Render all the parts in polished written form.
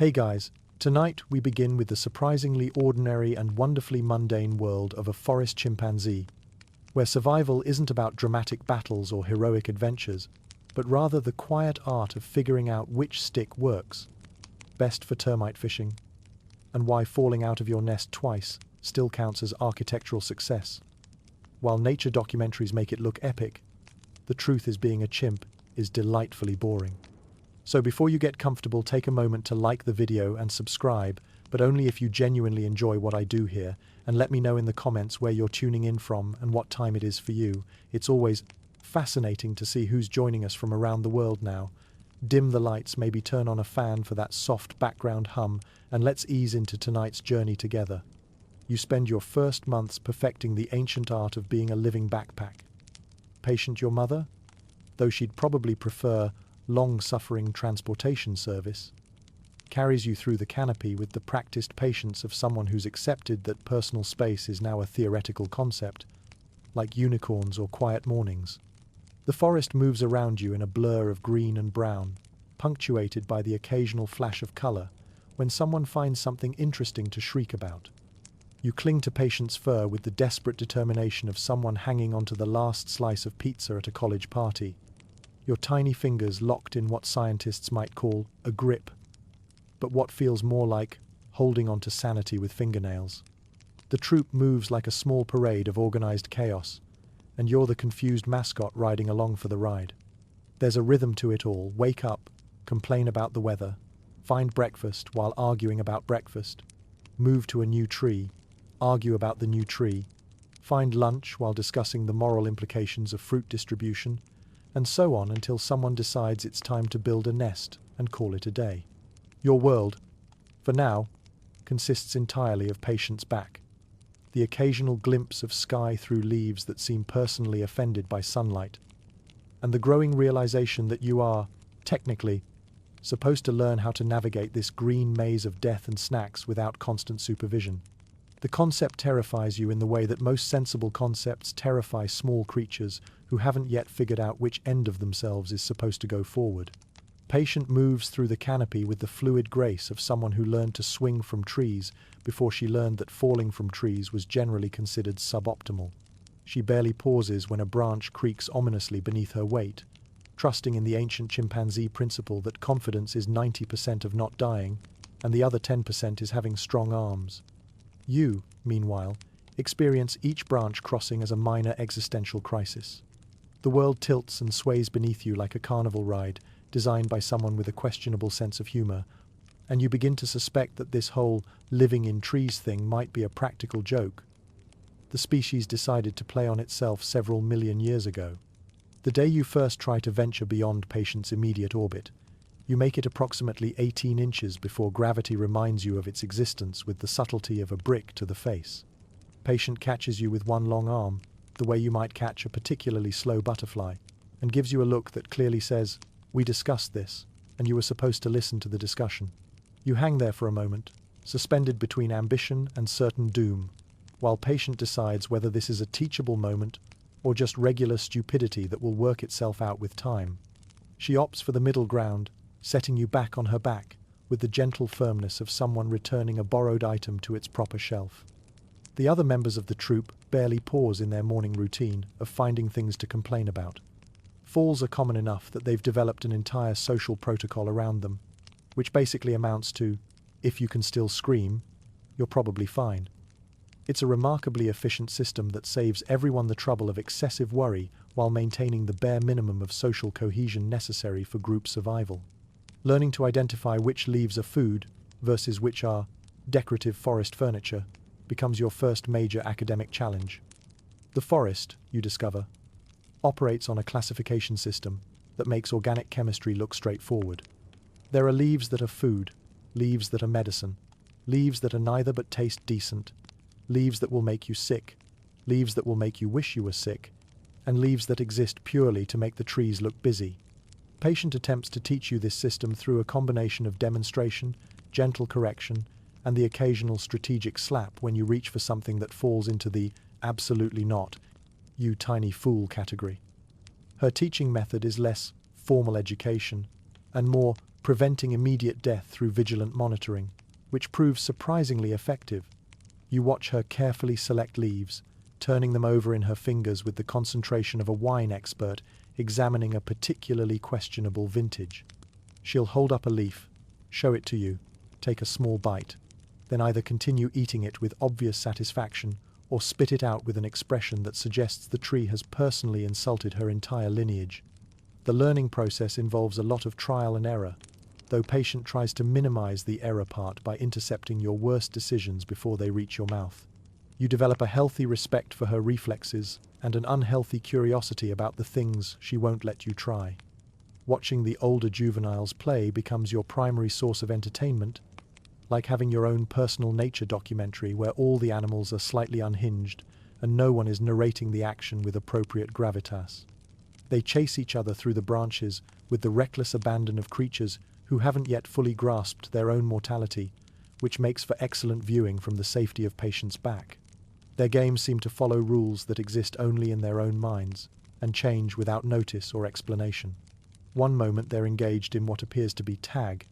Hey guys, tonight we begin with the surprisingly ordinary and wonderfully mundane world of a forest chimpanzee, where survival isn't about dramatic battles or heroic adventures, but rather the quiet art of figuring out which stick works best for termite fishing, and why falling out of your nest twice still counts as architectural success. While nature documentaries make it look epic, the truth is being a chimp is delightfully boring. So before you get comfortable, take a moment to like the video and subscribe, but only if you genuinely enjoy what I do here, and let me know in the comments where you're tuning in from and what time it is for you. It's always fascinating to see who's joining us from around the world now. Dim the lights, maybe turn on a fan for that soft background hum, and let's ease into tonight's journey together. You spend your first months perfecting the ancient art of being a living backpack. Patient your mother? Though she'd probably prefer long-suffering transportation service, carries you through the canopy with the practiced patience of someone who's accepted that personal space is now a theoretical concept, like unicorns or quiet mornings. The forest moves around you in a blur of green and brown, punctuated by the occasional flash of color when someone finds something interesting to shriek about. You cling to Patient's fur with the desperate determination of someone hanging onto the last slice of pizza at a college party, your tiny fingers locked in what scientists might call a grip, but what feels more like holding on to sanity with fingernails. The troop moves like a small parade of organized chaos, and you're the confused mascot riding along for the ride. There's a rhythm to it all. Wake up, complain about the weather, find breakfast while arguing about breakfast, move to a new tree, argue about the new tree, find lunch while discussing the moral implications of fruit distribution, and so on until someone decides it's time to build a nest and call it a day. Your world, for now, consists entirely of Patient's back, the occasional glimpse of sky through leaves that seem personally offended by sunlight, and the growing realization that you are, technically, supposed to learn how to navigate this green maze of death and snacks without constant supervision. The concept terrifies you in the way that most sensible concepts terrify small creatures who haven't yet figured out which end of themselves is supposed to go forward. Patient moves through the canopy with the fluid grace of someone who learned to swing from trees before she learned that falling from trees was generally considered suboptimal. She barely pauses when a branch creaks ominously beneath her weight, trusting in the ancient chimpanzee principle that confidence is 90% of not dying, and the other 10% is having strong arms. You, meanwhile, experience each branch crossing as a minor existential crisis. The world tilts and sways beneath you like a carnival ride, designed by someone with a questionable sense of humor, and you begin to suspect that this whole living in trees thing might be a practical joke the species decided to play on itself several million years ago. The day you first try to venture beyond Patient's immediate orbit, you make it approximately 18 inches before gravity reminds you of its existence with the subtlety of a brick to the face. Patient catches you with one long arm, the way you might catch a particularly slow butterfly, and gives you a look that clearly says, "We discussed this, and you were supposed to listen to the discussion." You hang there for a moment, suspended between ambition and certain doom, while Patient decides whether this is a teachable moment or just regular stupidity that will work itself out with time. She opts for the middle ground, setting you back on her back with the gentle firmness of someone returning a borrowed item to its proper shelf. The other members of the troop barely pause in their morning routine of finding things to complain about. Falls are common enough that they've developed an entire social protocol around them, which basically amounts to, if you can still scream, you're probably fine. It's a remarkably efficient system that saves everyone the trouble of excessive worry while maintaining the bare minimum of social cohesion necessary for group survival. Learning to identify which leaves are food versus which are decorative forest furniture becomes your first major academic challenge. The forest, you discover, operates on a classification system that makes organic chemistry look straightforward. There are leaves that are food, leaves that are medicine, leaves that are neither but taste decent, leaves that will make you sick, leaves that will make you wish you were sick, and leaves that exist purely to make the trees look busy. Patient attempts to teach you this system through a combination of demonstration, gentle correction, and the occasional strategic slap when you reach for something that falls into the "absolutely not, you tiny fool" category. Her teaching method is less formal education and more preventing immediate death through vigilant monitoring, which proves surprisingly effective. You watch her carefully select leaves, turning them over in her fingers with the concentration of a wine expert examining a particularly questionable vintage. She'll hold up a leaf, show it to you, take a small bite, then either continue eating it with obvious satisfaction or spit it out with an expression that suggests the tree has personally insulted her entire lineage. The learning process involves a lot of trial and error, though patient tries to minimize the error part by intercepting your worst decisions before they reach your mouth. You develop a healthy respect for her reflexes and an unhealthy curiosity about the things she won't let you try. Watching the older juveniles play becomes your primary source of entertainment, like having your own personal nature documentary where all the animals are slightly unhinged and no one is narrating the action with appropriate gravitas. They chase each other through the branches with the reckless abandon of creatures who haven't yet fully grasped their own mortality, which makes for excellent viewing from the safety of patients' back. Their games seem to follow rules that exist only in their own minds and change without notice or explanation. One moment they're engaged in what appears to be tag.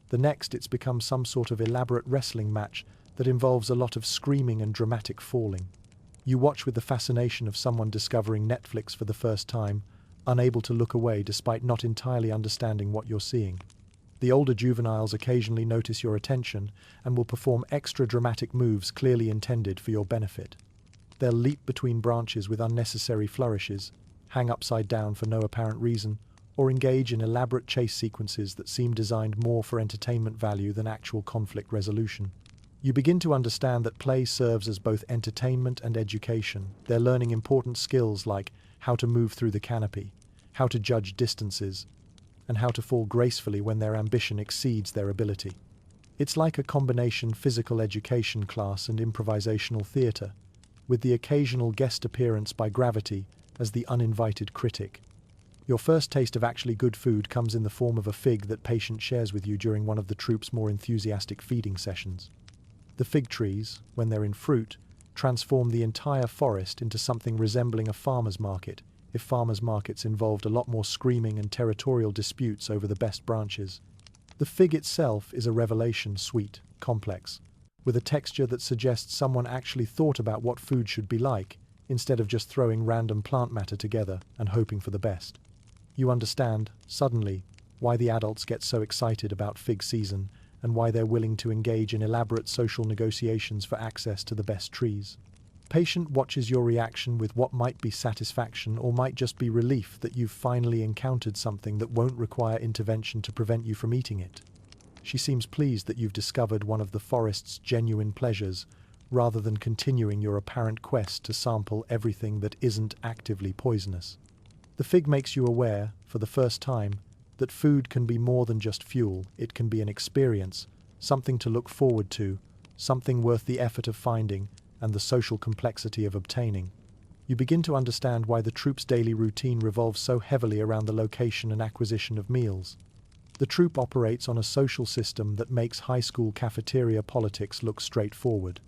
The next it's become some sort of elaborate wrestling match that involves a lot of screaming and dramatic falling. You watch with the fascination of someone discovering Netflix for the first time, unable to look away despite not entirely understanding what you're seeing. The older juveniles occasionally notice your attention and will perform extra dramatic moves clearly intended for your benefit. They'll leap between branches with unnecessary flourishes, hang upside down for no apparent reason, or engage in elaborate chase sequences that seem designed more for entertainment value than actual conflict resolution. You begin to understand that play serves as both entertainment and education. They're learning important skills like how to move through the canopy, how to judge distances, and how to fall gracefully when their ambition exceeds their ability. It's like a combination physical education class and improvisational theatre, with the occasional guest appearance by gravity as the uninvited critic. Your first taste of actually good food comes in the form of a fig that patient shares with you during one of the troop's more enthusiastic feeding sessions. The fig trees, when they're in fruit, transform the entire forest into something resembling a farmer's market, if farmers' markets involved a lot more screaming and territorial disputes over the best branches. The fig itself is a revelation, sweet, complex, with a texture that suggests someone actually thought about what food should be like, instead of just throwing random plant matter together and hoping for the best. You understand, suddenly, why the adults get so excited about fig season and why they're willing to engage in elaborate social negotiations for access to the best trees. Patient watches your reaction with what might be satisfaction or might just be relief that you've finally encountered something that won't require intervention to prevent you from eating it. She seems pleased that you've discovered one of the forest's genuine pleasures, rather than continuing your apparent quest to sample everything that isn't actively poisonous. The fig makes you aware, for the first time, that food can be more than just fuel. It can be an experience, something to look forward to, something worth the effort of finding and the social complexity of obtaining. You begin to understand why the troop's daily routine revolves so heavily around the location and acquisition of meals. The troop operates on a social system that makes high school cafeteria politics look straightforward.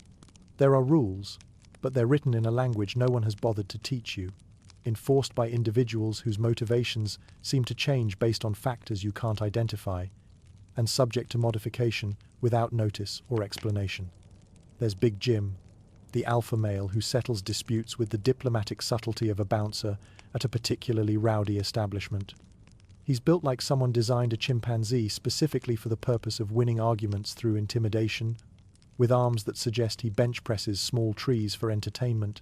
There are rules, but they're written in a language no one has bothered to teach you, enforced by individuals whose motivations seem to change based on factors you can't identify, and subject to modification without notice or explanation. There's Big Jim, the alpha male who settles disputes with the diplomatic subtlety of a bouncer at a particularly rowdy establishment. He's built like someone designed a chimpanzee specifically for the purpose of winning arguments through intimidation, with arms that suggest he bench presses small trees for entertainment,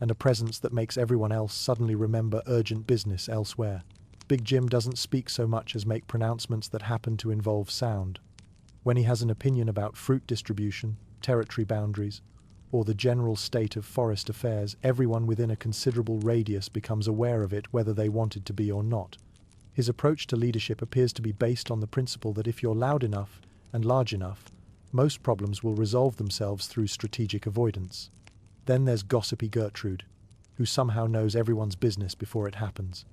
and a presence that makes everyone else suddenly remember urgent business elsewhere. Big Jim doesn't speak so much as make pronouncements that happen to involve sound. When he has an opinion about fruit distribution, territory boundaries, or the general state of forest affairs, everyone within a considerable radius becomes aware of it whether they wanted to be or not. His approach to leadership appears to be based on the principle that if you're loud enough and large enough, most problems will resolve themselves through strategic avoidance. Then there's gossipy Gertrude, who somehow knows everyone's business before it happens.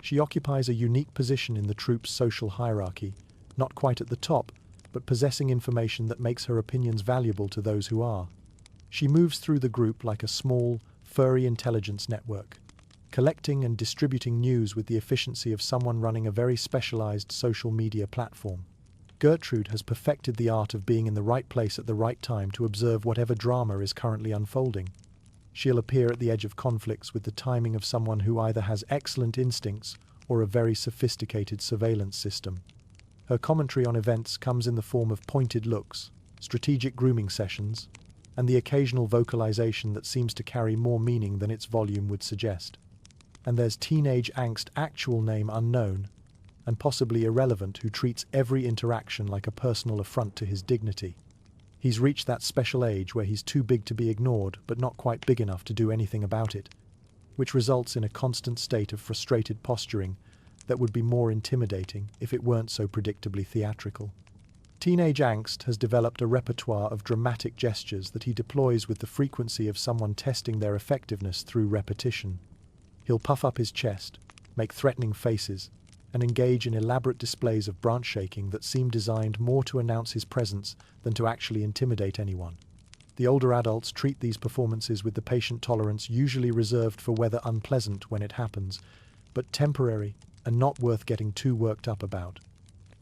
She occupies a unique position in the troop's social hierarchy, not quite at the top, but possessing information that makes her opinions valuable to those who are. She moves through the group like a small, furry intelligence network, collecting and distributing news with the efficiency of someone running a very specialized social media platform. Gertrude has perfected the art of being in the right place at the right time to observe whatever drama is currently unfolding. She'll appear at the edge of conflicts with the timing of someone who either has excellent instincts or a very sophisticated surveillance system. Her commentary on events comes in the form of pointed looks, strategic grooming sessions, and the occasional vocalization that seems to carry more meaning than its volume would suggest. And there's teenage angst, actual name unknown, and possibly irrelevant, who treats every interaction like a personal affront to his dignity. He's reached that special age where he's too big to be ignored, but not quite big enough to do anything about it, which results in a constant state of frustrated posturing that would be more intimidating if it weren't so predictably theatrical. Teenage angst has developed a repertoire of dramatic gestures that he deploys with the frequency of someone testing their effectiveness through repetition. He'll puff up his chest, make threatening faces, and engage in elaborate displays of branch shaking that seem designed more to announce his presence than to actually intimidate anyone. The older adults treat these performances with the patient tolerance usually reserved for weather unpleasant when it happens, but temporary and not worth getting too worked up about.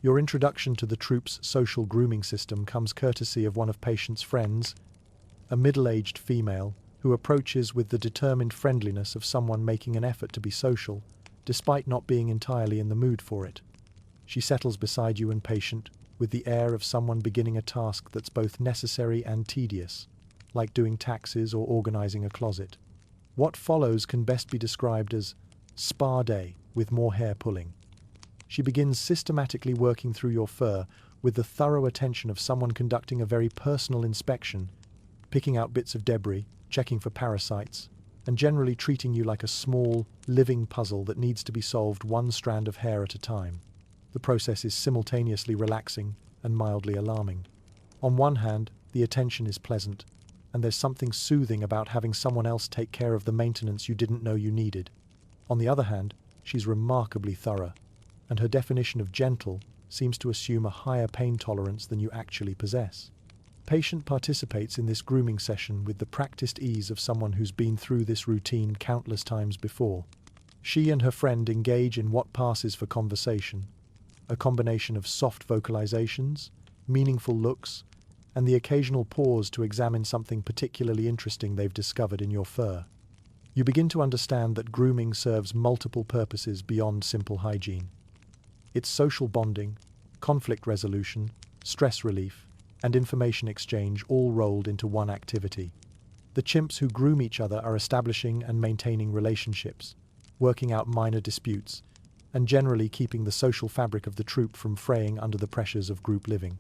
Your introduction to the troup's social grooming system comes courtesy of one of patient's friends, a middle-aged female who approaches with the determined friendliness of someone making an effort to be social, despite not being entirely in the mood for it. She settles beside you and patient with the air of someone beginning a task that's both necessary and tedious, like doing taxes or organizing a closet. What follows can best be described as spa day with more hair pulling. She begins systematically working through your fur with the thorough attention of someone conducting a very personal inspection, picking out bits of debris, checking for parasites, and generally treating you like a small, living puzzle that needs to be solved one strand of hair at a time. The process is simultaneously relaxing and mildly alarming. On one hand, the attention is pleasant, and there's something soothing about having someone else take care of the maintenance you didn't know you needed. On the other hand, she's remarkably thorough, and her definition of gentle seems to assume a higher pain tolerance than you actually possess. Patient participates in this grooming session with the practiced ease of someone who's been through this routine countless times before. She and her friend engage in what passes for conversation, a combination of soft vocalizations, meaningful looks, and the occasional pause to examine something particularly interesting they've discovered in your fur. You begin to understand that grooming serves multiple purposes beyond simple hygiene. It's social bonding, conflict resolution, stress relief, and information exchange all rolled into one activity. The chimps who groom each other are establishing and maintaining relationships, working out minor disputes, and generally keeping the social fabric of the troupe from fraying under the pressures of group living.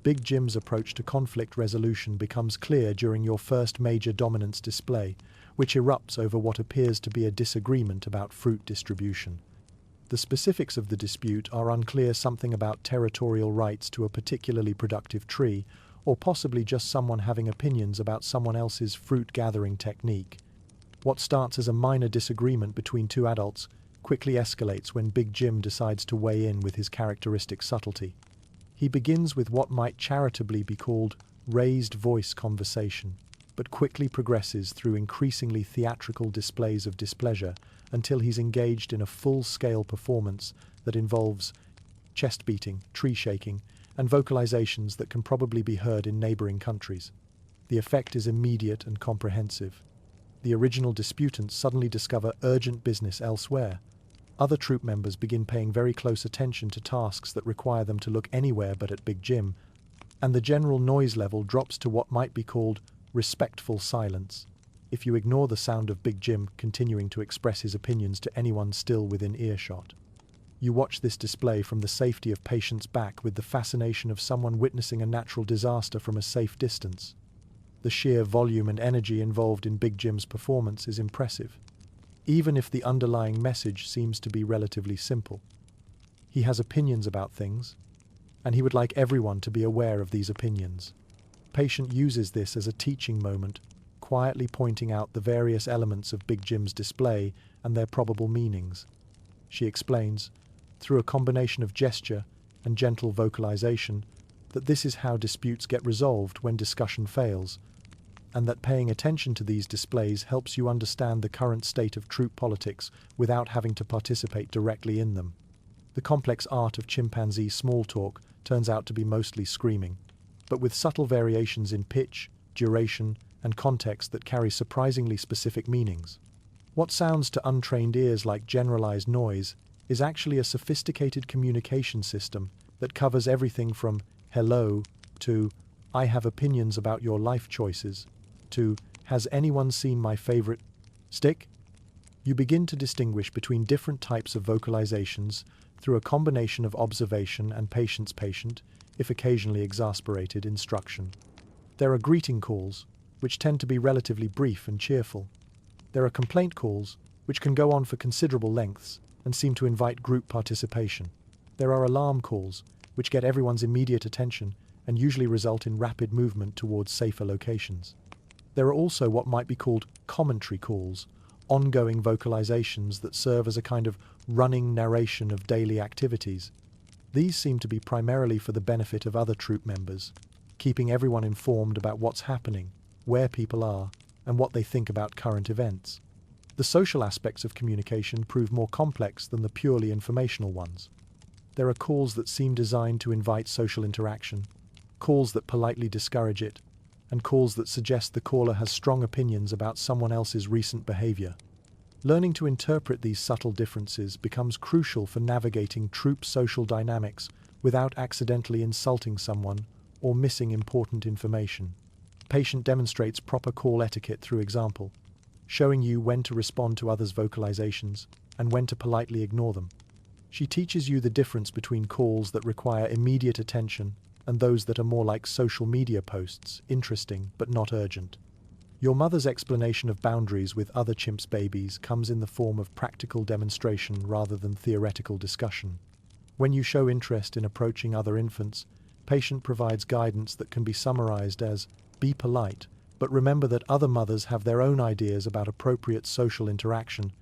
Big Jim's approach to conflict resolution becomes clear during your first major dominance display, which erupts over what appears to be a disagreement about fruit distribution. The specifics of the dispute are unclear, something about territorial rights to a particularly productive tree, or possibly just someone having opinions about someone else's fruit gathering technique. What starts as a minor disagreement between two adults quickly escalates when Big Jim decides to weigh in with his characteristic subtlety. He begins with what might charitably be called raised voice conversation, but quickly progresses through increasingly theatrical displays of displeasure until he's engaged in a full-scale performance that involves chest beating, tree shaking, and vocalizations that can probably be heard in neighboring countries. The effect is immediate and comprehensive. The original disputants suddenly discover urgent business elsewhere. Other troop members begin paying very close attention to tasks that require them to look anywhere but at Big Jim, and the general noise level drops to what might be called respectful silence, if you ignore the sound of Big Jim continuing to express his opinions to anyone still within earshot. You watch this display from the safety of patient's back with the fascination of someone witnessing a natural disaster from a safe distance. The sheer volume and energy involved in Big Jim's performance is impressive, even if the underlying message seems to be relatively simple. He has opinions about things, and he would like everyone to be aware of these opinions. Patient uses this as a teaching moment, quietly pointing out the various elements of Big Jim's display and their probable meanings. She explains, through a combination of gesture and gentle vocalization, that this is how disputes get resolved when discussion fails, and that paying attention to these displays helps you understand the current state of troop politics without having to participate directly in them. The complex art of chimpanzee small talk turns out to be mostly screaming, but with subtle variations in pitch, duration, and context that carry surprisingly specific meanings. What sounds to untrained ears like generalized noise is actually a sophisticated communication system that covers everything from hello to I have opinions about your life choices to has anyone seen my favorite stick? You begin to distinguish between different types of vocalizations through a combination of observation and patience-patient, if occasionally exasperated, instruction. There are greeting calls, which tend to be relatively brief and cheerful. There are complaint calls, which can go on for considerable lengths and seem to invite group participation. There are alarm calls, which get everyone's immediate attention and usually result in rapid movement towards safer locations. There are also what might be called commentary calls, ongoing vocalizations that serve as a kind of running narration of daily activities. These seem to be primarily for the benefit of other troop members, keeping everyone informed about what's happening, where people are, and what they think about current events. The social aspects of communication prove more complex than the purely informational ones. There are calls that seem designed to invite social interaction, calls that politely discourage it, and calls that suggest the caller has strong opinions about someone else's recent behavior. Learning to interpret these subtle differences becomes crucial for navigating troop social dynamics without accidentally insulting someone or missing important information. Patient demonstrates proper call etiquette through example, showing you when to respond to others' vocalizations and when to politely ignore them. She teaches you the difference between calls that require immediate attention and those that are more like social media posts, interesting but not urgent. Your mother's explanation of boundaries with other chimps' babies comes in the form of practical demonstration rather than theoretical discussion. When you show interest in approaching other infants, patient provides guidance that can be summarized as, be polite, but remember that other mothers have their own ideas about appropriate social interaction,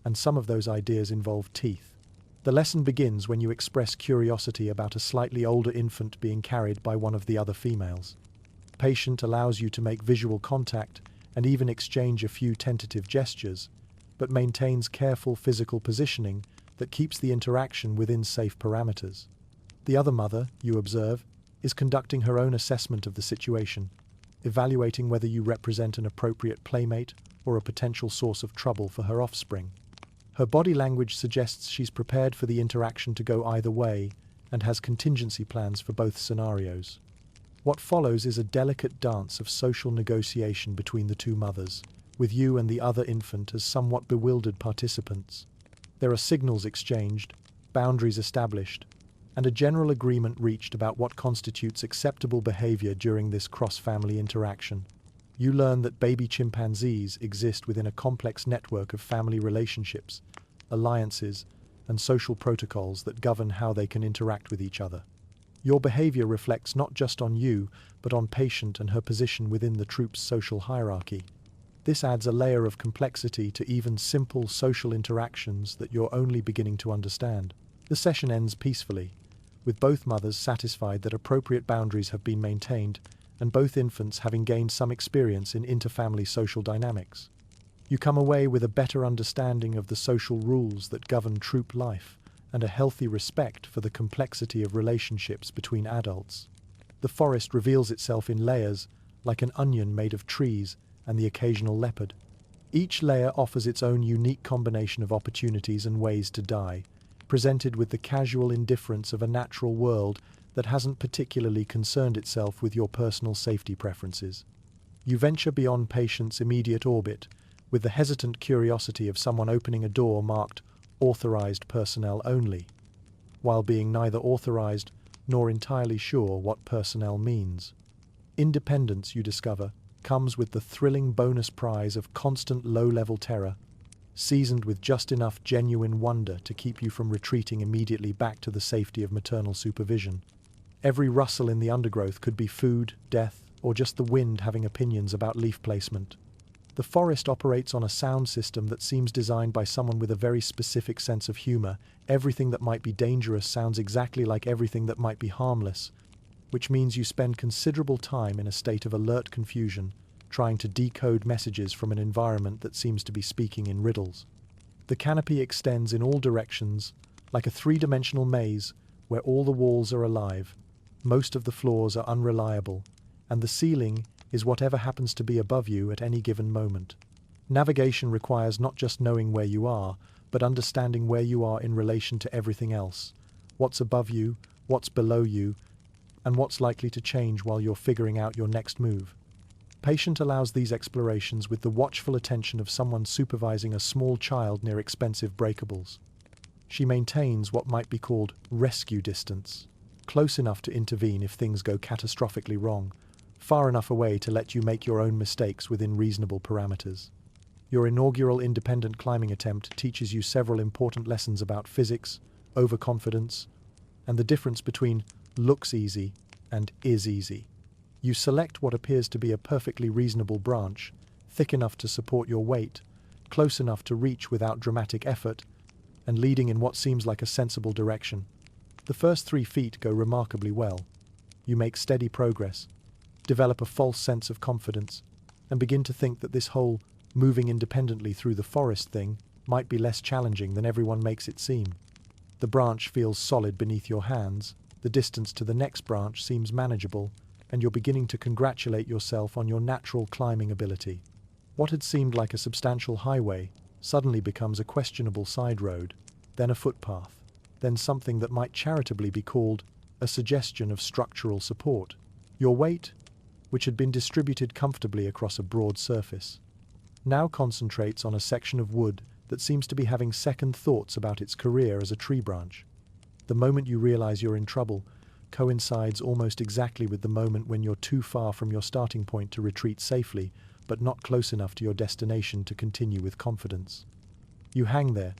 and some of those ideas involve teeth. The lesson begins when you express curiosity about a slightly older infant being carried by one of the other females. Patient allows you to make visual contact and even exchange a few tentative gestures, but maintains careful physical positioning that keeps the interaction within safe parameters. The other mother, you observe, is conducting her own assessment of the situation, evaluating whether you represent an appropriate playmate or a potential source of trouble for her offspring. Her body language suggests she's prepared for the interaction to go either way and has contingency plans for both scenarios. What follows is a delicate dance of social negotiation between the two mothers, with you and the other infant as somewhat bewildered participants. There are signals exchanged, boundaries established, and a general agreement reached about what constitutes acceptable behavior during this cross-family interaction. You learn that baby chimpanzees exist within a complex network of family relationships, alliances, and social protocols that govern how they can interact with each other. Your behavior reflects not just on you, but on patient and her position within the troop's social hierarchy. This adds a layer of complexity to even simple social interactions that you're only beginning to understand. The session ends peacefully, with both mothers satisfied that appropriate boundaries have been maintained and both infants having gained some experience in interfamily social dynamics. You come away with a better understanding of the social rules that govern troop life and a healthy respect for the complexity of relationships between adults. The forest reveals itself in layers, like an onion made of trees and the occasional leopard. Each layer offers its own unique combination of opportunities and ways to die, presented with the casual indifference of a natural world that hasn't particularly concerned itself with your personal safety preferences. You venture beyond patient's immediate orbit with the hesitant curiosity of someone opening a door marked "Authorized personnel only," while being neither authorized nor entirely sure what personnel means. Independence, you discover, comes with the thrilling bonus prize of constant low-level terror, seasoned with just enough genuine wonder to keep you from retreating immediately back to the safety of maternal supervision. Every rustle in the undergrowth could be food, death, or just the wind having opinions about leaf placement. The forest operates on a sound system that seems designed by someone with a very specific sense of humor. Everything that might be dangerous sounds exactly like everything that might be harmless, which means you spend considerable time in a state of alert confusion, trying to decode messages from an environment that seems to be speaking in riddles. The canopy extends in all directions, like a three-dimensional maze where all the walls are alive, most of the floors are unreliable, and the ceiling is whatever happens to be above you at any given moment. Navigation requires not just knowing where you are, but understanding where you are in relation to everything else, what's above you, what's below you, and what's likely to change while you're figuring out your next move. Patient allows these explorations with the watchful attention of someone supervising a small child near expensive breakables. She maintains what might be called rescue distance, close enough to intervene if things go catastrophically wrong, far enough away to let you make your own mistakes within reasonable parameters. Your inaugural independent climbing attempt teaches you several important lessons about physics, overconfidence, and the difference between looks easy and is easy. You select what appears to be a perfectly reasonable branch, thick enough to support your weight, close enough to reach without dramatic effort, and leading in what seems like a sensible direction. The first 3 feet go remarkably well. You make steady progress, develop a false sense of confidence, and begin to think that this whole moving independently through the forest thing might be less challenging than everyone makes it seem. The branch feels solid beneath your hands, the distance to the next branch seems manageable, and you're beginning to congratulate yourself on your natural climbing ability. What had seemed like a substantial highway suddenly becomes a questionable side road, then a footpath, then something that might charitably be called a suggestion of structural support. Your weight, which had been distributed comfortably across a broad surface, now concentrates on a section of wood that seems to be having second thoughts about its career as a tree branch. The moment you realize you're in trouble coincides almost exactly with the moment when you're too far from your starting point to retreat safely, but not close enough to your destination to continue with confidence. You hang there,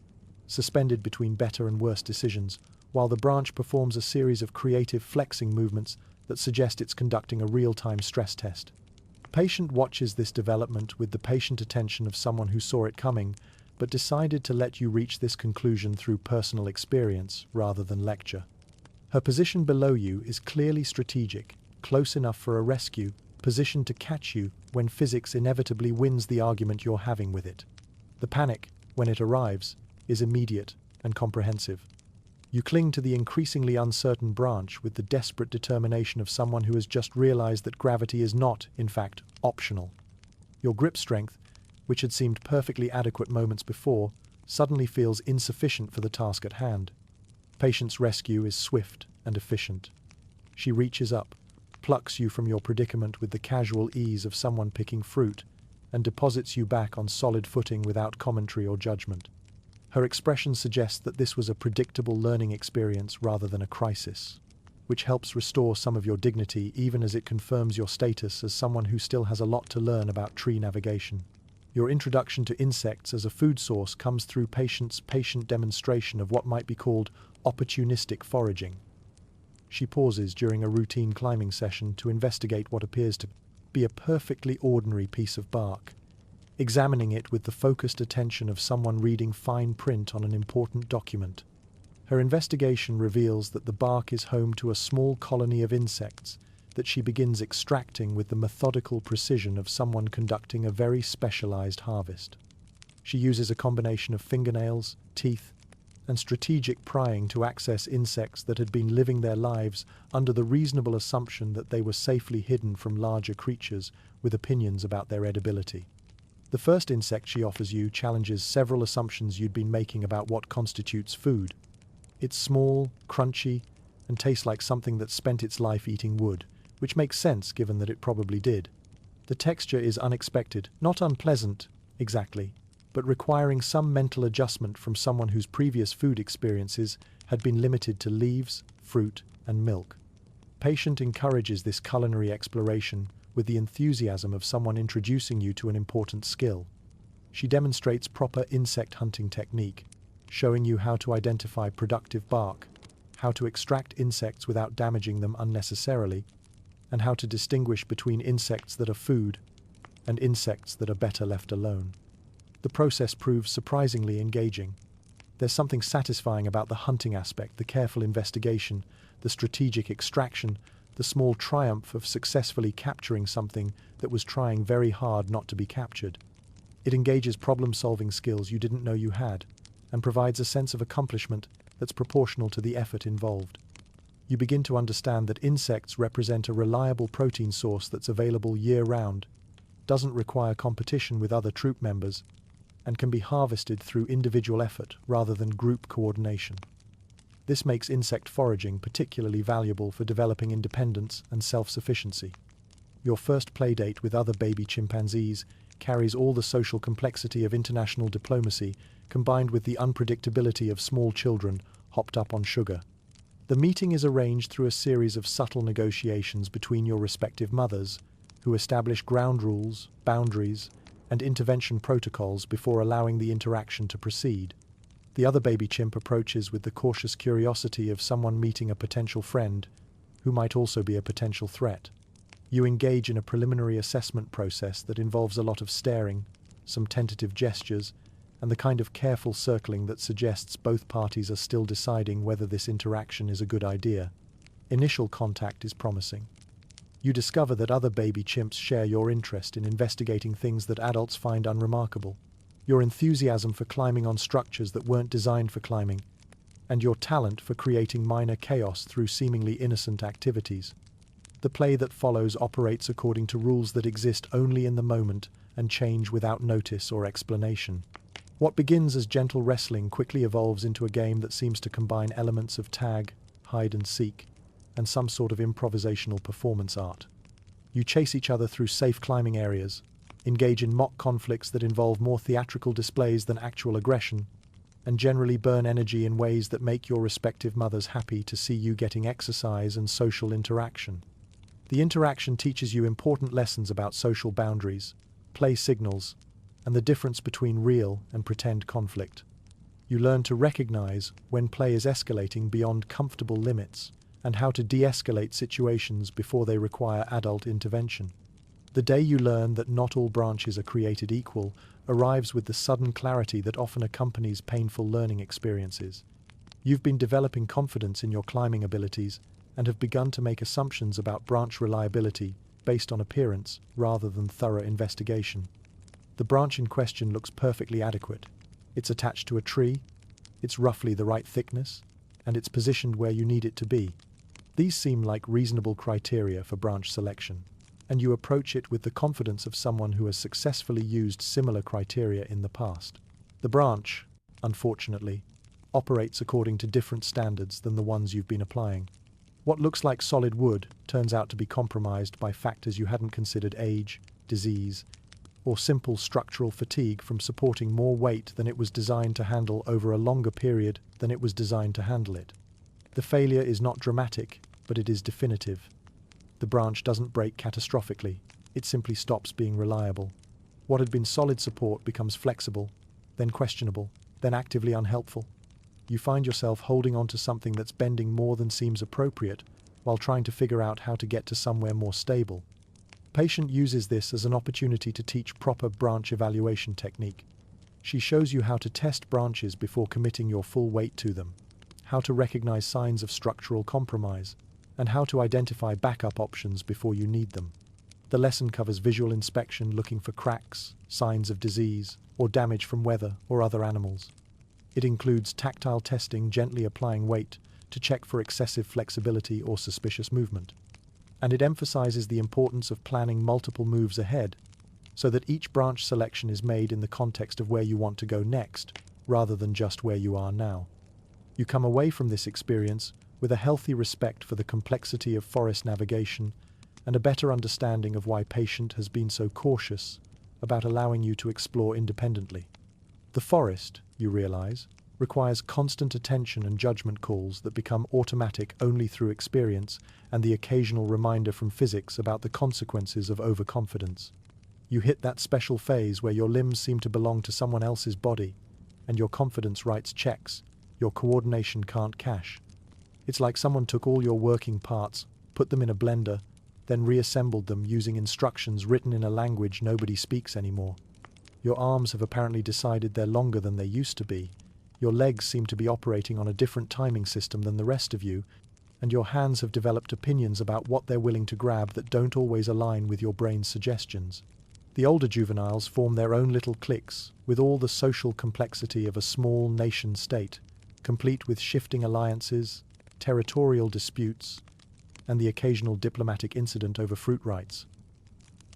suspended between better and worse decisions, while the branch performs a series of creative flexing movements that suggest it's conducting a real-time stress test. Patient watches this development with the patient attention of someone who saw it coming, but decided to let you reach this conclusion through personal experience rather than lecture. Her position below you is clearly strategic, close enough for a rescue, positioned to catch you when physics inevitably wins the argument you're having with it. The panic, when it arrives, is immediate and comprehensive. You cling to the increasingly uncertain branch with the desperate determination of someone who has just realized that gravity is not, in fact, optional. Your grip strength, which had seemed perfectly adequate moments before, suddenly feels insufficient for the task at hand. Patient's rescue is swift and efficient. She reaches up, plucks you from your predicament with the casual ease of someone picking fruit, and deposits you back on solid footing without commentary or judgment. Her expression suggests that this was a predictable learning experience rather than a crisis, which helps restore some of your dignity even as it confirms your status as someone who still has a lot to learn about tree navigation. Your introduction to insects as a food source comes through Patient's patient demonstration of what might be called opportunistic foraging. She pauses during a routine climbing session to investigate what appears to be a perfectly ordinary piece of bark, examining it with the focused attention of someone reading fine print on an important document. Her investigation reveals that the bark is home to a small colony of insects that she begins extracting with the methodical precision of someone conducting a very specialized harvest. She uses a combination of fingernails, teeth, and strategic prying to access insects that had been living their lives under the reasonable assumption that they were safely hidden from larger creatures with opinions about their edibility. The first insect she offers you challenges several assumptions you'd been making about what constitutes food. It's small, crunchy, and tastes like something that spent its life eating wood, which makes sense given that it probably did. The texture is unexpected, not unpleasant, exactly, but requiring some mental adjustment from someone whose previous food experiences had been limited to leaves, fruit, and milk. Patient encourages this culinary exploration with the enthusiasm of someone introducing you to an important skill. She demonstrates proper insect hunting technique, showing you how to identify productive bark, how to extract insects without damaging them unnecessarily, and how to distinguish between insects that are food and insects that are better left alone. The process proves surprisingly engaging. There's something satisfying about the hunting aspect, the careful investigation, the strategic extraction, the small triumph of successfully capturing something that was trying very hard not to be captured. It engages problem-solving skills you didn't know you had, and provides a sense of accomplishment that's proportional to the effort involved. You begin to understand that insects represent a reliable protein source that's available year-round, doesn't require competition with other troop members, and can be harvested through individual effort rather than group coordination. This makes insect foraging particularly valuable for developing independence and self-sufficiency. Your first playdate with other baby chimpanzees carries all the social complexity of international diplomacy combined with the unpredictability of small children hopped up on sugar. The meeting is arranged through a series of subtle negotiations between your respective mothers, who establish ground rules, boundaries, and intervention protocols before allowing the interaction to proceed. The other baby chimp approaches with the cautious curiosity of someone meeting a potential friend, who might also be a potential threat. You engage in a preliminary assessment process that involves a lot of staring, some tentative gestures, and the kind of careful circling that suggests both parties are still deciding whether this interaction is a good idea. Initial contact is promising. You discover that other baby chimps share your interest in investigating things that adults find unremarkable, your enthusiasm for climbing on structures that weren't designed for climbing, and your talent for creating minor chaos through seemingly innocent activities. The play that follows operates according to rules that exist only in the moment and change without notice or explanation. What begins as gentle wrestling quickly evolves into a game that seems to combine elements of tag, hide and seek, and some sort of improvisational performance art. You chase each other through safe climbing areas, engage in mock conflicts that involve more theatrical displays than actual aggression, and generally burn energy in ways that make your respective mothers happy to see you getting exercise and social interaction. The interaction teaches you important lessons about social boundaries, play signals, and the difference between real and pretend conflict. You learn to recognize when play is escalating beyond comfortable limits and how to de-escalate situations before they require adult intervention. The day you learn that not all branches are created equal arrives with the sudden clarity that often accompanies painful learning experiences. You've been developing confidence in your climbing abilities and have begun to make assumptions about branch reliability based on appearance rather than thorough investigation. The branch in question looks perfectly adequate. It's attached to a tree, it's roughly the right thickness, and it's positioned where you need it to be. These seem like reasonable criteria for branch selection, and you approach it with the confidence of someone who has successfully used similar criteria in the past. The branch, unfortunately, operates according to different standards than the ones you've been applying. What looks like solid wood turns out to be compromised by factors you hadn't considered: age, disease, or simple structural fatigue from supporting more weight than it was designed to handle over a longer period than it was designed to handle it. The failure is not dramatic, but it is definitive. The branch doesn't break catastrophically, it simply stops being reliable. What had been solid support becomes flexible, then questionable, then actively unhelpful. You find yourself holding on to something that's bending more than seems appropriate, while trying to figure out how to get to somewhere more stable. Patient uses this as an opportunity to teach proper branch evaluation technique. She shows you how to test branches before committing your full weight to them, how to recognize signs of structural compromise, and how to identify backup options before you need them. The lesson covers visual inspection looking for cracks, signs of disease, or damage from weather or other animals. It includes tactile testing, gently applying weight to check for excessive flexibility or suspicious movement. And it emphasizes the importance of planning multiple moves ahead, so that each branch selection is made in the context of where you want to go next, rather than just where you are now. You come away from this experience with a healthy respect for the complexity of forest navigation and a better understanding of why Patient has been so cautious about allowing you to explore independently. The forest, you realize, requires constant attention and judgment calls that become automatic only through experience and the occasional reminder from physics about the consequences of overconfidence. You hit that special phase where your limbs seem to belong to someone else's body, and your confidence writes checks your coordination can't cash. It's like someone took all your working parts, put them in a blender, then reassembled them using instructions written in a language nobody speaks anymore. Your arms have apparently decided they're longer than they used to be. Your legs seem to be operating on a different timing system than the rest of you, and your hands have developed opinions about what they're willing to grab that don't always align with your brain's suggestions. The older juveniles form their own little cliques, with all the social complexity of a small nation-state, complete with shifting alliances, territorial disputes, and the occasional diplomatic incident over fruit rights.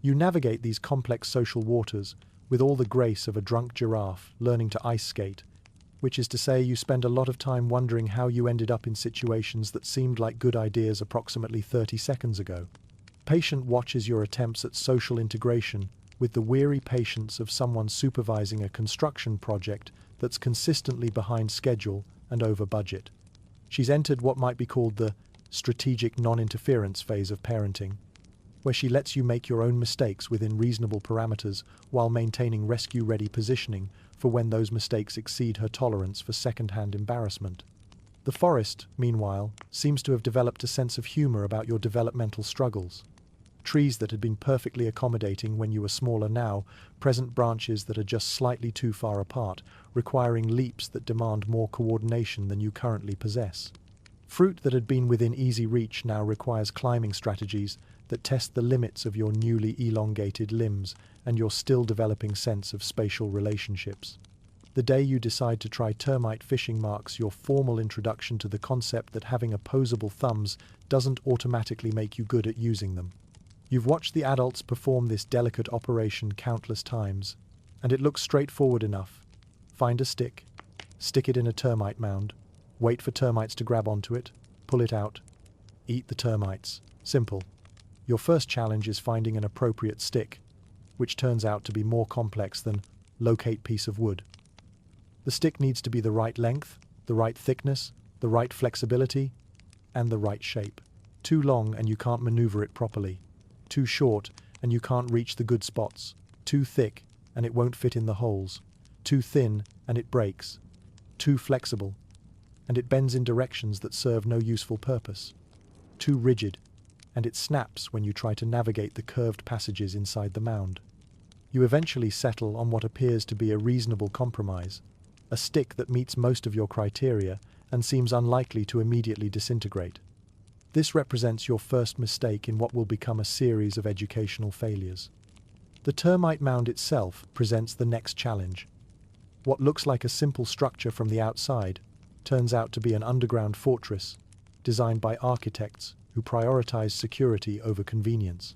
You navigate these complex social waters with all the grace of a drunk giraffe learning to ice skate, which is to say you spend a lot of time wondering how you ended up in situations that seemed like good ideas approximately 30 seconds ago. Patient watches your attempts at social integration with the weary patience of someone supervising a construction project that's consistently behind schedule and over budget. She's entered what might be called the strategic non-interference phase of parenting, where she lets you make your own mistakes within reasonable parameters while maintaining rescue-ready positioning for when those mistakes exceed her tolerance for second-hand embarrassment. The forest, meanwhile, seems to have developed a sense of humor about your developmental struggles. Trees that had been perfectly accommodating when you were smaller now present branches that are just slightly too far apart, requiring leaps that demand more coordination than you currently possess. Fruit that had been within easy reach now requires climbing strategies that test the limits of your newly elongated limbs and your still developing sense of spatial relationships. The day you decide to try termite fishing marks your formal introduction to the concept that having opposable thumbs doesn't automatically make you good at using them. You've watched the adults perform this delicate operation countless times, and it looks straightforward enough. Find a stick, stick it in a termite mound, wait for termites to grab onto it, pull it out, eat the termites. Simple. Your first challenge is finding an appropriate stick, which turns out to be more complex than locate piece of wood. The stick needs to be the right length, the right thickness, the right flexibility, and the right shape. Too long and you can't maneuver it properly. Too short and you can't reach the good spots. Too thick and it won't fit in the holes. Too thin and it breaks. Too flexible and it bends in directions that serve no useful purpose. Too rigid and it snaps when you try to navigate the curved passages inside the mound. You eventually settle on what appears to be a reasonable compromise, a stick that meets most of your criteria and seems unlikely to immediately disintegrate. This represents your first mistake in what will become a series of educational failures. The termite mound itself presents the next challenge. What looks like a simple structure from the outside turns out to be an underground fortress designed by architects who prioritize security over convenience.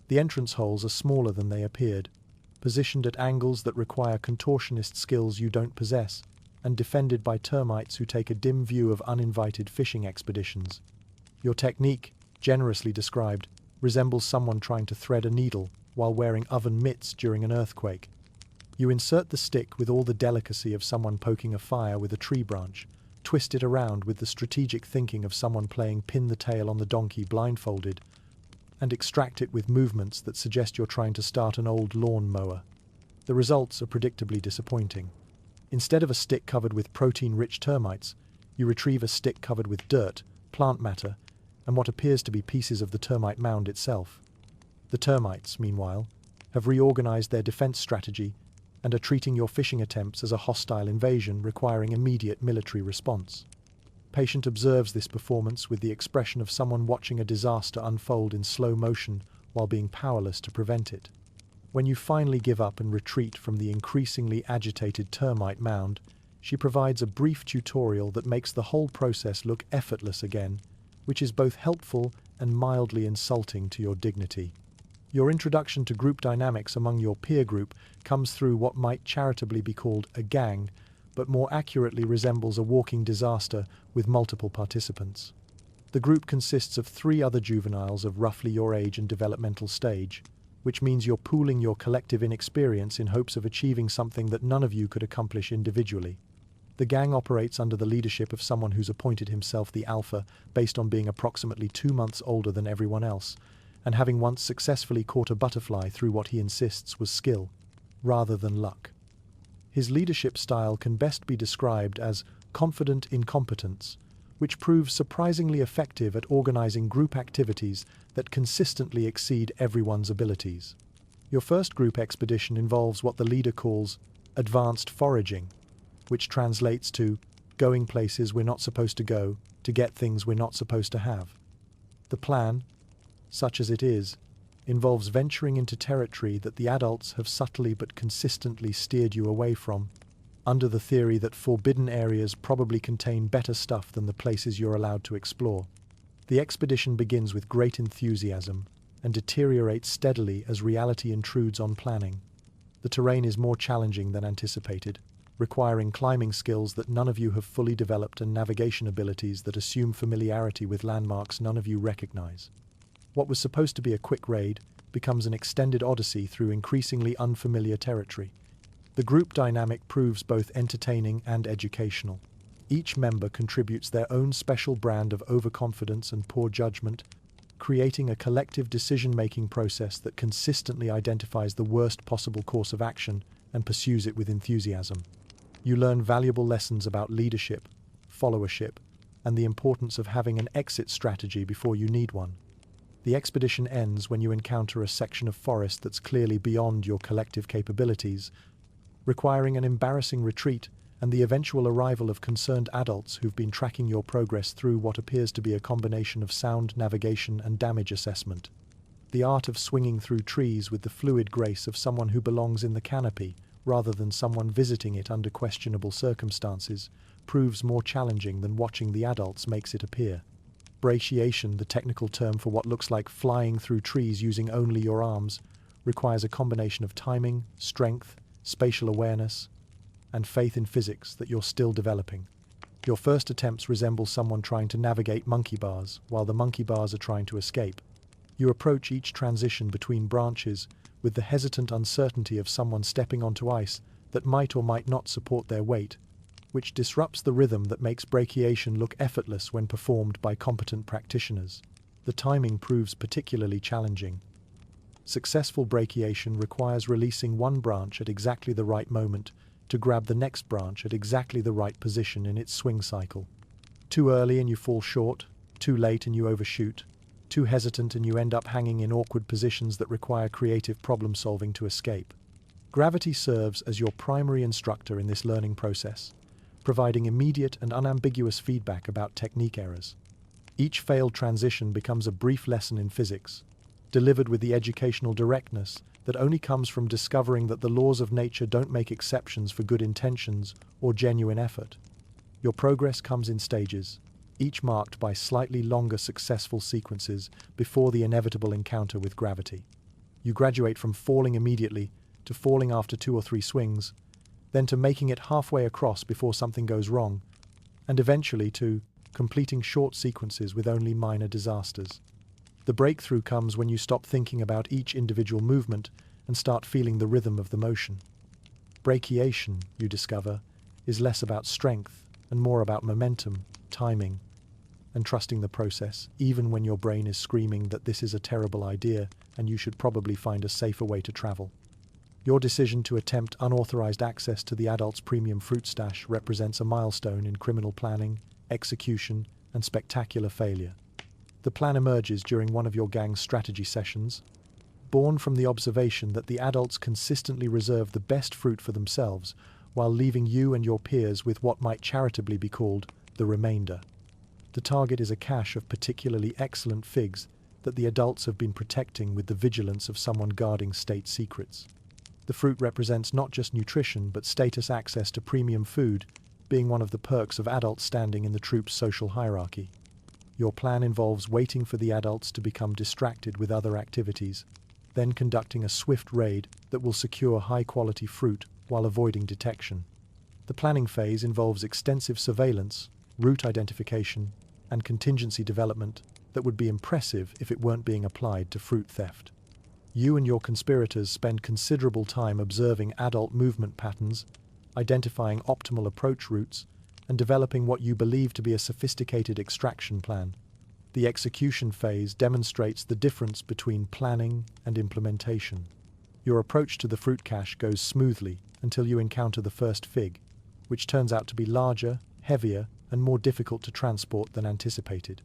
The entrance holes are smaller than they appeared, positioned at angles that require contortionist skills you don't possess, and defended by termites who take a dim view of uninvited fishing expeditions. Your technique, generously described, resembles someone trying to thread a needle while wearing oven mitts during an earthquake. You insert the stick with all the delicacy of someone poking a fire with a tree branch, twist it around with the strategic thinking of someone playing pin the tail on the donkey blindfolded, and extract it with movements that suggest you're trying to start an old lawn mower. The results are predictably disappointing. Instead of a stick covered with protein-rich termites, you retrieve a stick covered with dirt, plant matter, and what appears to be pieces of the termite mound itself. The termites, meanwhile, have reorganized their defense strategy and are treating your fishing attempts as a hostile invasion requiring immediate military response. Patient observes this performance with the expression of someone watching a disaster unfold in slow motion while being powerless to prevent it. When you finally give up and retreat from the increasingly agitated termite mound, she provides a brief tutorial that makes the whole process look effortless again, which is both helpful and mildly insulting to your dignity. Your introduction to group dynamics among your peer group comes through what might charitably be called a gang, but more accurately resembles a walking disaster with multiple participants. The group consists of 3 other juveniles of roughly your age and developmental stage, which means you're pooling your collective inexperience in hopes of achieving something that none of you could accomplish individually. The gang operates under the leadership of someone who's appointed himself the alpha based on being approximately 2 months older than everyone else, and having once successfully caught a butterfly through what he insists was skill, rather than luck. His leadership style can best be described as confident incompetence, which proves surprisingly effective at organizing group activities that consistently exceed everyone's abilities. Your first group expedition involves what the leader calls advanced foraging, which translates to going places we're not supposed to go, to get things we're not supposed to have. The plan, such as it is, involves venturing into territory that the adults have subtly but consistently steered you away from, under the theory that forbidden areas probably contain better stuff than the places you're allowed to explore. The expedition begins with great enthusiasm and deteriorates steadily as reality intrudes on planning. The terrain is more challenging than anticipated, requiring climbing skills that none of you have fully developed and navigation abilities that assume familiarity with landmarks none of you recognize. What was supposed to be a quick raid becomes an extended odyssey through increasingly unfamiliar territory. The group dynamic proves both entertaining and educational. Each member contributes their own special brand of overconfidence and poor judgment, creating a collective decision-making process that consistently identifies the worst possible course of action and pursues it with enthusiasm. You learn valuable lessons about leadership, followership, and the importance of having an exit strategy before you need one. The expedition ends when you encounter a section of forest that's clearly beyond your collective capabilities, requiring an embarrassing retreat and the eventual arrival of concerned adults who've been tracking your progress through what appears to be a combination of sound navigation and damage assessment. The art of swinging through trees with the fluid grace of someone who belongs in the canopy, rather than someone visiting it under questionable circumstances, proves more challenging than watching the adults makes it appear. Brachiation, the technical term for what looks like flying through trees using only your arms, requires a combination of timing, strength, spatial awareness, and faith in physics that you're still developing. Your first attempts resemble someone trying to navigate monkey bars while the monkey bars are trying to escape. You approach each transition between branches with the hesitant uncertainty of someone stepping onto ice that might or might not support their weight, which disrupts the rhythm that makes brachiation look effortless when performed by competent practitioners. The timing proves particularly challenging. Successful brachiation requires releasing one branch at exactly the right moment to grab the next branch at exactly the right position in its swing cycle. Too early and you fall short, too late and you overshoot, too hesitant and you end up hanging in awkward positions that require creative problem solving to escape. Gravity serves as your primary instructor in this learning process, providing immediate and unambiguous feedback about technique errors. Each failed transition becomes a brief lesson in physics, delivered with the educational directness that only comes from discovering that the laws of nature don't make exceptions for good intentions or genuine effort. Your progress comes in stages, each marked by slightly longer successful sequences before the inevitable encounter with gravity. You graduate from falling immediately to falling after 2 or 3 swings, then to making it halfway across before something goes wrong, and eventually to completing short sequences with only minor disasters. The breakthrough comes when you stop thinking about each individual movement and start feeling the rhythm of the motion. Brachiation, you discover, is less about strength and more about momentum, timing, and trusting the process, even when your brain is screaming that this is a terrible idea and you should probably find a safer way to travel. Your decision to attempt unauthorized access to the adult's premium fruit stash represents a milestone in criminal planning, execution, and spectacular failure. The plan emerges during one of your gang's strategy sessions, born from the observation that the adults consistently reserve the best fruit for themselves while leaving you and your peers with what might charitably be called the remainder. The target is a cache of particularly excellent figs that the adults have been protecting with the vigilance of someone guarding state secrets. The fruit represents not just nutrition but status access to premium food, being one of the perks of adult standing in the troop's social hierarchy. Your plan involves waiting for the adults to become distracted with other activities, then conducting a swift raid that will secure high-quality fruit while avoiding detection. The planning phase involves extensive surveillance, route identification, and contingency development that would be impressive if it weren't being applied to fruit theft. You and your conspirators spend considerable time observing adult movement patterns, identifying optimal approach routes, and developing what you believe to be a sophisticated extraction plan. The execution phase demonstrates the difference between planning and implementation. Your approach to the fruit cache goes smoothly until you encounter the first fig, which turns out to be larger, heavier, and more difficult to transport than anticipated.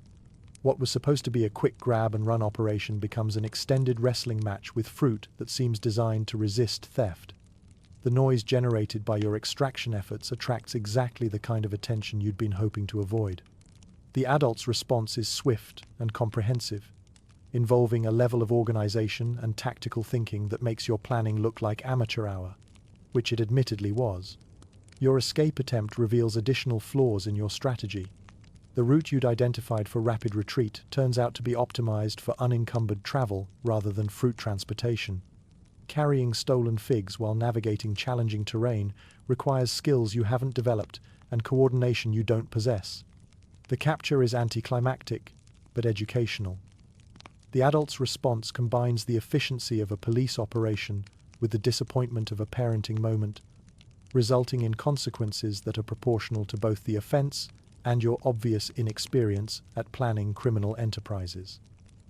What was supposed to be a quick grab-and-run operation becomes an extended wrestling match with fruit that seems designed to resist theft. The noise generated by your extraction efforts attracts exactly the kind of attention you'd been hoping to avoid. The adult's response is swift and comprehensive, involving a level of organization and tactical thinking that makes your planning look like amateur hour, which it admittedly was. Your escape attempt reveals additional flaws in your strategy. The route you'd identified for rapid retreat turns out to be optimized for unencumbered travel rather than fruit transportation. Carrying stolen figs while navigating challenging terrain requires skills you haven't developed and coordination you don't possess. The capture is anticlimactic, but educational. The adult's response combines the efficiency of a police operation with the disappointment of a parenting moment, resulting in consequences that are proportional to both the offense and your obvious inexperience at planning criminal enterprises.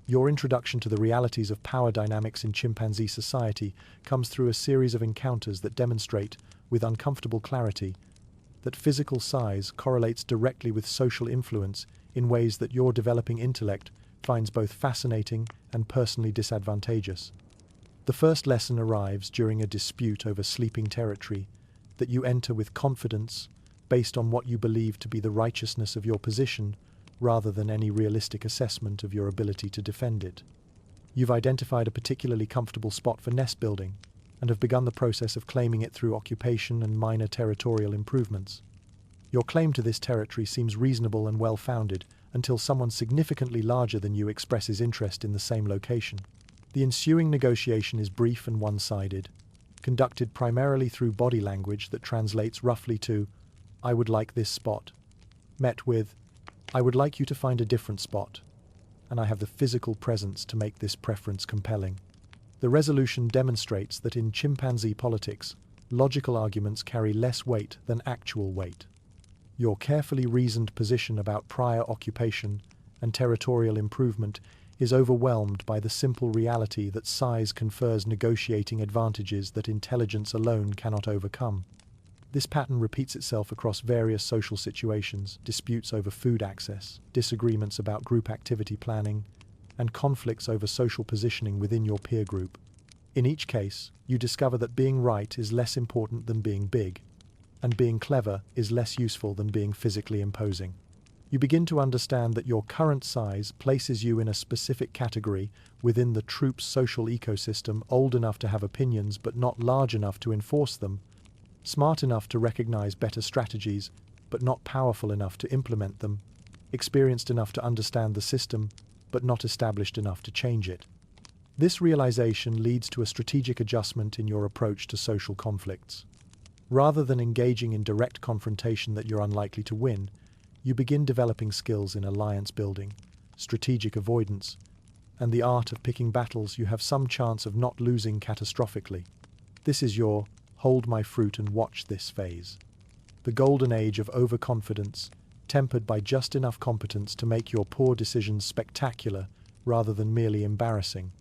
Your introduction to the realities of power dynamics in chimpanzee society comes through a series of encounters that demonstrate, with uncomfortable clarity, that physical size correlates directly with social influence in ways that your developing intellect finds both fascinating and personally disadvantageous. The first lesson arrives during a dispute over sleeping territory that you enter with confidence based on what you believe to be the righteousness of your position rather than any realistic assessment of your ability to defend it. You've identified a particularly comfortable spot for nest building and have begun the process of claiming it through occupation and minor territorial improvements. Your claim to this territory seems reasonable and well-founded until someone significantly larger than you expresses interest in the same location. The ensuing negotiation is brief and one-sided, conducted primarily through body language that translates roughly to, "I would like this spot," met with, "I would like you to find a different spot, and I have the physical presence to make this preference compelling." The resolution demonstrates that in chimpanzee politics, logical arguments carry less weight than actual weight. Your carefully reasoned position about prior occupation and territorial improvement is overwhelmed by the simple reality that size confers negotiating advantages that intelligence alone cannot overcome. This pattern repeats itself across various social situations: disputes over food access, disagreements about group activity planning, and conflicts over social positioning within your peer group. In each case, you discover that being right is less important than being big, and being clever is less useful than being physically imposing. You begin to understand that your current size places you in a specific category within the troop's social ecosystem, old enough to have opinions but not large enough to enforce them, smart enough to recognize better strategies but not powerful enough to implement them, experienced enough to understand the system but not established enough to change it. This realization leads to a strategic adjustment in your approach to social conflicts. Rather than engaging in direct confrontation that you're unlikely to win, you begin developing skills in alliance building, strategic avoidance, and the art of picking battles you have some chance of not losing catastrophically. This is your hold my fruit and watch this phase. The golden age of overconfidence, tempered by just enough competence to make your poor decisions spectacular rather than merely embarrassing.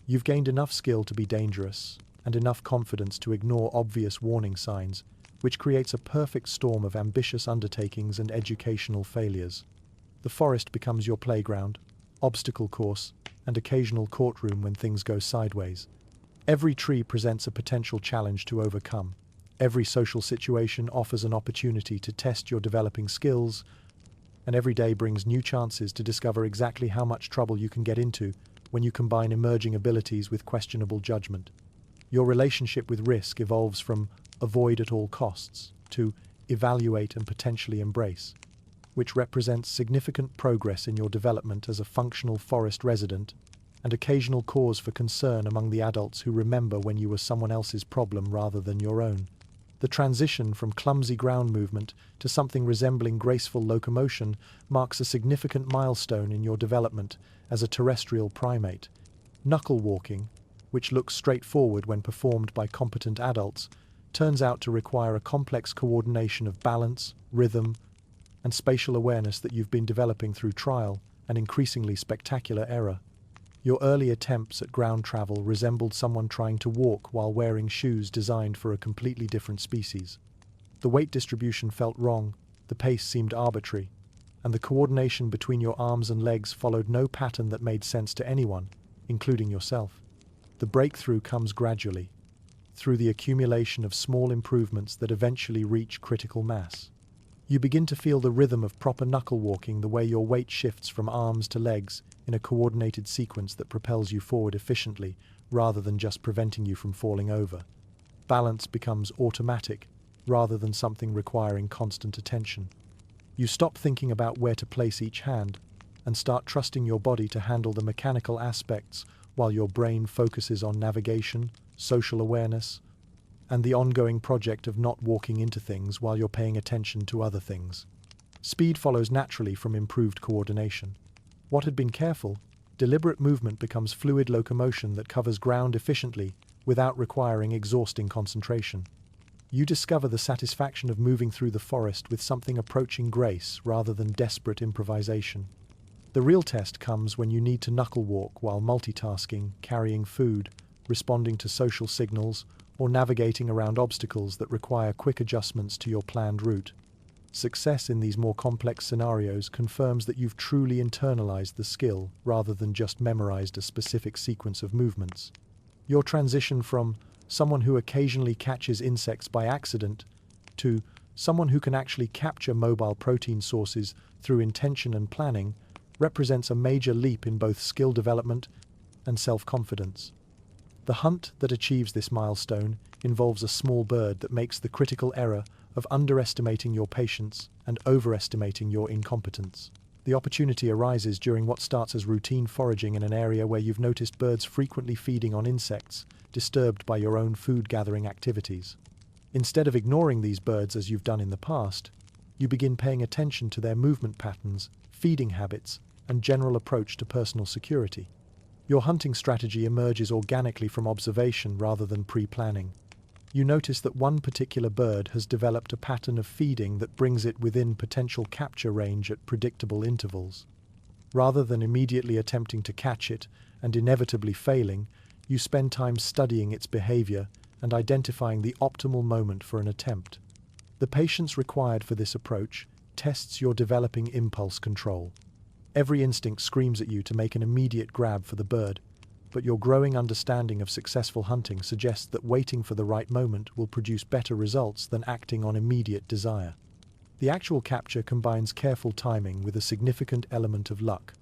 You've gained enough skill to be dangerous and enough confidence to ignore obvious warning signs, which creates a perfect storm of ambitious undertakings and educational failures. The forest becomes your playground, obstacle course, and occasional courtroom when things go sideways. Every tree presents a potential challenge to overcome. Every social situation offers an opportunity to test your developing skills, and every day brings new chances to discover exactly how much trouble you can get into when you combine emerging abilities with questionable judgment. Your relationship with risk evolves from avoid at all costs to evaluate and potentially embrace, which represents significant progress in your development as a functional forest resident and occasional cause for concern among the adults who remember when you were someone else's problem rather than your own. The transition from clumsy ground movement to something resembling graceful locomotion marks a significant milestone in your development as a terrestrial primate. Knuckle walking, which looks straightforward when performed by competent adults, turns out to require a complex coordination of balance, rhythm, and spatial awareness that you've been developing through trial and increasingly spectacular error. Your early attempts at ground travel resembled someone trying to walk while wearing shoes designed for a completely different species. The weight distribution felt wrong, the pace seemed arbitrary, and the coordination between your arms and legs followed no pattern that made sense to anyone, including yourself. The breakthrough comes gradually, through the accumulation of small improvements that eventually reach critical mass. You begin to feel the rhythm of proper knuckle walking, the way your weight shifts from arms to legs in a coordinated sequence that propels you forward efficiently rather than just preventing you from falling over. Balance becomes automatic rather than something requiring constant attention. You stop thinking about where to place each hand and start trusting your body to handle the mechanical aspects while your brain focuses on navigation, social awareness, and the ongoing project of not walking into things while you're paying attention to other things. Speed follows naturally from improved coordination. What had been careful, deliberate movement becomes fluid locomotion that covers ground efficiently without requiring exhausting concentration. You discover the satisfaction of moving through the forest with something approaching grace rather than desperate improvisation. The real test comes when you need to knuckle walk while multitasking, carrying food, responding to social signals, or navigating around obstacles that require quick adjustments to your planned route. Success in these more complex scenarios confirms that you've truly internalized the skill rather than just memorized a specific sequence of movements. Your transition from someone who occasionally catches insects by accident to someone who can actually capture mobile protein sources through intention and planning represents a major leap in both skill development and self-confidence. The hunt that achieves this milestone involves a small bird that makes the critical error of underestimating your patience and overestimating your incompetence. The opportunity arises during what starts as routine foraging in an area where you've noticed birds frequently feeding on insects, disturbed by your own food-gathering activities. Instead of ignoring these birds as you've done in the past, you begin paying attention to their movement patterns, feeding habits, and general approach to personal security. Your hunting strategy emerges organically from observation rather than pre-planning. You notice that one particular bird has developed a pattern of feeding that brings it within potential capture range at predictable intervals. Rather than immediately attempting to catch it and inevitably failing, you spend time studying its behavior and identifying the optimal moment for an attempt. The patience required for this approach tests your developing impulse control. Every instinct screams at you to make an immediate grab for the bird, but your growing understanding of successful hunting suggests that waiting for the right moment will produce better results than acting on immediate desire. The actual capture combines careful timing with a significant element of luck.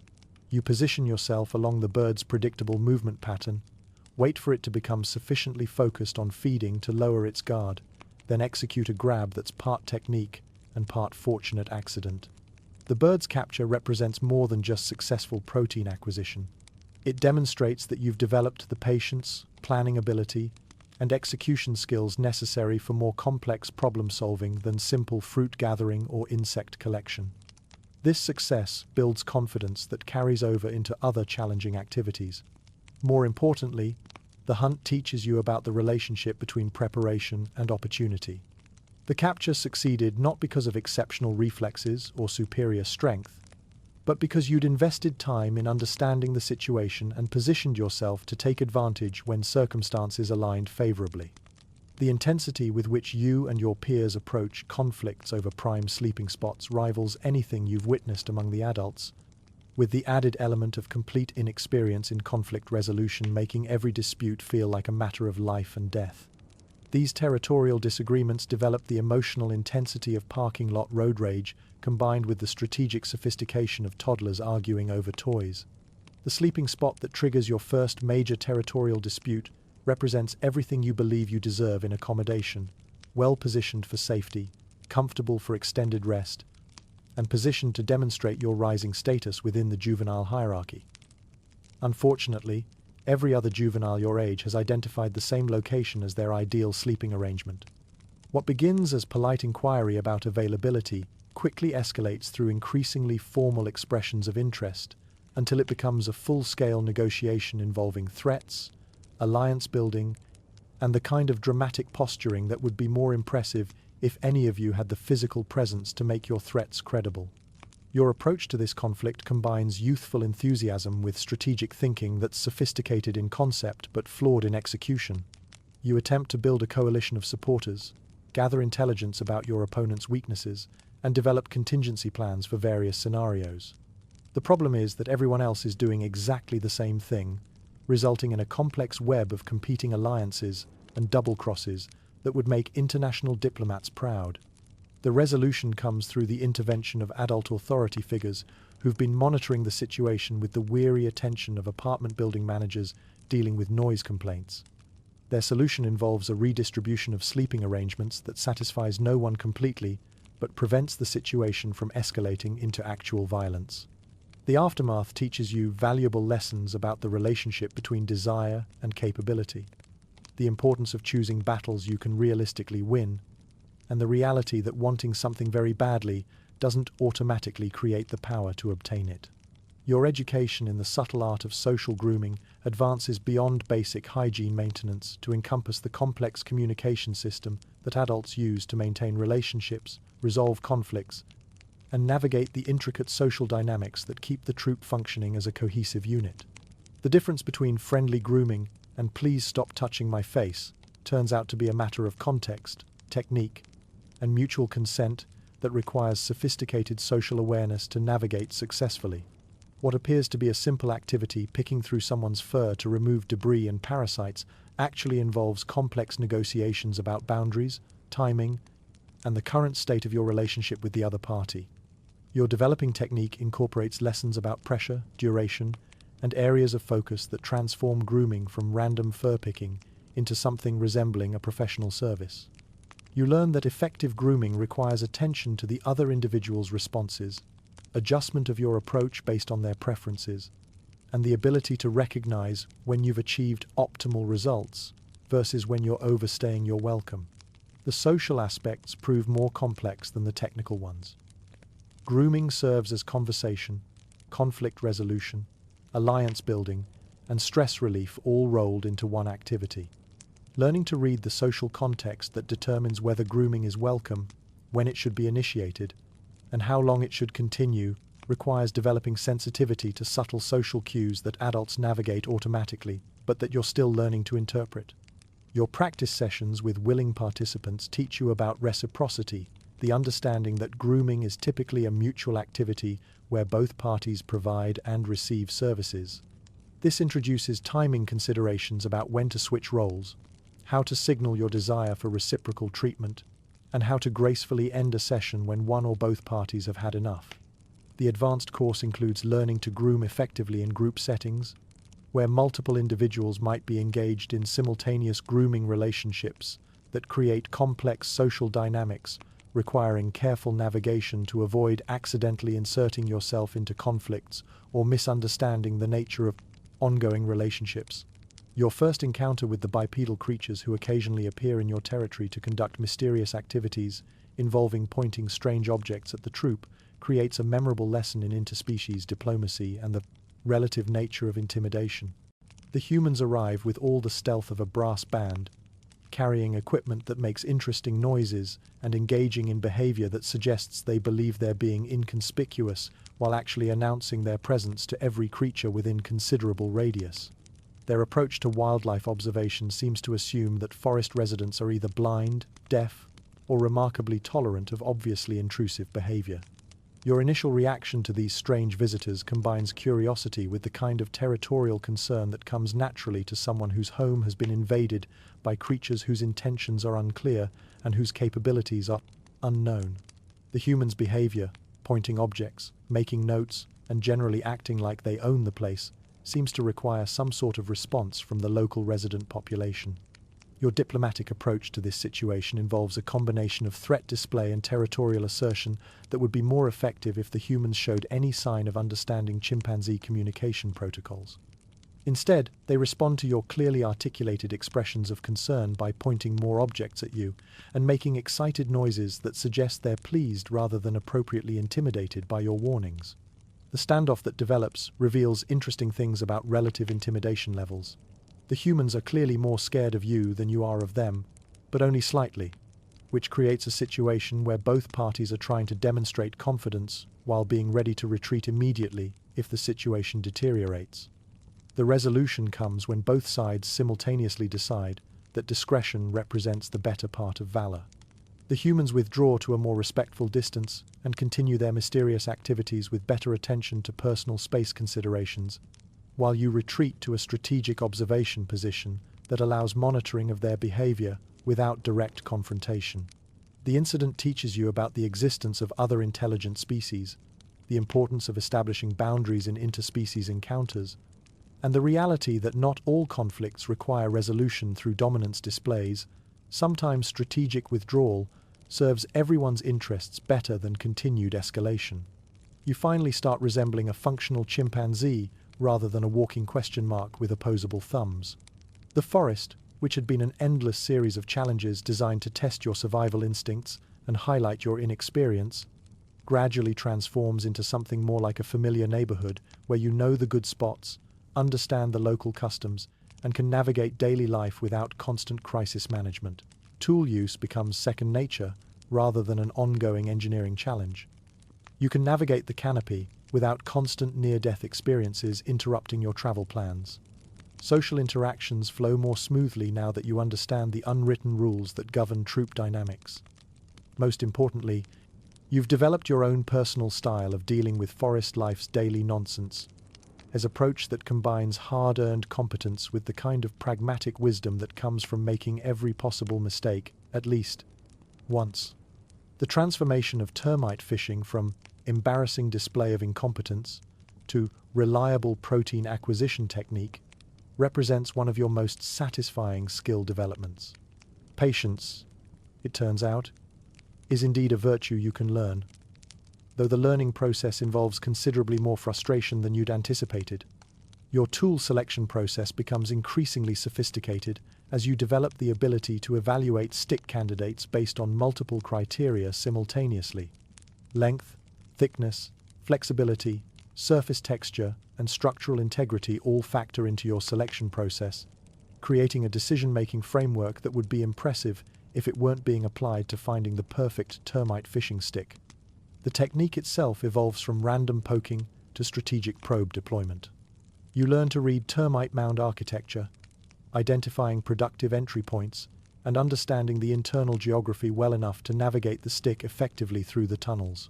You position yourself along the bird's predictable movement pattern, wait for it to become sufficiently focused on feeding to lower its guard, then execute a grab that's part technique and part fortunate accident. The bird's capture represents more than just successful protein acquisition. It demonstrates that you've developed the patience, planning ability, and execution skills necessary for more complex problem-solving than simple fruit gathering or insect collection. This success builds confidence that carries over into other challenging activities. More importantly, the hunt teaches you about the relationship between preparation and opportunity. The capture succeeded not because of exceptional reflexes or superior strength, but because you'd invested time in understanding the situation and positioned yourself to take advantage when circumstances aligned favorably. The intensity with which you and your peers approach conflicts over prime sleeping spots rivals anything you've witnessed among the adults, with the added element of complete inexperience in conflict resolution making every dispute feel like a matter of life and death. These territorial disagreements develop the emotional intensity of parking lot road rage combined with the strategic sophistication of toddlers arguing over toys. The sleeping spot that triggers your first major territorial dispute represents everything you believe you deserve in accommodation, well positioned for safety, comfortable for extended rest, and positioned to demonstrate your rising status within the juvenile hierarchy. Unfortunately, every other juvenile your age has identified the same location as their ideal sleeping arrangement. What begins as polite inquiry about availability quickly escalates through increasingly formal expressions of interest until it becomes a full-scale negotiation involving threats, alliance building, and the kind of dramatic posturing that would be more impressive if any of you had the physical presence to make your threats credible. Your approach to this conflict combines youthful enthusiasm with strategic thinking that's sophisticated in concept but flawed in execution. You attempt to build a coalition of supporters, gather intelligence about your opponent's weaknesses, and develop contingency plans for various scenarios. The problem is that everyone else is doing exactly the same thing, resulting in a complex web of competing alliances and double crosses that would make international diplomats proud. The resolution comes through the intervention of adult authority figures who've been monitoring the situation with the weary attention of apartment building managers dealing with noise complaints. Their solution involves a redistribution of sleeping arrangements that satisfies no one completely, but prevents the situation from escalating into actual violence. The aftermath teaches you valuable lessons about the relationship between desire and capability, the importance of choosing battles you can realistically win, and the reality that wanting something very badly doesn't automatically create the power to obtain it. Your education in the subtle art of social grooming advances beyond basic hygiene maintenance to encompass the complex communication system that adults use to maintain relationships, resolve conflicts, and navigate the intricate social dynamics that keep the troop functioning as a cohesive unit. The difference between friendly grooming and "please stop touching my face" turns out to be a matter of context, technique, and mutual consent that requires sophisticated social awareness to navigate successfully. What appears to be a simple activity, picking through someone's fur to remove debris and parasites, actually involves complex negotiations about boundaries, timing, and the current state of your relationship with the other party. Your developing technique incorporates lessons about pressure, duration, and areas of focus that transform grooming from random fur picking into something resembling a professional service. You learn that effective grooming requires attention to the other individual's responses, adjustment of your approach based on their preferences, and the ability to recognize when you've achieved optimal results versus when you're overstaying your welcome. The social aspects prove more complex than the technical ones. Grooming serves as conversation, conflict resolution, alliance building, and stress relief all rolled into one activity. Learning to read the social context that determines whether grooming is welcome, when it should be initiated, and how long it should continue requires developing sensitivity to subtle social cues that adults navigate automatically, but that you're still learning to interpret. Your practice sessions with willing participants teach you about reciprocity, the understanding that grooming is typically a mutual activity where both parties provide and receive services. This introduces timing considerations about when to switch roles, how to signal your desire for reciprocal treatment, and how to gracefully end a session when one or both parties have had enough. The advanced course includes learning to groom effectively in group settings, where multiple individuals might be engaged in simultaneous grooming relationships that create complex social dynamics requiring careful navigation to avoid accidentally inserting yourself into conflicts or misunderstanding the nature of ongoing relationships. Your first encounter with the bipedal creatures who occasionally appear in your territory to conduct mysterious activities involving pointing strange objects at the troop creates a memorable lesson in interspecies diplomacy and the relative nature of intimidation. The humans arrive with all the stealth of a brass band, carrying equipment that makes interesting noises and engaging in behavior that suggests they believe they're being inconspicuous while actually announcing their presence to every creature within considerable radius. Their approach to wildlife observation seems to assume that forest residents are either blind, deaf, or remarkably tolerant of obviously intrusive behavior. Your initial reaction to these strange visitors combines curiosity with the kind of territorial concern that comes naturally to someone whose home has been invaded by creatures whose intentions are unclear and whose capabilities are unknown. The humans' behavior, pointing objects, making notes, and generally acting like they own the place, seems to require some sort of response from the local resident population. Your diplomatic approach to this situation involves a combination of threat display and territorial assertion that would be more effective if the humans showed any sign of understanding chimpanzee communication protocols. Instead, they respond to your clearly articulated expressions of concern by pointing more objects at you and making excited noises that suggest they're pleased rather than appropriately intimidated by your warnings. The standoff that develops reveals interesting things about relative intimidation levels. The humans are clearly more scared of you than you are of them, but only slightly, which creates a situation where both parties are trying to demonstrate confidence while being ready to retreat immediately if the situation deteriorates. The resolution comes when both sides simultaneously decide that discretion represents the better part of valor. The humans withdraw to a more respectful distance and continue their mysterious activities with better attention to personal space considerations, while you retreat to a strategic observation position that allows monitoring of their behavior without direct confrontation. The incident teaches you about the existence of other intelligent species, the importance of establishing boundaries in interspecies encounters, and the reality that not all conflicts require resolution through dominance displays. Sometimes strategic withdrawal serves everyone's interests better than continued escalation. You finally start resembling a functional chimpanzee rather than a walking question mark with opposable thumbs. The forest, which had been an endless series of challenges designed to test your survival instincts and highlight your inexperience, gradually transforms into something more like a familiar neighborhood where you know the good spots, understand the local customs, and can navigate daily life without constant crisis management. Tool use becomes second nature rather than an ongoing engineering challenge. You can navigate the canopy without constant near-death experiences interrupting your travel plans. Social interactions flow more smoothly now that you understand the unwritten rules that govern troop dynamics. Most importantly, you've developed your own personal style of dealing with forest life's daily nonsense, an approach that combines hard-earned competence with the kind of pragmatic wisdom that comes from making every possible mistake, at least once. The transformation of termite fishing from embarrassing display of incompetence to reliable protein acquisition technique represents one of your most satisfying skill developments. Patience, it turns out, is indeed a virtue you can learn, though the learning process involves considerably more frustration than you'd anticipated. Your tool selection process becomes increasingly sophisticated as you develop the ability to evaluate stick candidates based on multiple criteria simultaneously. Length, thickness, flexibility, surface texture, and structural integrity all factor into your selection process, creating a decision-making framework that would be impressive if it weren't being applied to finding the perfect termite fishing stick. The technique itself evolves from random poking to strategic probe deployment. You learn to read termite mound architecture, identifying productive entry points, and understanding the internal geography well enough to navigate the stick effectively through the tunnels.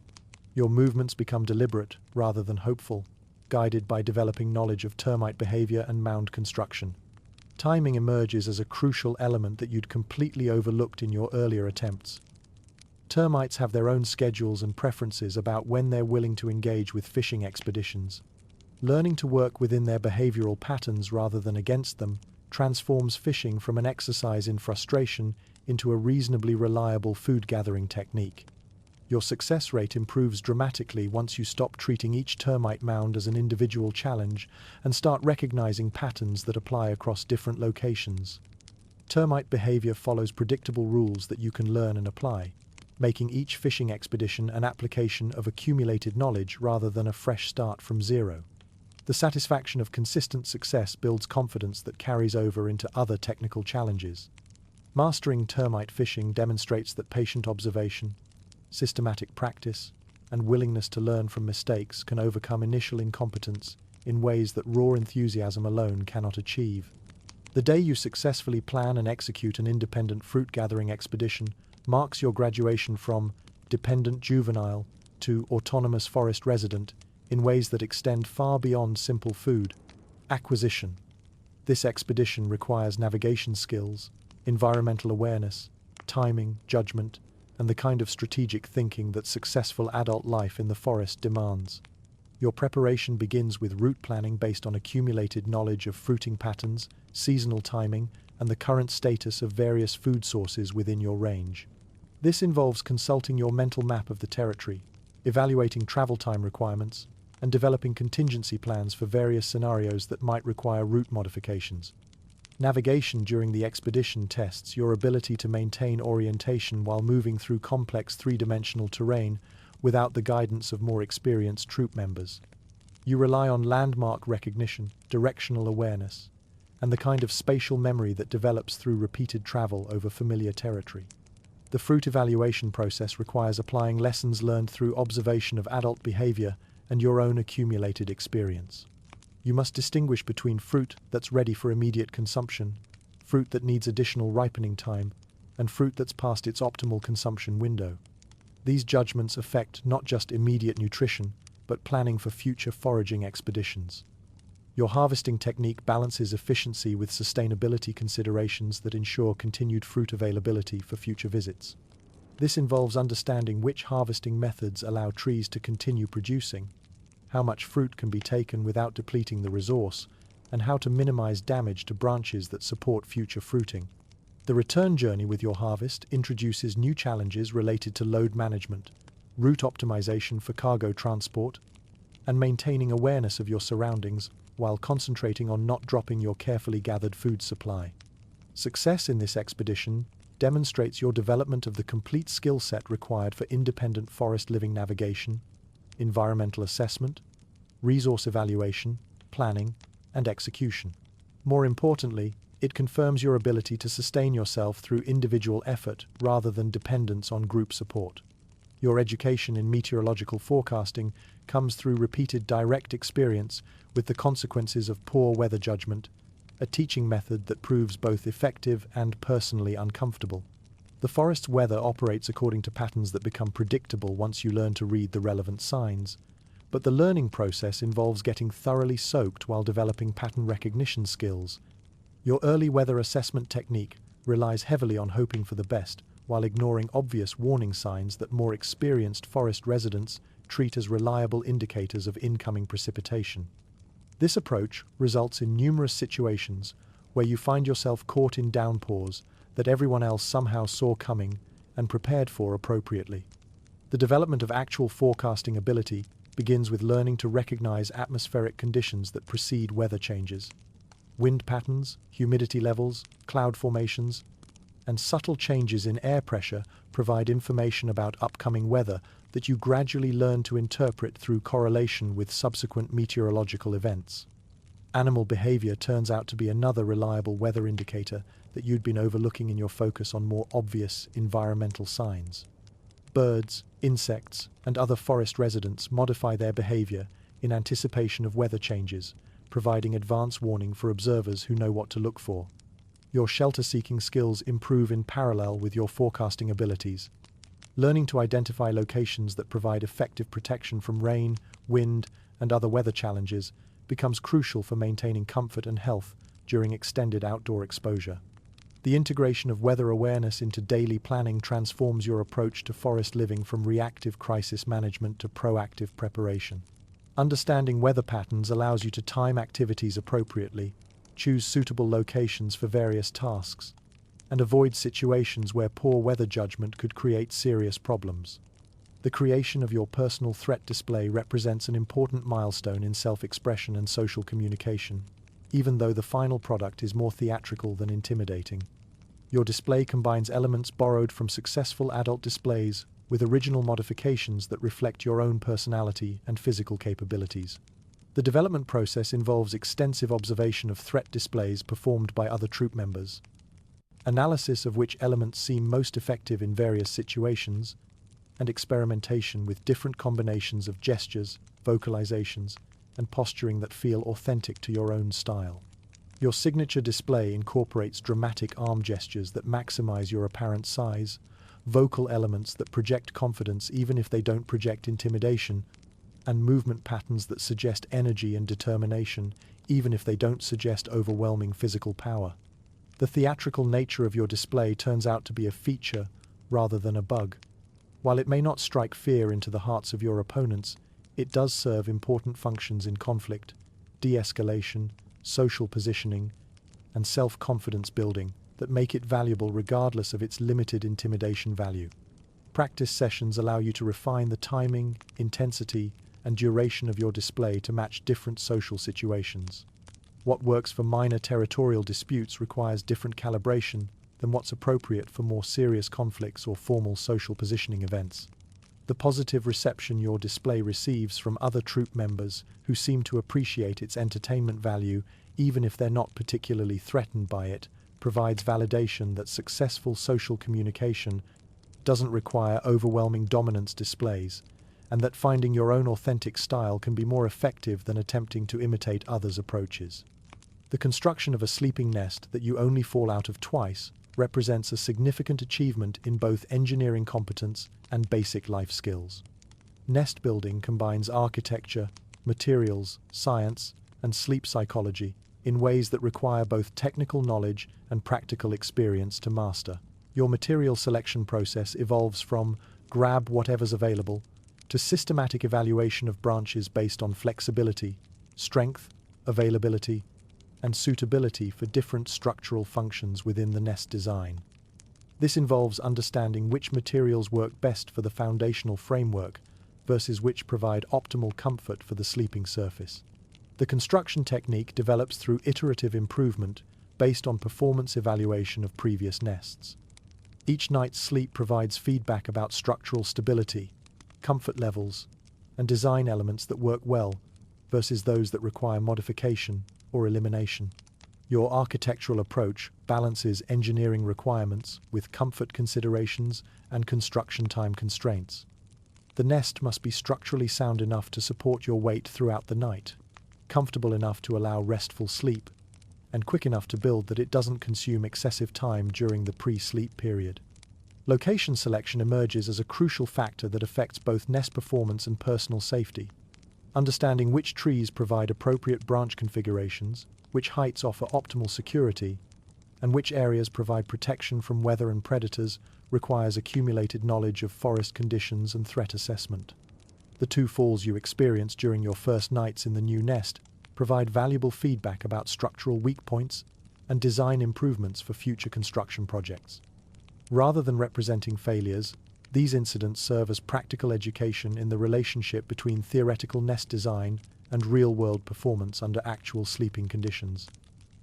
Your movements become deliberate rather than hopeful, guided by developing knowledge of termite behavior and mound construction. Timing emerges as a crucial element that you'd completely overlooked in your earlier attempts. Termites have their own schedules and preferences about when they're willing to engage with fishing expeditions. Learning to work within their behavioral patterns rather than against them transforms fishing from an exercise in frustration into a reasonably reliable food-gathering technique. Your success rate improves dramatically once you stop treating each termite mound as an individual challenge and start recognizing patterns that apply across different locations. Termite behavior follows predictable rules that you can learn and apply, making each fishing expedition an application of accumulated knowledge rather than a fresh start from zero. The satisfaction of consistent success builds confidence that carries over into other technical challenges. Mastering termite fishing demonstrates that patient observation, systematic practice, and willingness to learn from mistakes can overcome initial incompetence in ways that raw enthusiasm alone cannot achieve. The day you successfully plan and execute an independent fruit-gathering expedition marks your graduation from dependent juvenile to autonomous forest resident in ways that extend far beyond simple food acquisition. This expedition requires navigation skills, environmental awareness, timing, judgment, and the kind of strategic thinking that successful adult life in the forest demands. Your preparation begins with route planning based on accumulated knowledge of fruiting patterns, seasonal timing, and the current status of various food sources within your range. This involves consulting your mental map of the territory, evaluating travel time requirements, and developing contingency plans for various scenarios that might require route modifications. Navigation during the expedition tests your ability to maintain orientation while moving through complex three-dimensional terrain without the guidance of more experienced troop members. You rely on landmark recognition, directional awareness, and the kind of spatial memory that develops through repeated travel over familiar territory. The fruit evaluation process requires applying lessons learned through observation of adult behavior and your own accumulated experience. You must distinguish between fruit that's ready for immediate consumption, fruit that needs additional ripening time, and fruit that's past its optimal consumption window. These judgments affect not just immediate nutrition, but planning for future foraging expeditions. Your harvesting technique balances efficiency with sustainability considerations that ensure continued fruit availability for future visits. This involves understanding which harvesting methods allow trees to continue producing, how much fruit can be taken without depleting the resource, and how to minimize damage to branches that support future fruiting. The return journey with your harvest introduces new challenges related to load management, route optimization for cargo transport, and maintaining awareness of your surroundings while concentrating on not dropping your carefully gathered food supply. Success in this expedition demonstrates your development of the complete skill set required for independent forest living navigation, environmental assessment, resource evaluation, planning, and execution. More importantly, it confirms your ability to sustain yourself through individual effort rather than dependence on group support. Your education in meteorological forecasting comes through repeated direct experience with the consequences of poor weather judgment, a teaching method that proves both effective and personally uncomfortable. The forest's weather operates according to patterns that become predictable once you learn to read the relevant signs, but the learning process involves getting thoroughly soaked while developing pattern recognition skills. Your early weather assessment technique relies heavily on hoping for the best, while ignoring obvious warning signs that more experienced forest residents treat as reliable indicators of incoming precipitation. This approach results in numerous situations where you find yourself caught in downpours that everyone else somehow saw coming and prepared for appropriately. The development of actual forecasting ability begins with learning to recognize atmospheric conditions that precede weather changes. Wind patterns, humidity levels, cloud formations, and subtle changes in air pressure provide information about upcoming weather that you gradually learn to interpret through correlation with subsequent meteorological events. Animal behavior turns out to be another reliable weather indicator that you'd been overlooking in your focus on more obvious environmental signs. Birds, insects, and other forest residents modify their behavior in anticipation of weather changes, providing advance warning for observers who know what to look for. Your shelter-seeking skills improve in parallel with your forecasting abilities. Learning to identify locations that provide effective protection from rain, wind, and other weather challenges becomes crucial for maintaining comfort and health during extended outdoor exposure. The integration of weather awareness into daily planning transforms your approach to forest living from reactive crisis management to proactive preparation. Understanding weather patterns allows you to time activities appropriately, choose suitable locations for various tasks, and avoid situations where poor weather judgment could create serious problems. The creation of your personal threat display represents an important milestone in self-expression and social communication, even though the final product is more theatrical than intimidating. Your display combines elements borrowed from successful adult displays with original modifications that reflect your own personality and physical capabilities. The development process involves extensive observation of threat displays performed by other troop members, analysis of which elements seem most effective in various situations, and experimentation with different combinations of gestures, vocalizations, and posturing that feel authentic to your own style. Your signature display incorporates dramatic arm gestures that maximize your apparent size, vocal elements that project confidence even if they don't project intimidation, and movement patterns that suggest energy and determination even if they don't suggest overwhelming physical power. The theatrical nature of your display turns out to be a feature rather than a bug. While it may not strike fear into the hearts of your opponents, it does serve important functions in conflict, de-escalation, social positioning, and self-confidence building that make it valuable regardless of its limited intimidation value. Practice sessions allow you to refine the timing, intensity, and duration of your display to match different social situations. What works for minor territorial disputes requires different calibration than what's appropriate for more serious conflicts or formal social positioning events. The positive reception your display receives from other troop members who seem to appreciate its entertainment value, even if they're not particularly threatened by it, provides validation that successful social communication doesn't require overwhelming dominance displays, and that finding your own authentic style can be more effective than attempting to imitate others' approaches. The construction of a sleeping nest that you only fall out of twice represents a significant achievement in both engineering competence and basic life skills. Nest building combines architecture, materials, science, and sleep psychology in ways that require both technical knowledge and practical experience to master. Your material selection process evolves from grab whatever's available to systematic evaluation of branches based on flexibility, strength, availability, and suitability for different structural functions within the nest design. This involves understanding which materials work best for the foundational framework versus which provide optimal comfort for the sleeping surface. The construction technique develops through iterative improvement based on performance evaluation of previous nests. Each night's sleep provides feedback about structural stability, comfort levels, and design elements that work well versus those that require modification or elimination. Your architectural approach balances engineering requirements with comfort considerations and construction time constraints. The nest must be structurally sound enough to support your weight throughout the night, comfortable enough to allow restful sleep, and quick enough to build that it doesn't consume excessive time during the pre-sleep period. Location selection emerges as a crucial factor that affects both nest performance and personal safety. Understanding which trees provide appropriate branch configurations, which heights offer optimal security, and which areas provide protection from weather and predators requires accumulated knowledge of forest conditions and threat assessment. The two falls you experience during your first nights in the new nest provide valuable feedback about structural weak points and design improvements for future construction projects. Rather than representing failures, these incidents serve as practical education in the relationship between theoretical nest design and real-world performance under actual sleeping conditions.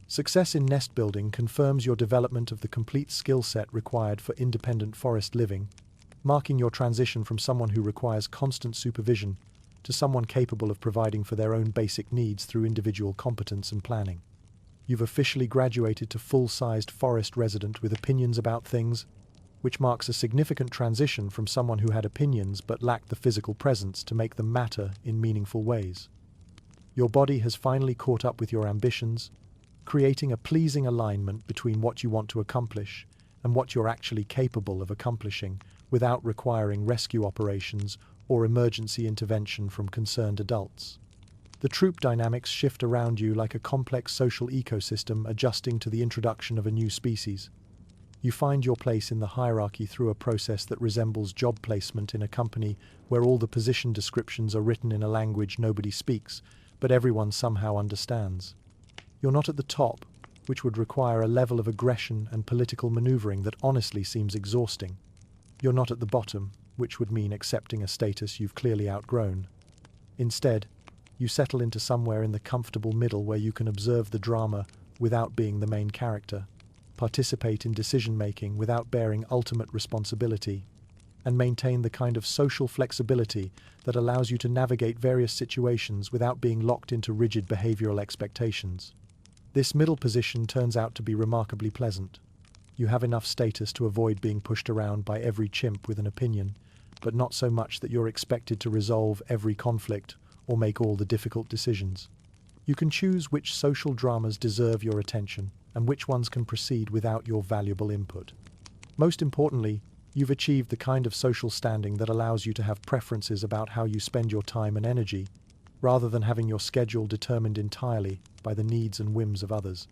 Success in nest building confirms your development of the complete skill set required for independent forest living, marking your transition from someone who requires constant supervision to someone capable of providing for their own basic needs through individual competence and planning. You've officially graduated to full-sized forest resident with opinions about things, which marks a significant transition from someone who had opinions but lacked the physical presence to make them matter in meaningful ways. Your body has finally caught up with your ambitions, creating a pleasing alignment between what you want to accomplish and what you're actually capable of accomplishing without requiring rescue operations or emergency intervention from concerned adults. The troop dynamics shift around you like a complex social ecosystem adjusting to the introduction of a new species. You find your place in the hierarchy through a process that resembles job placement in a company where all the position descriptions are written in a language nobody speaks, but everyone somehow understands. You're not at the top, which would require a level of aggression and political maneuvering that honestly seems exhausting. You're not at the bottom, which would mean accepting a status you've clearly outgrown. Instead, you settle into somewhere in the comfortable middle where you can observe the drama without being the main character, participate in decision-making without bearing ultimate responsibility, and maintain the kind of social flexibility that allows you to navigate various situations without being locked into rigid behavioral expectations. This middle position turns out to be remarkably pleasant. You have enough status to avoid being pushed around by every chimp with an opinion, but not so much that you're expected to resolve every conflict or make all the difficult decisions. You can choose which social dramas deserve your attention and which ones can proceed without your valuable input. Most importantly, you've achieved the kind of social standing that allows you to have preferences about how you spend your time and energy, rather than having your schedule determined entirely by the needs and whims of others.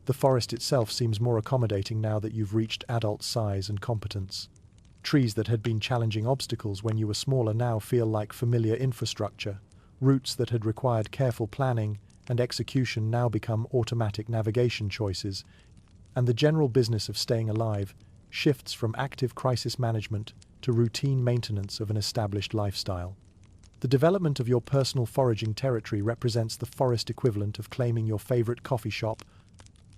The forest itself seems more accommodating now that you've reached adult size and competence. Trees that had been challenging obstacles when you were smaller now feel like familiar infrastructure. Routes that had required careful planning and execution now become automatic navigation choices, and the general business of staying alive shifts from active crisis management to routine maintenance of an established lifestyle. The development of your personal foraging territory represents the forest equivalent of claiming your favorite coffee shop,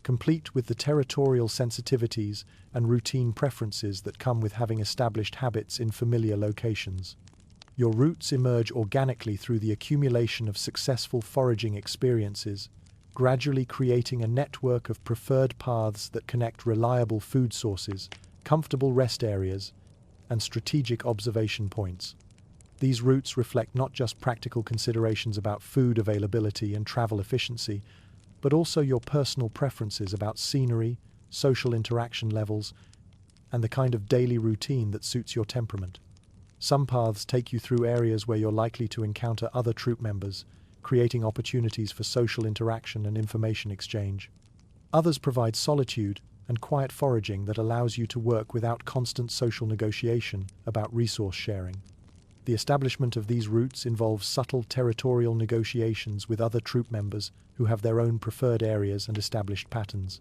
complete with the territorial sensitivities and routine preferences that come with having established habits in familiar locations. Your roots emerge organically through the accumulation of successful foraging experiences, gradually creating a network of preferred paths that connect reliable food sources, comfortable rest areas, and strategic observation points. These routes reflect not just practical considerations about food availability and travel efficiency, but also your personal preferences about scenery, social interaction levels, and the kind of daily routine that suits your temperament. Some paths take you through areas where you're likely to encounter other troop members, creating opportunities for social interaction and information exchange. Others provide solitude and quiet foraging that allows you to work without constant social negotiation about resource sharing. The establishment of these routes involves subtle territorial negotiations with other troop members who have their own preferred areas and established patterns.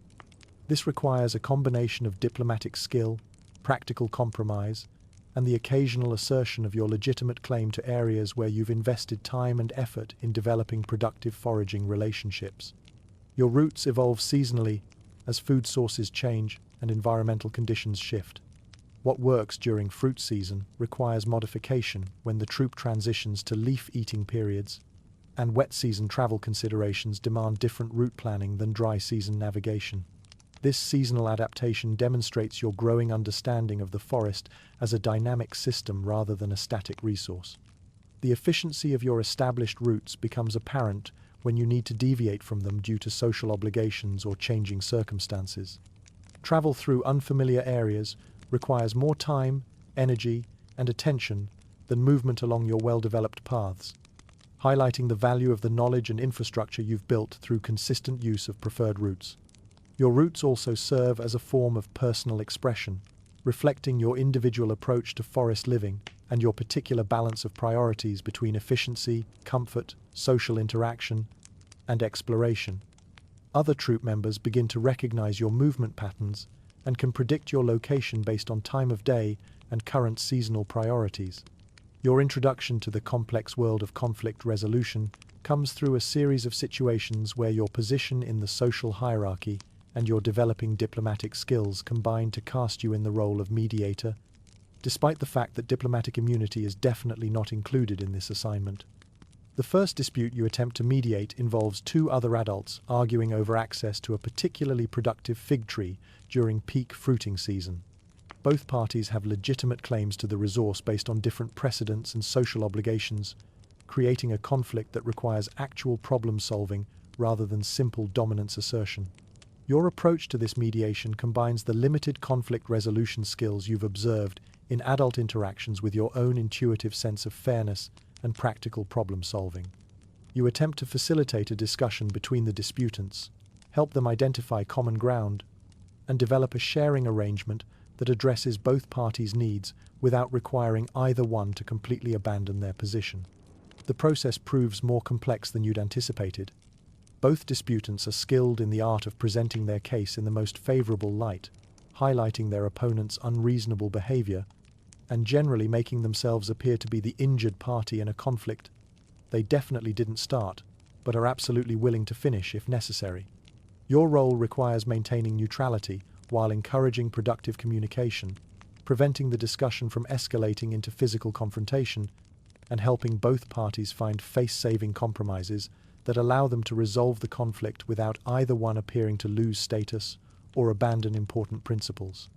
This requires a combination of diplomatic skill, practical compromise, and the occasional assertion of your legitimate claim to areas where you've invested time and effort in developing productive foraging relationships. Your routes evolve seasonally as food sources change and environmental conditions shift. What works during fruit season requires modification when the troop transitions to leaf-eating periods, and wet season travel considerations demand different route planning than dry season navigation. This seasonal adaptation demonstrates your growing understanding of the forest as a dynamic system rather than a static resource. The efficiency of your established routes becomes apparent when you need to deviate from them due to social obligations or changing circumstances. Travel through unfamiliar areas requires more time, energy, and attention than movement along your well-developed paths, highlighting the value of the knowledge and infrastructure you've built through consistent use of preferred routes. Your routes also serve as a form of personal expression, reflecting your individual approach to forest living and your particular balance of priorities between efficiency, comfort, social interaction, and exploration. Other troop members begin to recognize your movement patterns and can predict your location based on time of day and current seasonal priorities. Your introduction to the complex world of conflict resolution comes through a series of situations where your position in the social hierarchy and your developing diplomatic skills combine to cast you in the role of mediator, despite the fact that diplomatic immunity is definitely not included in this assignment. The first dispute you attempt to mediate involves two other adults arguing over access to a particularly productive fig tree during peak fruiting season. Both parties have legitimate claims to the resource based on different precedents and social obligations, creating a conflict that requires actual problem solving rather than simple dominance assertion. Your approach to this mediation combines the limited conflict resolution skills you've observed in adult interactions with your own intuitive sense of fairness and practical problem solving. You attempt to facilitate a discussion between the disputants, help them identify common ground, and develop a sharing arrangement that addresses both parties' needs without requiring either one to completely abandon their position. The process proves more complex than you'd anticipated. Both disputants are skilled in the art of presenting their case in the most favorable light, highlighting their opponent's unreasonable behavior and generally making themselves appear to be the injured party in a conflict they definitely didn't start, but are absolutely willing to finish if necessary. Your role requires maintaining neutrality while encouraging productive communication, preventing the discussion from escalating into physical confrontation, and helping both parties find face-saving compromises that allow them to resolve the conflict without either one appearing to lose status or abandon important principles.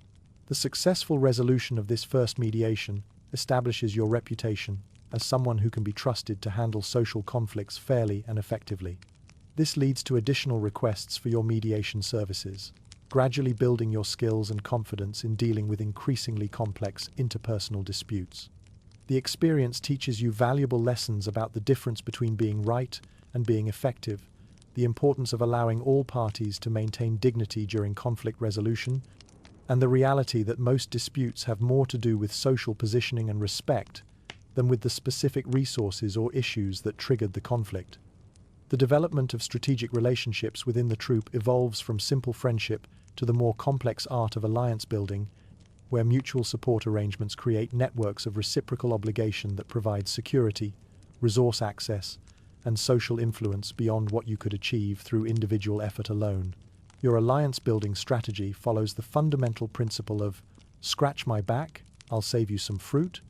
The successful resolution of this first mediation establishes your reputation as someone who can be trusted to handle social conflicts fairly and effectively. This leads to additional requests for your mediation services, gradually building your skills and confidence in dealing with increasingly complex interpersonal disputes. The experience teaches you valuable lessons about the difference between being right and being effective, the importance of allowing all parties to maintain dignity during conflict resolution, and the reality that most disputes have more to do with social positioning and respect than with the specific resources or issues that triggered the conflict. The development of strategic relationships within the troop evolves from simple friendship to the more complex art of alliance building, where mutual support arrangements create networks of reciprocal obligation that provide security, resource access, and social influence beyond what you could achieve through individual effort alone. Your alliance-building strategy follows the fundamental principle of "scratch my back, I'll save you some fruit,"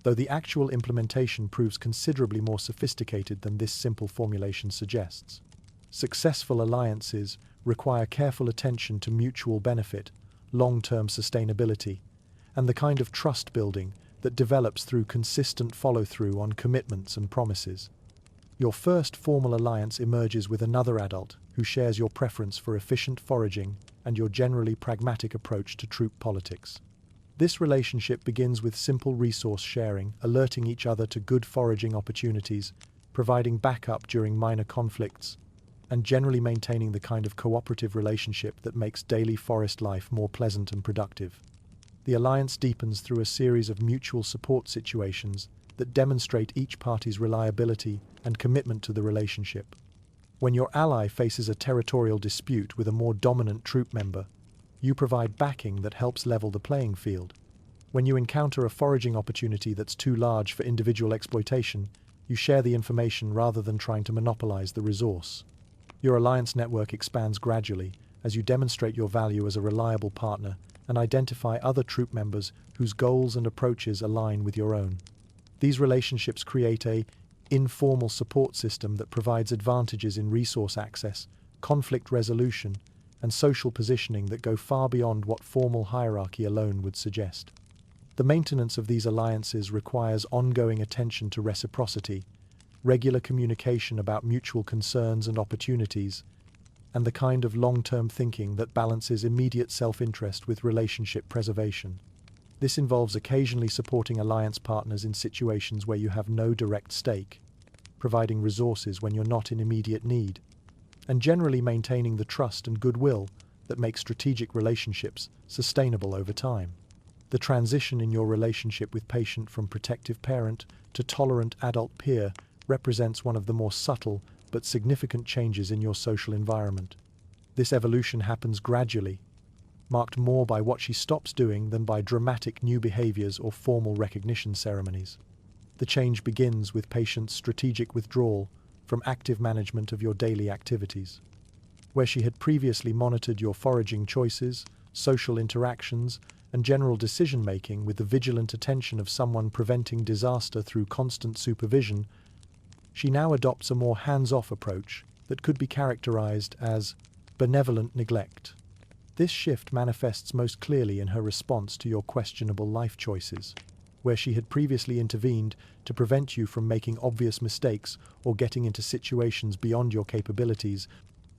though the actual implementation proves considerably more sophisticated than this simple formulation suggests. Successful alliances require careful attention to mutual benefit, long-term sustainability, and the kind of trust building that develops through consistent follow-through on commitments and promises. Your first formal alliance emerges with another adult who shares your preference for efficient foraging and your generally pragmatic approach to troop politics. This relationship begins with simple resource sharing, alerting each other to good foraging opportunities, providing backup during minor conflicts, and generally maintaining the kind of cooperative relationship that makes daily forest life more pleasant and productive. The alliance deepens through a series of mutual support situations that demonstrate each party's reliability and commitment to the relationship. When your ally faces a territorial dispute with a more dominant troop member, you provide backing that helps level the playing field. When you encounter a foraging opportunity that's too large for individual exploitation, you share the information rather than trying to monopolize the resource. Your alliance network expands gradually as you demonstrate your value as a reliable partner and identify other troop members whose goals and approaches align with your own. These relationships create an informal support system that provides advantages in resource access, conflict resolution, and social positioning that go far beyond what formal hierarchy alone would suggest. The maintenance of these alliances requires ongoing attention to reciprocity, regular communication about mutual concerns and opportunities, and the kind of long-term thinking that balances immediate self-interest with relationship preservation. This involves occasionally supporting alliance partners in situations where you have no direct stake, providing resources when you're not in immediate need, and generally maintaining the trust and goodwill that make strategic relationships sustainable over time. The transition in your relationship with patient from protective parent to tolerant adult peer represents one of the more subtle but significant changes in your social environment. This evolution happens gradually, marked more by what she stops doing than by dramatic new behaviors or formal recognition ceremonies. The change begins with patient's strategic withdrawal from active management of your daily activities. Where she had previously monitored your foraging choices, social interactions, and general decision-making with the vigilant attention of someone preventing disaster through constant supervision, she now adopts a more hands-off approach that could be characterized as benevolent neglect. This shift manifests most clearly in her response to your questionable life choices. Where she had previously intervened to prevent you from making obvious mistakes or getting into situations beyond your capabilities,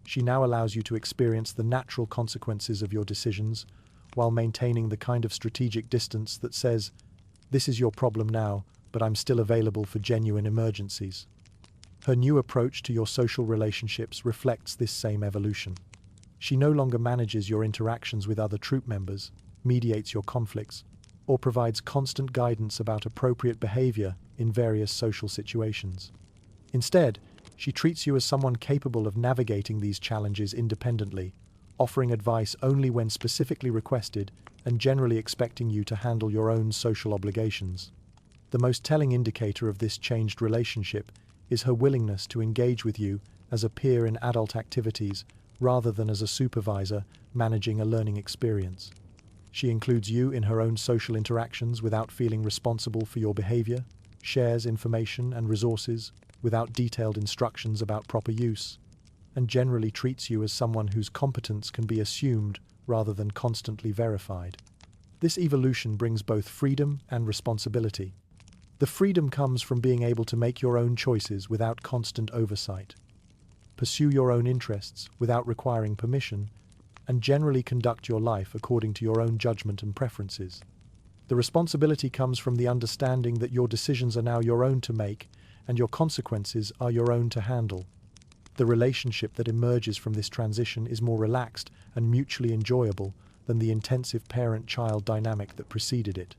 she now allows you to experience the natural consequences of your decisions while maintaining the kind of strategic distance that says, "This is your problem now, but I'm still available for genuine emergencies." Her new approach to your social relationships reflects this same evolution. She no longer manages your interactions with other troop members, mediates your conflicts, or provides constant guidance about appropriate behavior in various social situations. Instead, she treats you as someone capable of navigating these challenges independently, offering advice only when specifically requested and generally expecting you to handle your own social obligations. The most telling indicator of this changed relationship is her willingness to engage with you as a peer in adult activities rather than as a supervisor managing a learning experience. She includes you in her own social interactions without feeling responsible for your behavior, shares information and resources without detailed instructions about proper use, and generally treats you as someone whose competence can be assumed rather than constantly verified. This evolution brings both freedom and responsibility. The freedom comes from being able to make your own choices without constant oversight, pursue your own interests without requiring permission, and generally conduct your life according to your own judgment and preferences. The responsibility comes from the understanding that your decisions are now your own to make and your consequences are your own to handle. The relationship that emerges from this transition is more relaxed and mutually enjoyable than the intensive parent-child dynamic that preceded it.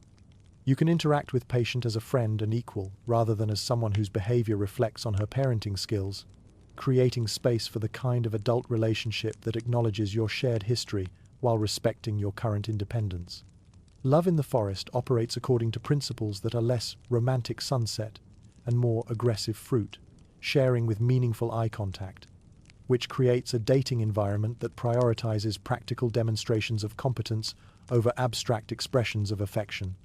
You can interact with patient as a friend and equal rather than as someone whose behavior reflects on her parenting skills, creating space for the kind of adult relationship that acknowledges your shared history while respecting your current independence. Love in the forest operates according to principles that are less romantic sunset and more aggressive fruit, sharing with meaningful eye contact, which creates a dating environment that prioritizes practical demonstrations of competence over abstract expressions of affection.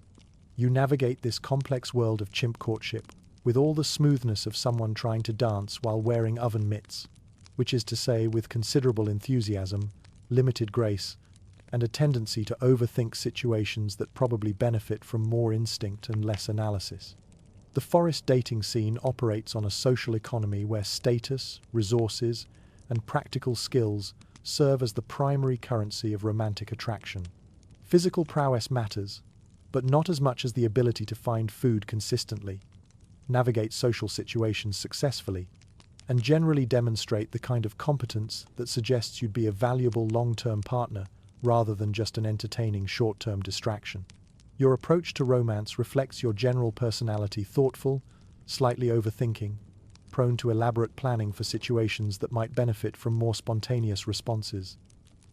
You navigate this complex world of chimp courtship with all the smoothness of someone trying to dance while wearing oven mitts, which is to say with considerable enthusiasm, limited grace, and a tendency to overthink situations that probably benefit from more instinct and less analysis. The forest dating scene operates on a social economy where status, resources, and practical skills serve as the primary currency of romantic attraction. Physical prowess matters, but not as much as the ability to find food consistently, navigate social situations successfully, and generally demonstrate the kind of competence that suggests you'd be a valuable long-term partner rather than just an entertaining short-term distraction. Your approach to romance reflects your general personality: thoughtful, slightly overthinking, prone to elaborate planning for situations that might benefit from more spontaneous responses.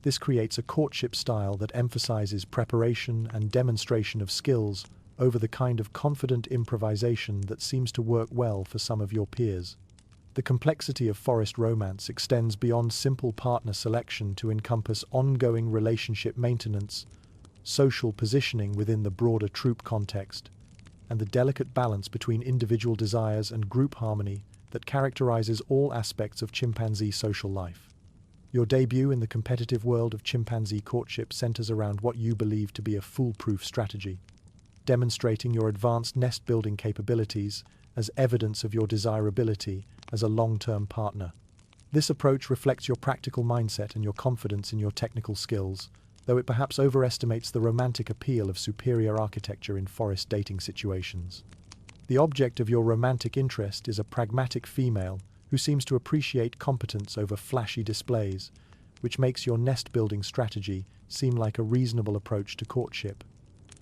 This creates a courtship style that emphasizes preparation and demonstration of skills over the kind of confident improvisation that seems to work well for some of your peers. The complexity of forest romance extends beyond simple partner selection to encompass ongoing relationship maintenance, social positioning within the broader troop context, and the delicate balance between individual desires and group harmony that characterizes all aspects of chimpanzee social life. Your debut in the competitive world of chimpanzee courtship centers around what you believe to be a foolproof strategy, demonstrating your advanced nest-building capabilities as evidence of your desirability as a long-term partner. This approach reflects your practical mindset and your confidence in your technical skills, though it perhaps overestimates the romantic appeal of superior architecture in forest dating situations. The object of your romantic interest is a pragmatic female who seems to appreciate competence over flashy displays, which makes your nest-building strategy seem like a reasonable approach to courtship.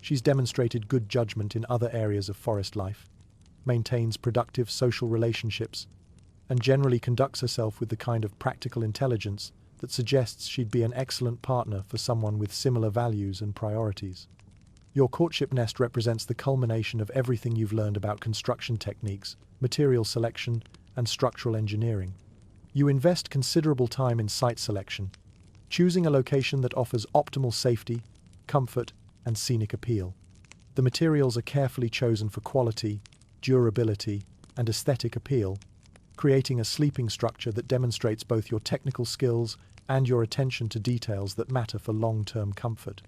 She's demonstrated good judgment in other areas of forest life, maintains productive social relationships, and generally conducts herself with the kind of practical intelligence that suggests she'd be an excellent partner for someone with similar values and priorities. Your courtship nest represents the culmination of everything you've learned about construction techniques, material selection, and structural engineering. You invest considerable time in site selection, choosing a location that offers optimal safety, comfort, and scenic appeal. The materials are carefully chosen for quality, durability, and aesthetic appeal, creating a sleeping structure that demonstrates both your technical skills and your attention to details that matter for long-term comfort.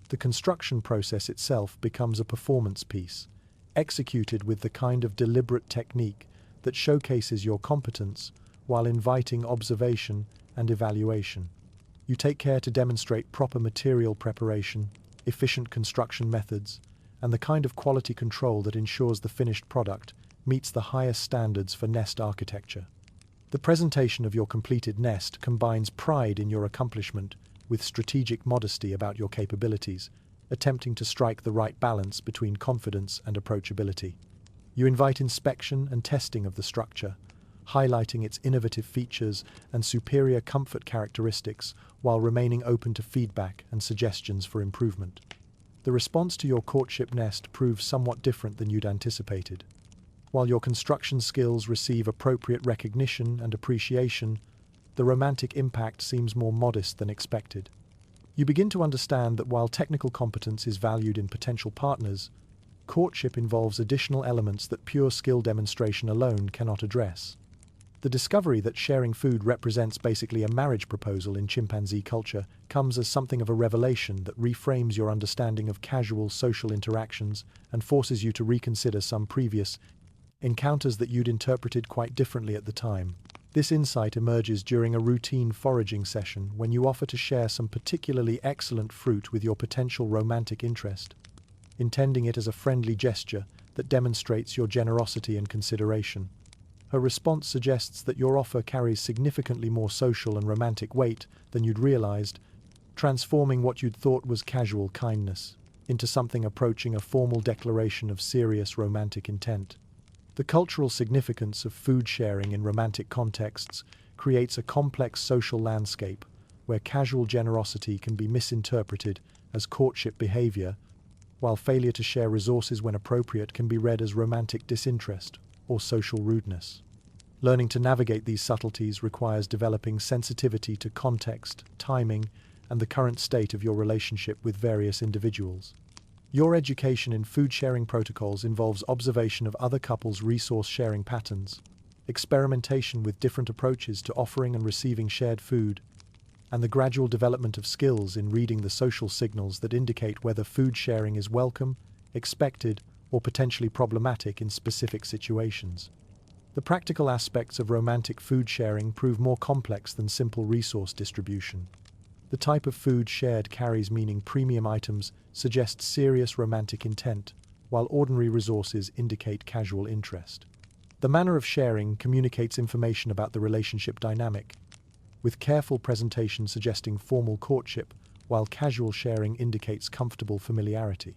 The construction process itself becomes a performance piece, executed with the kind of deliberate technique that showcases your competence while inviting observation and evaluation. You take care to demonstrate proper material preparation, efficient construction methods, and the kind of quality control that ensures the finished product meets the highest standards for nest architecture. The presentation of your completed nest combines pride in your accomplishment with strategic modesty about your capabilities, attempting to strike the right balance between confidence and approachability. You invite inspection and testing of the structure, highlighting its innovative features and superior comfort characteristics while remaining open to feedback and suggestions for improvement. The response to your courtship nest proves somewhat different than you'd anticipated. While your construction skills receive appropriate recognition and appreciation, the romantic impact seems more modest than expected. You begin to understand that while technical competence is valued in potential partners, courtship involves additional elements that pure skill demonstration alone cannot address. The discovery that sharing food represents basically a marriage proposal in chimpanzee culture comes as something of a revelation that reframes your understanding of casual social interactions and forces you to reconsider some previous encounters that you'd interpreted quite differently at the time. This insight emerges during a routine foraging session when you offer to share some particularly excellent fruit with your potential romantic interest, intending it as a friendly gesture that demonstrates your generosity and consideration. Her response suggests that your offer carries significantly more social and romantic weight than you'd realized, transforming what you'd thought was casual kindness into something approaching a formal declaration of serious romantic intent. The cultural significance of food sharing in romantic contexts creates a complex social landscape where casual generosity can be misinterpreted as courtship behavior, while failure to share resources when appropriate can be read as romantic disinterest or social rudeness. Learning to navigate these subtleties requires developing sensitivity to context, timing, and the current state of your relationship with various individuals. Your education in food sharing protocols involves observation of other couples' resource sharing patterns, experimentation with different approaches to offering and receiving shared food, and the gradual development of skills in reading the social signals that indicate whether food sharing is welcome, expected, or potentially problematic in specific situations. The practical aspects of romantic food sharing prove more complex than simple resource distribution. The type of food shared carries meaning. Premium items suggest serious romantic intent, while ordinary resources indicate casual interest. The manner of sharing communicates information about the relationship dynamic, with careful presentation suggesting formal courtship, while casual sharing indicates comfortable familiarity.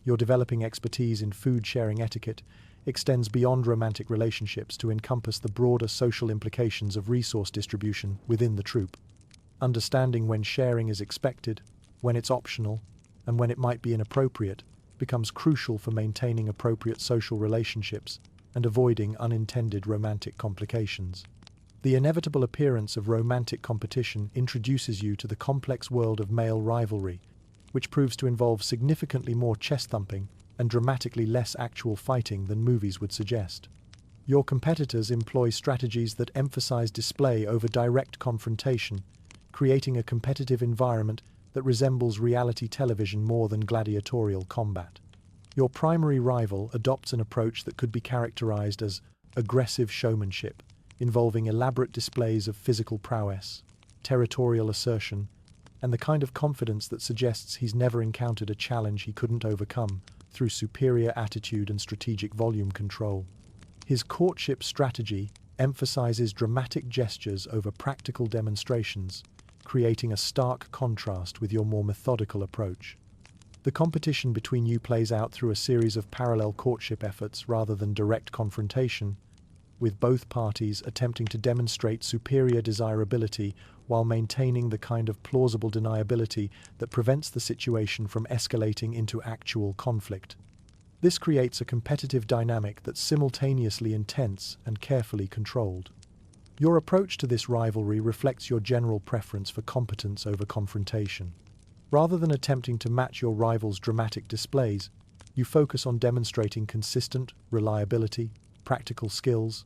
Your developing expertise in food sharing etiquette extends beyond romantic relationships to encompass the broader social implications of resource distribution within the troupe. Understanding when sharing is expected, when it's optional, and when it might be inappropriate becomes crucial for maintaining appropriate social relationships and avoiding unintended romantic complications. The inevitable appearance of romantic competition introduces you to the complex world of male rivalry, which proves to involve significantly more chest-thumping and dramatically less actual fighting than movies would suggest. Your competitors employ strategies that emphasize display over direct confrontation, creating a competitive environment that resembles reality television more than gladiatorial combat. Your primary rival adopts an approach that could be characterized as aggressive showmanship, involving elaborate displays of physical prowess, territorial assertion, and the kind of confidence that suggests he's never encountered a challenge he couldn't overcome through superior attitude and strategic volume control. His courtship strategy emphasizes dramatic gestures over practical demonstrations, creating a stark contrast with your more methodical approach. The competition between you plays out through a series of parallel courtship efforts rather than direct confrontation, with both parties attempting to demonstrate superior desirability while maintaining the kind of plausible deniability that prevents the situation from escalating into actual conflict. This creates a competitive dynamic that's simultaneously intense and carefully controlled. Your approach to this rivalry reflects your general preference for competence over confrontation. Rather than attempting to match your rival's dramatic displays, you focus on demonstrating consistent reliability, practical skills,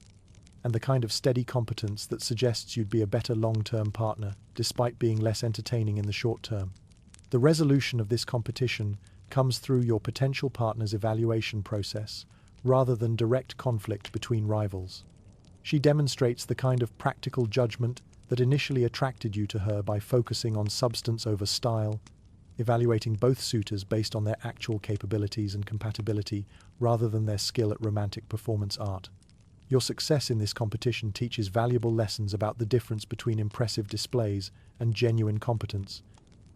and the kind of steady competence that suggests you'd be a better long-term partner, despite being less entertaining in the short term. The resolution of this competition comes through your potential partner's evaluation process, rather than direct conflict between rivals. She demonstrates the kind of practical judgment that initially attracted you to her by focusing on substance over style, evaluating both suitors based on their actual capabilities and compatibility rather than their skill at romantic performance art. Your success in this competition teaches valuable lessons about the difference between impressive displays and genuine competence,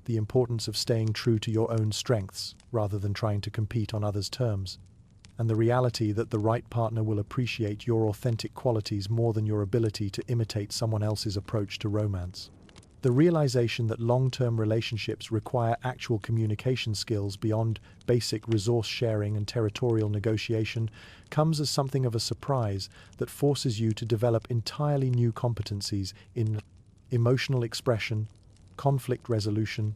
the importance of staying true to your own strengths rather than trying to compete on others' terms, and the reality that the right partner will appreciate your authentic qualities more than your ability to imitate someone else's approach to romance. The realization that long-term relationships require actual communication skills beyond basic resource sharing and territorial negotiation comes as something of a surprise that forces you to develop entirely new competencies in emotional expression, conflict resolution,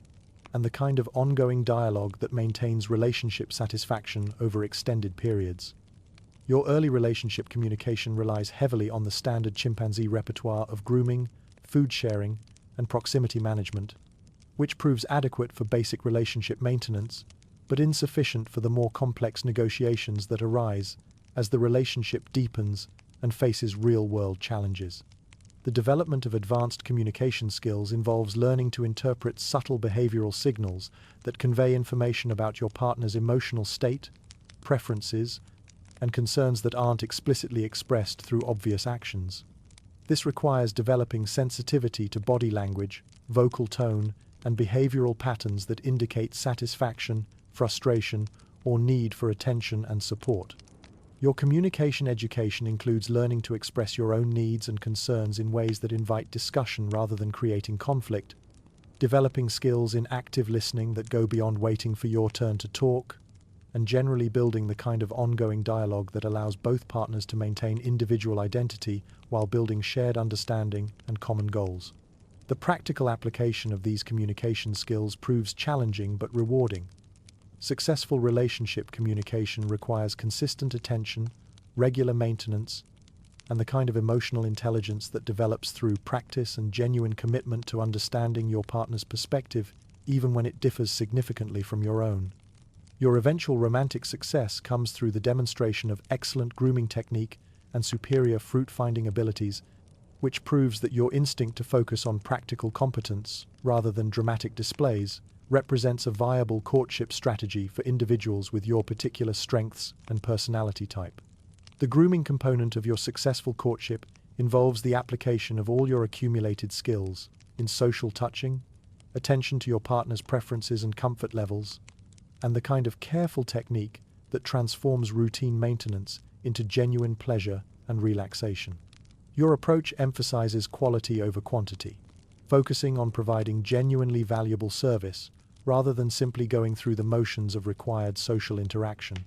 and the kind of ongoing dialogue that maintains relationship satisfaction over extended periods. Your early relationship communication relies heavily on the standard chimpanzee repertoire of grooming, food sharing, and proximity management, which proves adequate for basic relationship maintenance, but insufficient for the more complex negotiations that arise as the relationship deepens and faces real-world challenges. The development of advanced communication skills involves learning to interpret subtle behavioral signals that convey information about your partner's emotional state, preferences, and concerns that aren't explicitly expressed through obvious actions. This requires developing sensitivity to body language, vocal tone, and behavioral patterns that indicate satisfaction, frustration, or need for attention and support. Your communication education includes learning to express your own needs and concerns in ways that invite discussion rather than creating conflict, developing skills in active listening that go beyond waiting for your turn to talk, and generally building the kind of ongoing dialogue that allows both partners to maintain individual identity while building shared understanding and common goals. The practical application of these communication skills proves challenging but rewarding. Successful relationship communication requires consistent attention, regular maintenance, and the kind of emotional intelligence that develops through practice and genuine commitment to understanding your partner's perspective, even when it differs significantly from your own. Your eventual romantic success comes through the demonstration of excellent grooming technique and superior fruit-finding abilities, which proves that your instinct to focus on practical competence rather than dramatic displays represents a viable courtship strategy for individuals with your particular strengths and personality type. The grooming component of your successful courtship involves the application of all your accumulated skills in social touching, attention to your partner's preferences and comfort levels, and the kind of careful technique that transforms routine maintenance into genuine pleasure and relaxation. Your approach emphasizes quality over quantity, focusing on providing genuinely valuable service rather than simply going through the motions of required social interaction.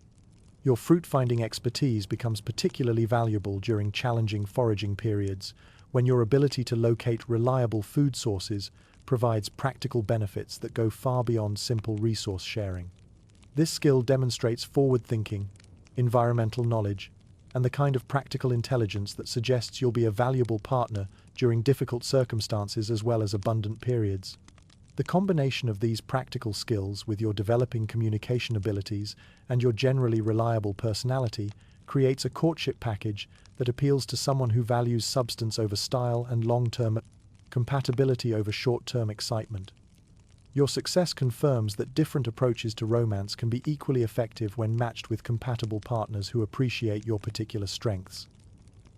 Your fruit-finding expertise becomes particularly valuable during challenging foraging periods when your ability to locate reliable food sources provides practical benefits that go far beyond simple resource sharing. This skill demonstrates forward thinking, environmental knowledge, and the kind of practical intelligence that suggests you'll be a valuable partner during difficult circumstances as well as abundant periods. The combination of these practical skills with your developing communication abilities and your generally reliable personality creates a courtship package that appeals to someone who values substance over style and long-term compatibility over short-term excitement. Your success confirms that different approaches to romance can be equally effective when matched with compatible partners who appreciate your particular strengths.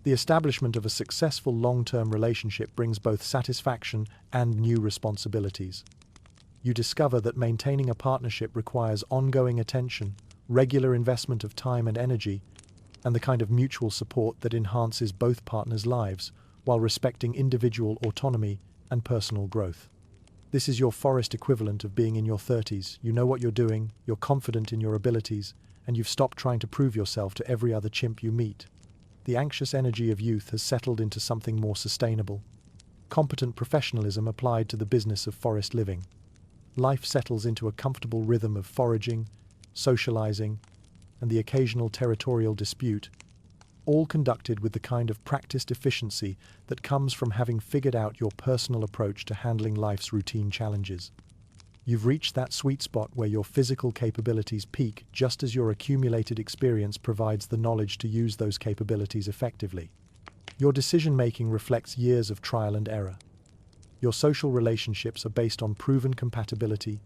The establishment of a successful long-term relationship brings both satisfaction and new responsibilities. You discover that maintaining a partnership requires ongoing attention, regular investment of time and energy, and the kind of mutual support that enhances both partners' lives while respecting individual autonomy and personal growth. This is your forest equivalent of being in your 30s. You know what you're doing, you're confident in your abilities, and you've stopped trying to prove yourself to every other chimp you meet. The anxious energy of youth has settled into something more sustainable. Competent professionalism applied to the business of forest living. Life settles into a comfortable rhythm of foraging, socializing, and the occasional territorial dispute, all conducted with the kind of practiced efficiency that comes from having figured out your personal approach to handling life's routine challenges. You've reached that sweet spot where your physical capabilities peak just as your accumulated experience provides the knowledge to use those capabilities effectively. Your decision-making reflects years of trial and error. Your social relationships are based on proven compatibility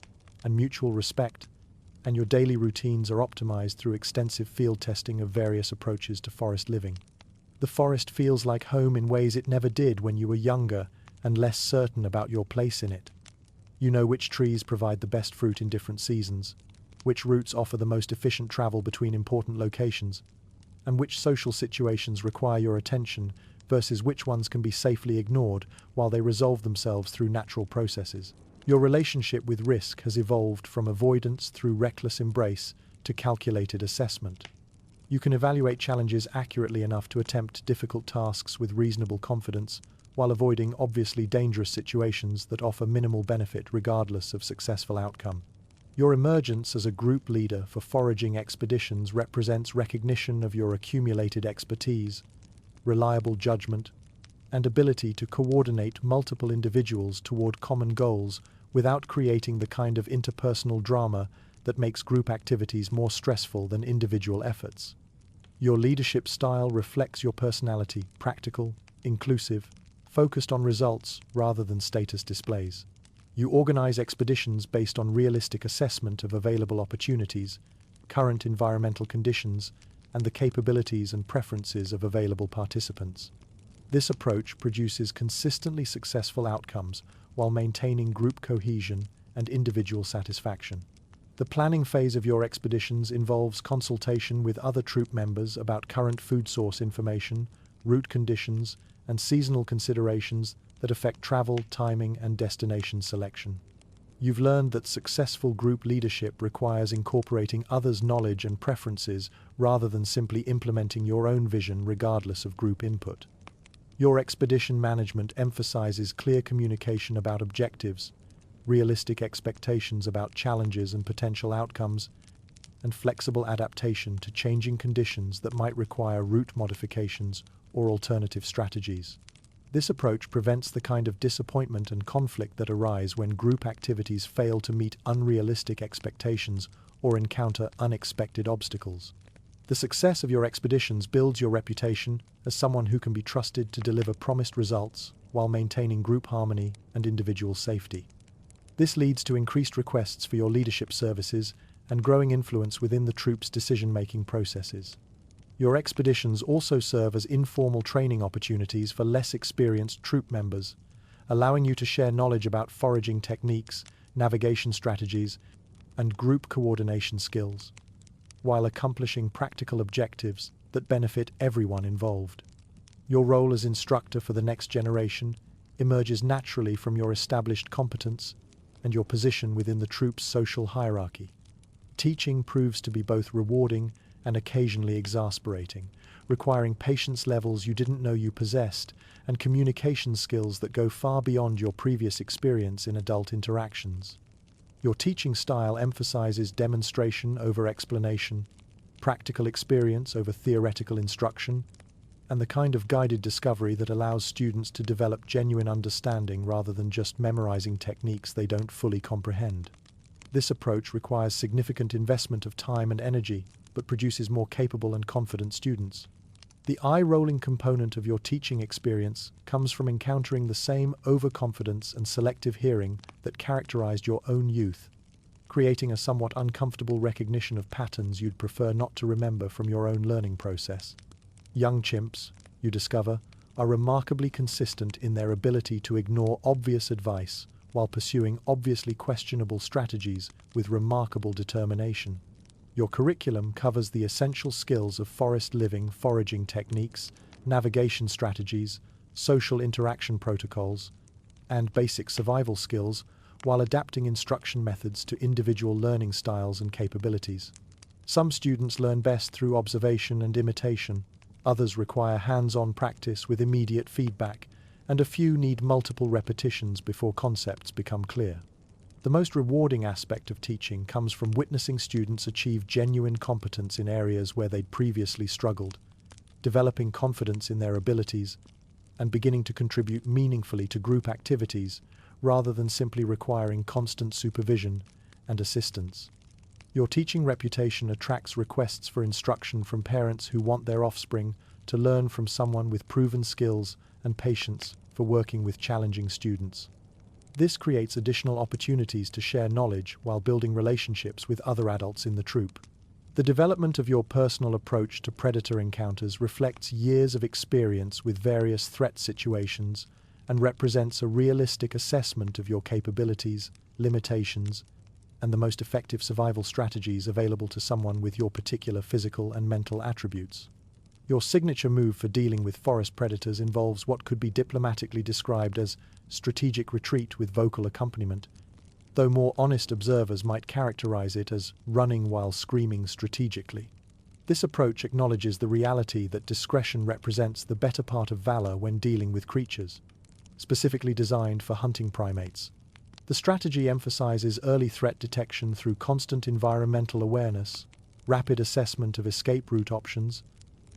and mutual respect, and your daily routines are optimized through extensive field testing of various approaches to forest living. The forest feels like home in ways it never did when you were younger and less certain about your place in it. You know which trees provide the best fruit in different seasons, which routes offer the most efficient travel between important locations, and which social situations require your attention versus which ones can be safely ignored while they resolve themselves through natural processes. Your relationship with risk has evolved from avoidance through reckless embrace to calculated assessment. You can evaluate challenges accurately enough to attempt difficult tasks with reasonable confidence, while avoiding obviously dangerous situations that offer minimal benefit regardless of successful outcome. Your emergence as a group leader for foraging expeditions represents recognition of your accumulated expertise, reliable judgment, and ability to coordinate multiple individuals toward common goals without creating the kind of interpersonal drama that makes group activities more stressful than individual efforts. Your leadership style reflects your personality, practical, inclusive, focused on results rather than status displays. You organize expeditions based on realistic assessment of available opportunities, current environmental conditions, and the capabilities and preferences of available participants. This approach produces consistently successful outcomes while maintaining group cohesion and individual satisfaction. The planning phase of your expeditions involves consultation with other troop members about current food source information, route conditions, and seasonal considerations that affect travel, timing, and destination selection. You've learned that successful group leadership requires incorporating others' knowledge and preferences rather than simply implementing your own vision regardless of group input. Your expedition management emphasizes clear communication about objectives, realistic expectations about challenges and potential outcomes, and flexible adaptation to changing conditions that might require route modifications or alternative strategies. This approach prevents the kind of disappointment and conflict that arise when group activities fail to meet unrealistic expectations or encounter unexpected obstacles. The success of your expeditions builds your reputation as someone who can be trusted to deliver promised results while maintaining group harmony and individual safety. This leads to increased requests for your leadership services and growing influence within the troop's decision-making processes. Your expeditions also serve as informal training opportunities for less experienced troop members, allowing you to share knowledge about foraging techniques, navigation strategies, and group coordination skills, while accomplishing practical objectives that benefit everyone involved. Your role as instructor for the next generation emerges naturally from your established competence and your position within the troop's social hierarchy. Teaching proves to be both rewarding and occasionally exasperating, requiring patience levels you didn't know you possessed and communication skills that go far beyond your previous experience in adult interactions. Your teaching style emphasizes demonstration over explanation, practical experience over theoretical instruction, and the kind of guided discovery that allows students to develop genuine understanding rather than just memorizing techniques they don't fully comprehend. This approach requires significant investment of time and energy, but produces more capable and confident students. The eye-rolling component of your teaching experience comes from encountering the same overconfidence and selective hearing that characterized your own youth, creating a somewhat uncomfortable recognition of patterns you'd prefer not to remember from your own learning process. Young chimps, you discover, are remarkably consistent in their ability to ignore obvious advice while pursuing obviously questionable strategies with remarkable determination. Your curriculum covers the essential skills of forest living foraging techniques, navigation strategies, social interaction protocols, and basic survival skills, while adapting instruction methods to individual learning styles and capabilities. Some students learn best through observation and imitation, others require hands-on practice with immediate feedback, and a few need multiple repetitions before concepts become clear. The most rewarding aspect of teaching comes from witnessing students achieve genuine competence in areas where they'd previously struggled, developing confidence in their abilities, and beginning to contribute meaningfully to group activities rather than simply requiring constant supervision and assistance. Your teaching reputation attracts requests for instruction from parents who want their offspring to learn from someone with proven skills and patience for working with challenging students. This creates additional opportunities to share knowledge while building relationships with other adults in the troop. The development of your personal approach to predator encounters reflects years of experience with various threat situations and represents a realistic assessment of your capabilities, limitations, and the most effective survival strategies available to someone with your particular physical and mental attributes. Your signature move for dealing with forest predators involves what could be diplomatically described as strategic retreat with vocal accompaniment, though more honest observers might characterize it as running while screaming strategically. This approach acknowledges the reality that discretion represents the better part of valor when dealing with creatures, specifically designed for hunting primates. The strategy emphasizes early threat detection through constant environmental awareness, rapid assessment of escape route options,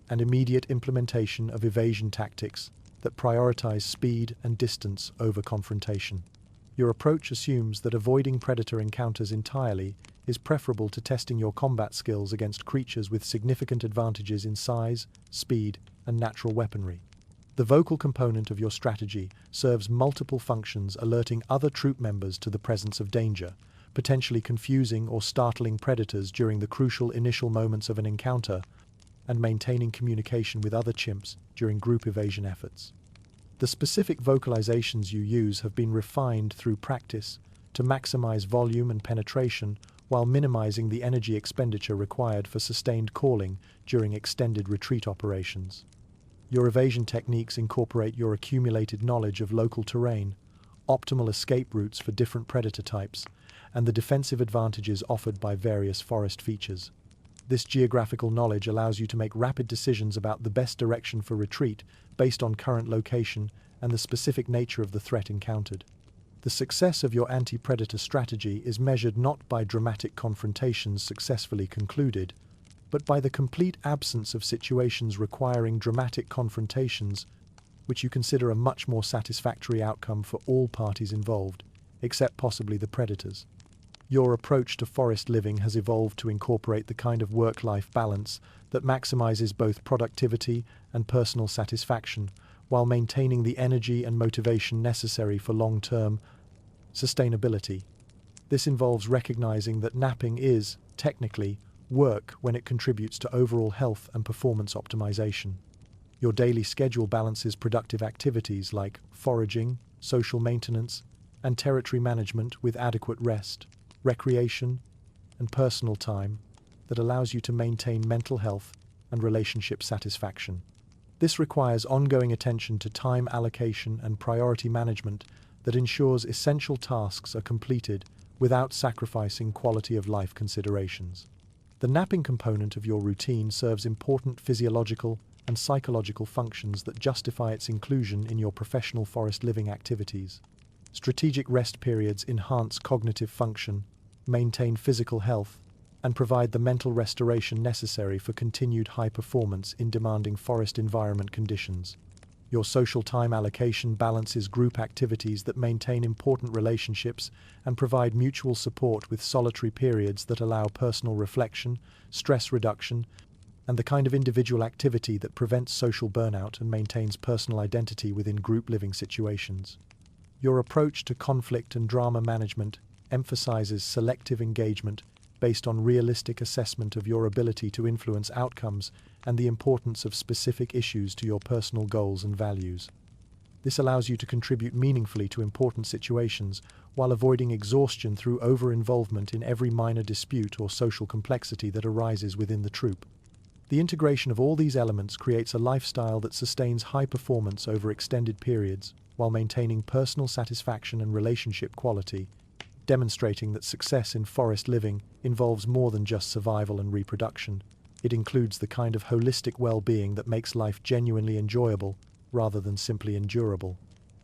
and immediate implementation of evasion tactics that prioritize speed and distance over confrontation. Your approach assumes that avoiding predator encounters entirely is preferable to testing your combat skills against creatures with significant advantages in size, speed, and natural weaponry. The vocal component of your strategy serves multiple functions, alerting other troop members to the presence of danger, potentially confusing or startling predators during the crucial initial moments of an encounter, and maintaining communication with other chimps during group evasion efforts. The specific vocalizations you use have been refined through practice to maximize volume and penetration while minimizing the energy expenditure required for sustained calling during extended retreat operations. Your evasion techniques incorporate your accumulated knowledge of local terrain, optimal escape routes for different predator types, and the defensive advantages offered by various forest features. This geographical knowledge allows you to make rapid decisions about the best direction for retreat based on current location and the specific nature of the threat encountered. The success of your anti-predator strategy is measured not by dramatic confrontations successfully concluded, but by the complete absence of situations requiring dramatic confrontations, which you consider a much more satisfactory outcome for all parties involved, except possibly the predators. Your approach to forest living has evolved to incorporate the kind of work-life balance that maximizes both productivity and personal satisfaction, while maintaining the energy and motivation necessary for long-term sustainability. This involves recognizing that napping is, technically, Work when it contributes to overall health and performance optimization. Your daily schedule balances productive activities like foraging, social maintenance, and territory management with adequate rest, recreation, and personal time that allows you to maintain mental health and relationship satisfaction. This requires ongoing attention to time allocation and priority management that ensures essential tasks are completed without sacrificing quality of life considerations. The napping component of your routine serves important physiological and psychological functions that justify its inclusion in your professional forest living activities. Strategic rest periods enhance cognitive function, maintain physical health, and provide the mental restoration necessary for continued high performance in demanding forest environment conditions. Your social time allocation balances group activities that maintain important relationships and provide mutual support with solitary periods that allow personal reflection, stress reduction, and the kind of individual activity that prevents social burnout and maintains personal identity within group living situations. Your approach to conflict and drama management emphasizes selective engagement based on realistic assessment of your ability to influence outcomes and the importance of specific issues to your personal goals and values. This allows you to contribute meaningfully to important situations while avoiding exhaustion through over-involvement in every minor dispute or social complexity that arises within the troop. The integration of all these elements creates a lifestyle that sustains high performance over extended periods while maintaining personal satisfaction and relationship quality, demonstrating that success in forest living involves more than just survival and reproduction. It includes the kind of holistic well-being that makes life genuinely enjoyable rather than simply endurable.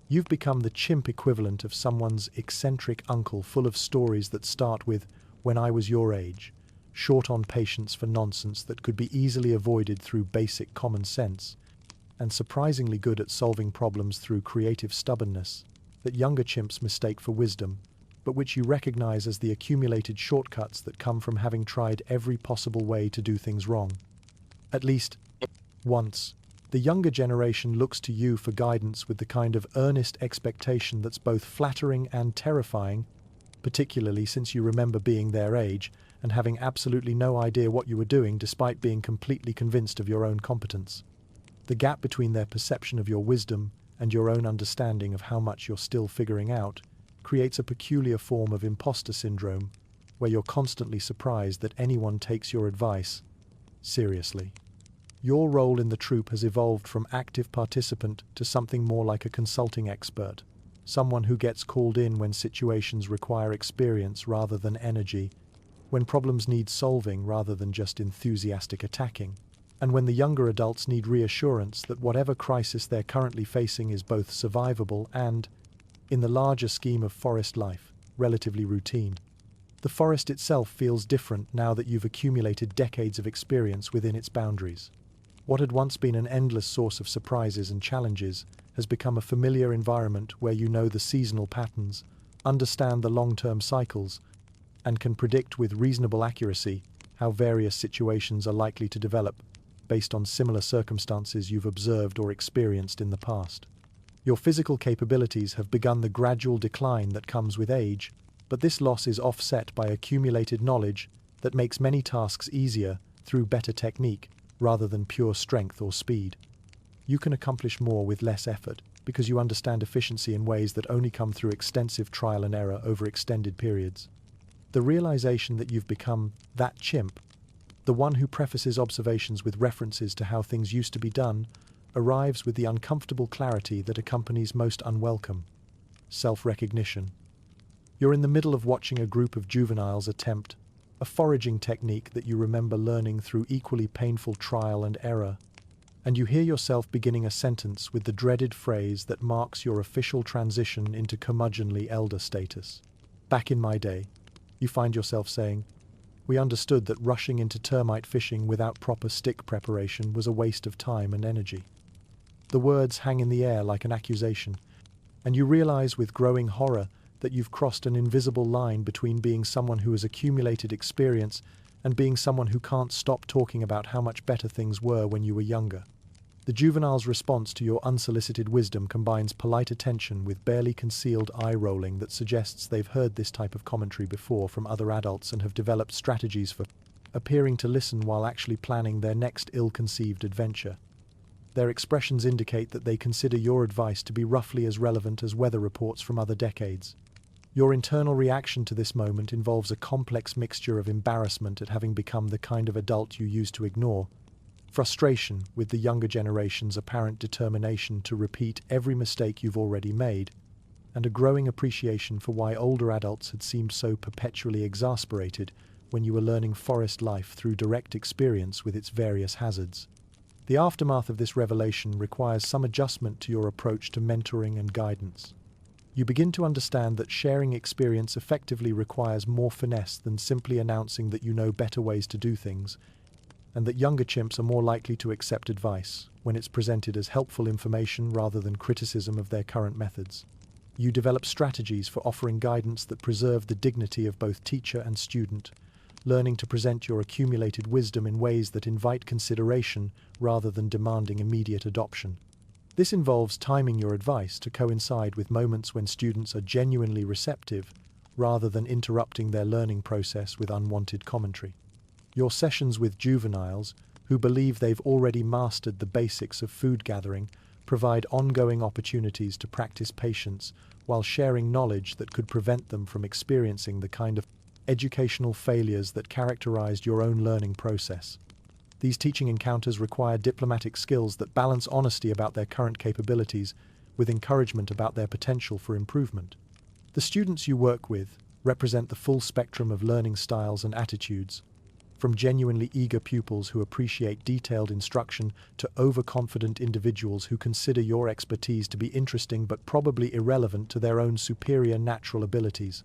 You've become the chimp equivalent of someone's eccentric uncle, full of stories that start with, "When I was your age," short on patience for nonsense that could be easily avoided through basic common sense, and surprisingly good at solving problems through creative stubbornness that younger chimps mistake for wisdom, but which you recognize as the accumulated shortcuts that come from having tried every possible way to do things wrong. At least once. The younger generation looks to you for guidance with the kind of earnest expectation that's both flattering and terrifying, particularly since you remember being their age and having absolutely no idea what you were doing despite being completely convinced of your own competence. The gap between their perception of your wisdom and your own understanding of how much you're still figuring out creates a peculiar form of imposter syndrome where you're constantly surprised that anyone takes your advice seriously. Your role in the troop has evolved from active participant to something more like a consulting expert, someone who gets called in when situations require experience rather than energy, when problems need solving rather than just enthusiastic attacking, and when the younger adults need reassurance that whatever crisis they're currently facing is both survivable and, in the larger scheme of forest life, relatively routine. The forest itself feels different now that you've accumulated decades of experience within its boundaries. What had once been an endless source of surprises and challenges has become a familiar environment where you know the seasonal patterns, understand the long-term cycles, and can predict with reasonable accuracy how various situations are likely to develop based on similar circumstances you've observed or experienced in the past. Your physical capabilities have begun the gradual decline that comes with age, but this loss is offset by accumulated knowledge that makes many tasks easier through better technique rather than pure strength or speed. You can accomplish more with less effort because you understand efficiency in ways that only come through extensive trial and error over extended periods. The realization that you've become that chimp, the one who prefaces observations with references to how things used to be done, arrives with the uncomfortable clarity that accompanies most unwelcome self-recognition. You're in the middle of watching a group of juveniles attempt a foraging technique that you remember learning through equally painful trial and error, and you hear yourself beginning a sentence with the dreaded phrase that marks your official transition into curmudgeonly elder status. Back in my day, you find yourself saying, "We understood that rushing into termite fishing without proper stick preparation was a waste of time and energy." The words hang in the air like an accusation, and you realize with growing horror that you've crossed an invisible line between being someone who has accumulated experience and being someone who can't stop talking about how much better things were when you were younger. The juvenile's response to your unsolicited wisdom combines polite attention with barely concealed eye-rolling that suggests they've heard this type of commentary before from other adults and have developed strategies for appearing to listen while actually planning their next ill-conceived adventure. Their expressions indicate that they consider your advice to be roughly as relevant as weather reports from other decades. Your internal reaction to this moment involves a complex mixture of embarrassment at having become the kind of adult you used to ignore, frustration with the younger generation's apparent determination to repeat every mistake you've already made, and a growing appreciation for why older adults had seemed so perpetually exasperated when you were learning forest life through direct experience with its various hazards. The aftermath of this revelation requires some adjustment to your approach to mentoring and guidance. You begin to understand that sharing experience effectively requires more finesse than simply announcing that you know better ways to do things, and that younger chimps are more likely to accept advice when it's presented as helpful information rather than criticism of their current methods. You develop strategies for offering guidance that preserve the dignity of both teacher and student, learning to present your accumulated wisdom in ways that invite consideration rather than demanding immediate adoption. This involves timing your advice to coincide with moments when students are genuinely receptive, rather than interrupting their learning process with unwanted commentary. Your sessions with juveniles, who believe they've already mastered the basics of food gathering, provide ongoing opportunities to practice patience while sharing knowledge that could prevent them from experiencing the kind of educational failures that characterized your own learning process. These teaching encounters require diplomatic skills that balance honesty about their current capabilities with encouragement about their potential for improvement. The students you work with represent the full spectrum of learning styles and attitudes, from genuinely eager pupils who appreciate detailed instruction to overconfident individuals who consider your expertise to be interesting but probably irrelevant to their own superior natural abilities.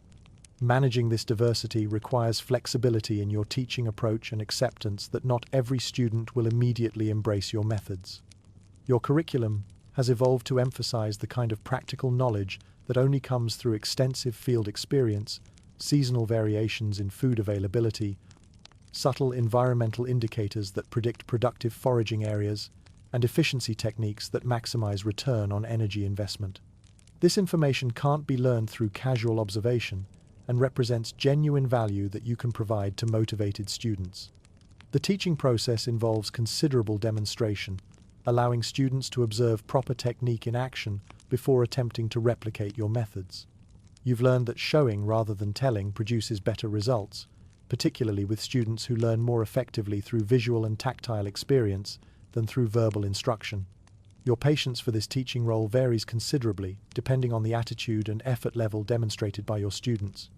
Managing this diversity requires flexibility in your teaching approach and acceptance that not every student will immediately embrace your methods. Your curriculum has evolved to emphasize the kind of practical knowledge that only comes through extensive field experience, seasonal variations in food availability, subtle environmental indicators that predict productive foraging areas, and efficiency techniques that maximize return on energy investment. This information can't be learned through casual observation and represents genuine value that you can provide to motivated students. The teaching process involves considerable demonstration, allowing students to observe proper technique in action before attempting to replicate your methods. You've learned that showing rather than telling produces better results, particularly with students who learn more effectively through visual and tactile experience than through verbal instruction. Your patience for this teaching role varies considerably, depending on the attitude and effort level demonstrated by your students.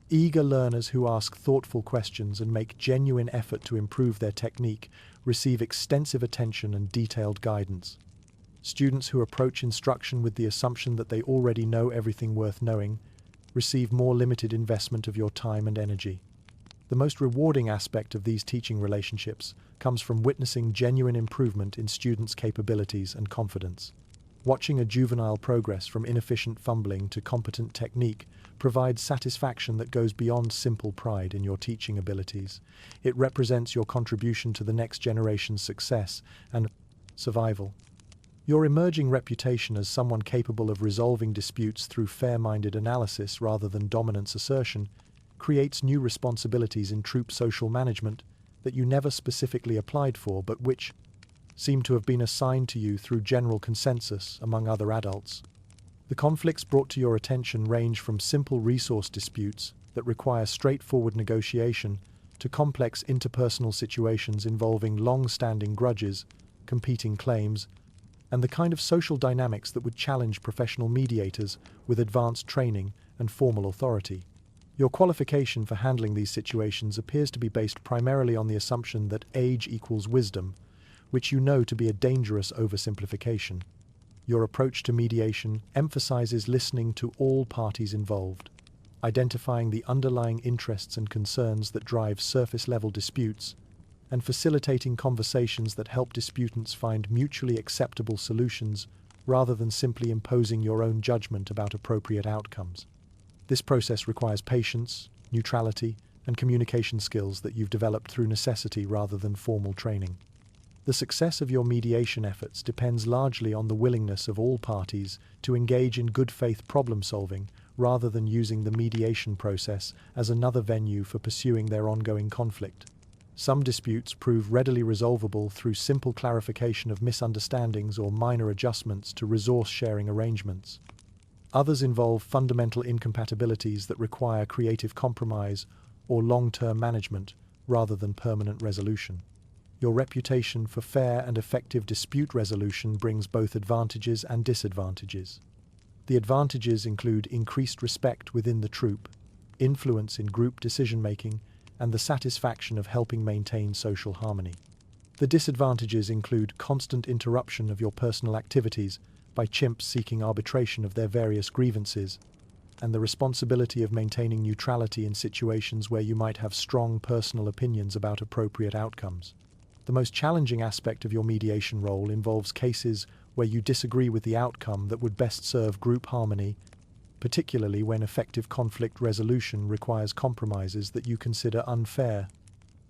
Eager learners who ask thoughtful questions and make genuine effort to improve their technique receive extensive attention and detailed guidance. Students who approach instruction with the assumption that they already know everything worth knowing receive more limited investment of your time and energy. The most rewarding aspect of these teaching relationships comes from witnessing genuine improvement in students' capabilities and confidence. Watching a juvenile progress from inefficient fumbling to competent technique provides satisfaction that goes beyond simple pride in your teaching abilities. It represents your contribution to the next generation's success and survival. Your emerging reputation as someone capable of resolving disputes through fair-minded analysis rather than dominance assertion creates new responsibilities in troop social management that you never specifically applied for but which seem to have been assigned to you through general consensus among other adults. The conflicts brought to your attention range from simple resource disputes that require straightforward negotiation to complex interpersonal situations involving long-standing grudges, competing claims, and the kind of social dynamics that would challenge professional mediators with advanced training and formal authority. Your qualification for handling these situations appears to be based primarily on the assumption that age equals wisdom, which you know to be a dangerous oversimplification. Your approach to mediation emphasizes listening to all parties involved, identifying the underlying interests and concerns that drive surface-level disputes, and facilitating conversations that help disputants find mutually acceptable solutions rather than simply imposing your own judgment about appropriate outcomes. This process requires patience, neutrality, and communication skills that you've developed through necessity rather than formal training. The success of your mediation efforts depends largely on the willingness of all parties to engage in good faith problem solving rather than using the mediation process as another venue for pursuing their ongoing conflict. Some disputes prove readily resolvable through simple clarification of misunderstandings or minor adjustments to resource-sharing arrangements. Others involve fundamental incompatibilities that require creative compromise or long-term management rather than permanent resolution. Your reputation for fair and effective dispute resolution brings both advantages and disadvantages. The advantages include increased respect within the troop, influence in group decision-making, and the satisfaction of helping maintain social harmony. The disadvantages include constant interruption of your personal activities by chimps seeking arbitration of their various grievances, and the responsibility of maintaining neutrality in situations where you might have strong personal opinions about appropriate outcomes. The most challenging aspect of your mediation role involves cases where you disagree with the outcome that would best serve group harmony, particularly when effective conflict resolution requires compromises that you consider unfair,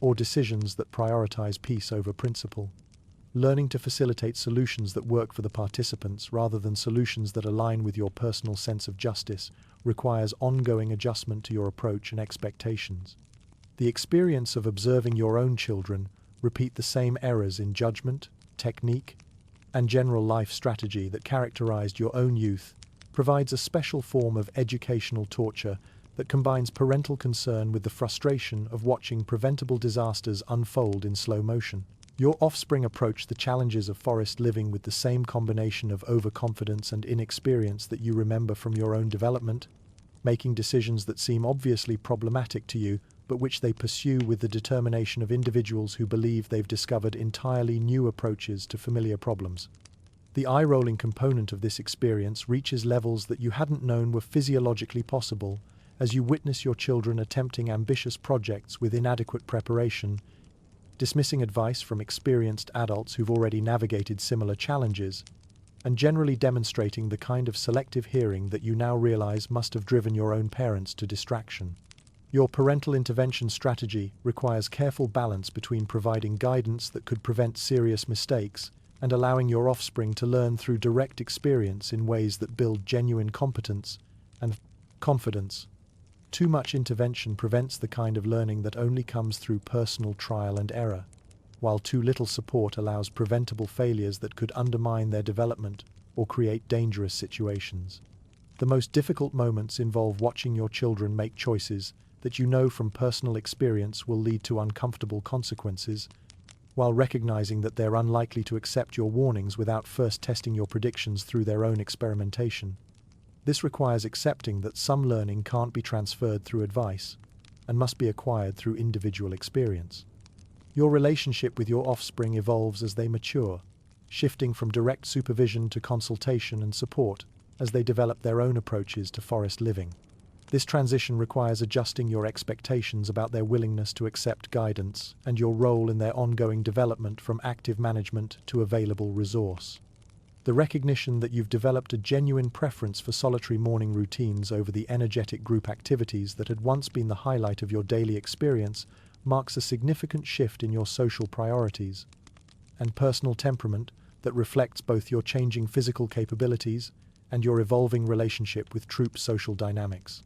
or decisions that prioritize peace over principle. Learning to facilitate solutions that work for the participants rather than solutions that align with your personal sense of justice requires ongoing adjustment to your approach and expectations. The experience of observing your own children repeat the same errors in judgment, technique, and general life strategy that characterized your own youth provides a special form of educational torture that combines parental concern with the frustration of watching preventable disasters unfold in slow motion. Your offspring approach the challenges of forest living with the same combination of overconfidence and inexperience that you remember from your own development, making decisions that seem obviously problematic to you, but which they pursue with the determination of individuals who believe they've discovered entirely new approaches to familiar problems. The eye-rolling component of this experience reaches levels that you hadn't known were physiologically possible as you witness your children attempting ambitious projects with inadequate preparation, dismissing advice from experienced adults who've already navigated similar challenges, and generally demonstrating the kind of selective hearing that you now realize must have driven your own parents to distraction. Your parental intervention strategy requires careful balance between providing guidance that could prevent serious mistakes and allowing your offspring to learn through direct experience in ways that build genuine competence and confidence. Too much intervention prevents the kind of learning that only comes through personal trial and error, while too little support allows preventable failures that could undermine their development or create dangerous situations. The most difficult moments involve watching your children make choices that you know from personal experience will lead to uncomfortable consequences, while recognizing that they're unlikely to accept your warnings without first testing your predictions through their own experimentation. This requires accepting that some learning can't be transferred through advice and must be acquired through individual experience. Your relationship with your offspring evolves as they mature, shifting from direct supervision to consultation and support as they develop their own approaches to forest living. This transition requires adjusting your expectations about their willingness to accept guidance and your role in their ongoing development from active management to available resource. The recognition that you've developed a genuine preference for solitary morning routines over the energetic group activities that had once been the highlight of your daily experience marks a significant shift in your social priorities and personal temperament that reflects both your changing physical capabilities and your evolving relationship with troop social dynamics.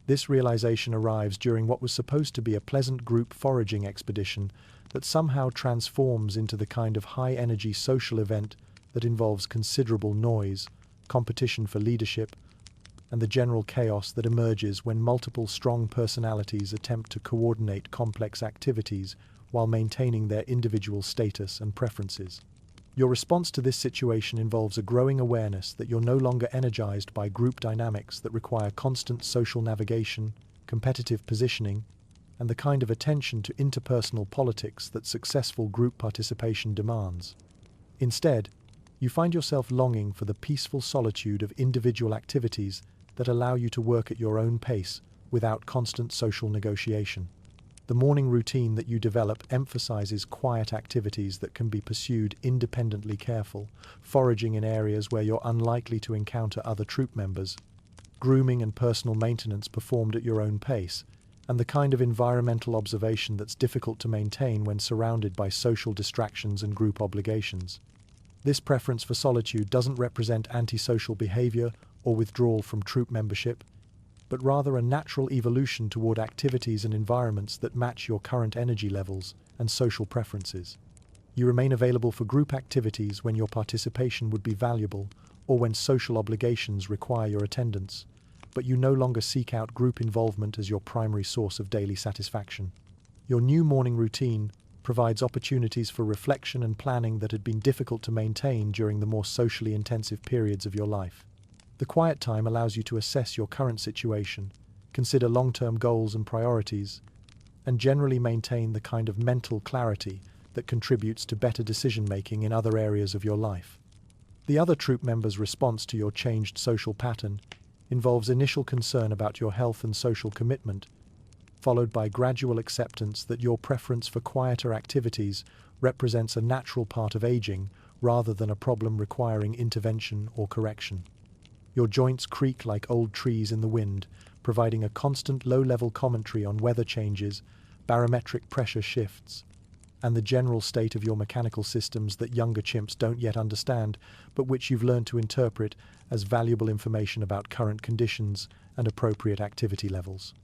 This realization arrives during what was supposed to be a pleasant group foraging expedition that somehow transforms into the kind of high-energy social event that involves considerable noise, competition for leadership, and the general chaos that emerges when multiple strong personalities attempt to coordinate complex activities while maintaining their individual status and preferences. Your response to this situation involves a growing awareness that you're no longer energized by group dynamics that require constant social navigation, competitive positioning, and the kind of attention to interpersonal politics that successful group participation demands. Instead, you find yourself longing for the peaceful solitude of individual activities that allow you to work at your own pace without constant social negotiation. The morning routine that you develop emphasizes quiet activities that can be pursued independently careful, foraging in areas where you're unlikely to encounter other troop members, grooming and personal maintenance performed at your own pace, and the kind of environmental observation that's difficult to maintain when surrounded by social distractions and group obligations. This preference for solitude doesn't represent antisocial behavior or withdrawal from troop membership. but rather a natural evolution toward activities and environments that match your current energy levels and social preferences. You remain available for group activities when your participation would be valuable or when social obligations require your attendance, but you no longer seek out group involvement as your primary source of daily satisfaction. Your new morning routine provides opportunities for reflection and planning that had been difficult to maintain during the more socially intensive periods of your life. The quiet time allows you to assess your current situation, consider long-term goals and priorities, and generally maintain the kind of mental clarity that contributes to better decision-making in other areas of your life. The other troop members' response to your changed social pattern involves initial concern about your health and social commitment, followed by gradual acceptance that your preference for quieter activities represents a natural part of aging rather than a problem requiring intervention or correction. Your joints creak like old trees in the wind, providing a constant low-level commentary on weather changes, barometric pressure shifts, and the general state of your mechanical systems that younger chimps don't yet understand, but which you've learned to interpret as valuable information about current conditions and appropriate activity levels.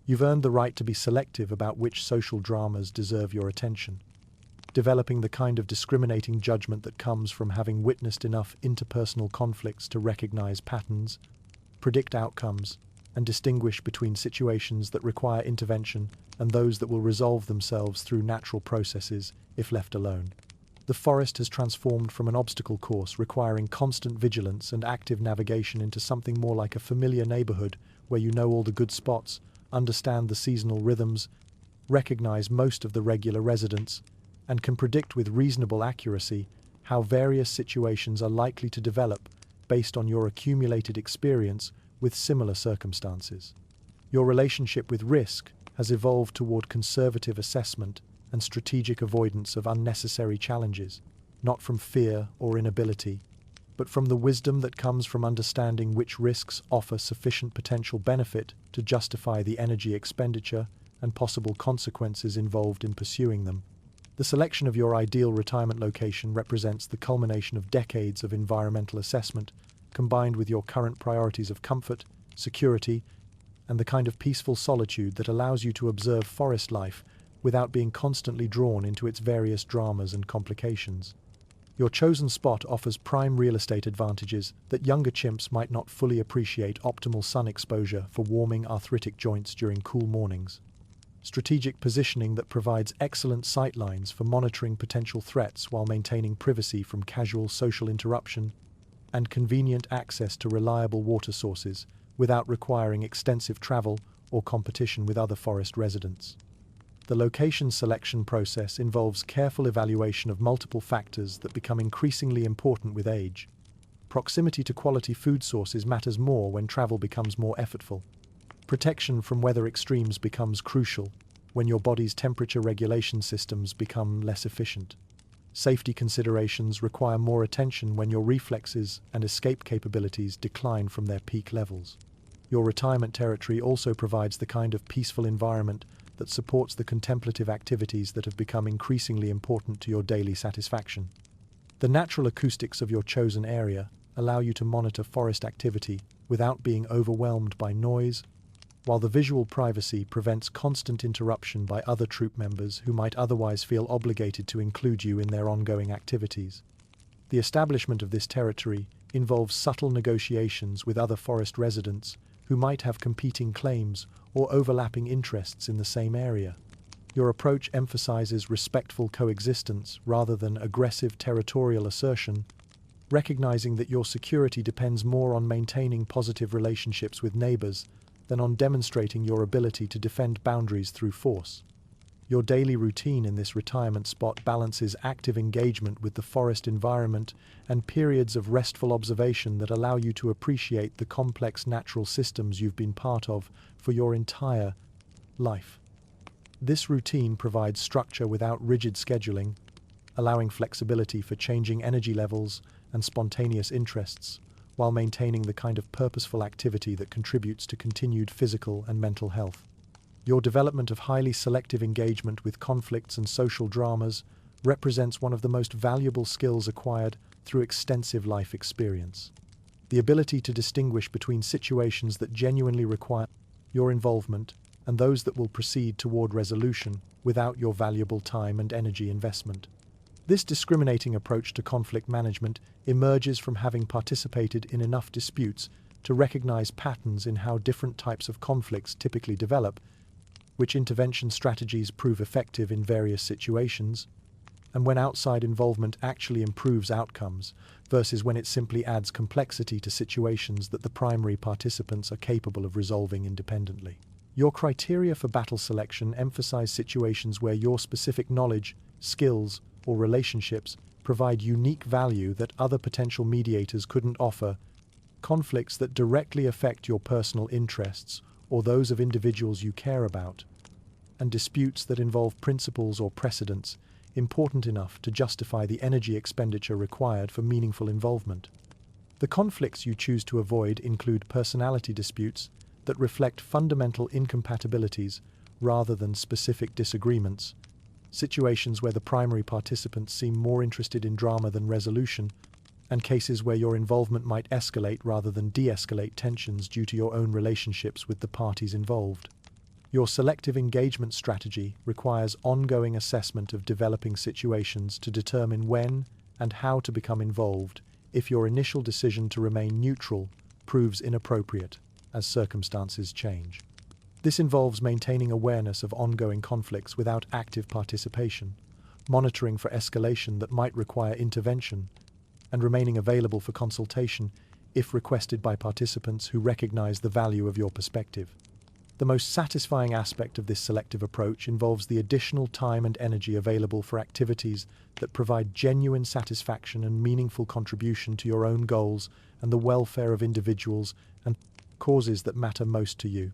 You've earned the right to be selective about which social dramas deserve your attention, developing the kind of discriminating judgment that comes from having witnessed enough interpersonal conflicts to recognize patterns, predict outcomes, and distinguish between situations that require intervention and those that will resolve themselves through natural processes if left alone. The forest has transformed from an obstacle course requiring constant vigilance and active navigation into something more like a familiar neighborhood where you know all the good spots, understand the seasonal rhythms, recognize most of the regular residents, and can predict with reasonable accuracy how various situations are likely to develop based on your accumulated experience with similar circumstances. Your relationship with risk has evolved toward conservative assessment and strategic avoidance of unnecessary challenges, not from fear or inability, but from the wisdom that comes from understanding which risks offer sufficient potential benefit to justify the energy expenditure and possible consequences involved in pursuing them. The selection of your ideal retirement location represents the culmination of decades of environmental assessment, combined with your current priorities of comfort, security, and the kind of peaceful solitude that allows you to observe forest life without being constantly drawn into its various dramas and complications. Your chosen spot offers prime real estate advantages that younger chimps might not fully appreciate: optimal sun exposure for warming arthritic joints during cool mornings, strategic positioning that provides excellent sight lines for monitoring potential threats while maintaining privacy from casual social interruption, and convenient access to reliable water sources without requiring extensive travel or competition with other forest residents. The location selection process involves careful evaluation of multiple factors that become increasingly important with age. Proximity to quality food sources matters more when travel becomes more effortful. Protection from weather extremes becomes crucial when your body's temperature regulation systems become less efficient. Safety considerations require more attention when your reflexes and escape capabilities decline from their peak levels. Your retirement territory also provides the kind of peaceful environment that supports the contemplative activities that have become increasingly important to your daily satisfaction. The natural acoustics of your chosen area allow you to monitor forest activity without being overwhelmed by noise, while the visual privacy prevents constant interruption by other troop members who might otherwise feel obligated to include you in their ongoing activities. The establishment of this territory involves subtle negotiations with other forest residents who might have competing claims or overlapping interests in the same area. Your approach emphasizes respectful coexistence rather than aggressive territorial assertion, recognizing that your security depends more on maintaining positive relationships with neighbors than on demonstrating your ability to defend boundaries through force. Your daily routine in this retirement spot balances active engagement with the forest environment and periods of restful observation that allow you to appreciate the complex natural systems you've been part of for your entire life. This routine provides structure without rigid scheduling, allowing flexibility for changing energy levels and spontaneous interests, while maintaining the kind of purposeful activity that contributes to continued physical and mental health. Your development of highly selective engagement with conflicts and social dramas represents one of the most valuable skills acquired through extensive life experience. the ability to distinguish between situations that genuinely require your involvement and those that will proceed toward resolution without your valuable time and energy investment. This discriminating approach to conflict management emerges from having participated in enough disputes to recognize patterns in how different types of conflicts typically develop, which intervention strategies prove effective in various situations, and when outside involvement actually improves outcomes versus when it simply adds complexity to situations that the primary participants are capable of resolving independently. Your criteria for battle selection emphasize situations where your specific knowledge, skills, or relationships provide unique value that other potential mediators couldn't offer, conflicts that directly affect your personal interests or those of individuals you care about, and disputes that involve principles or precedents important enough to justify the energy expenditure required for meaningful involvement. The conflicts you choose to avoid include personality disputes that reflect fundamental incompatibilities rather than specific disagreements, situations where the primary participants seem more interested in drama than resolution, and cases where your involvement might escalate rather than de-escalate tensions due to your own relationships with the parties involved. Your selective engagement strategy requires ongoing assessment of developing situations to determine when and how to become involved if your initial decision to remain neutral proves inappropriate as circumstances change. This involves maintaining awareness of ongoing conflicts without active participation, monitoring for escalation that might require intervention, and remaining available for consultation if requested by participants who recognize the value of your perspective. The most satisfying aspect of this selective approach involves the additional time and energy available for activities that provide genuine satisfaction and meaningful contribution to your own goals and the welfare of individuals and causes that matter most to you.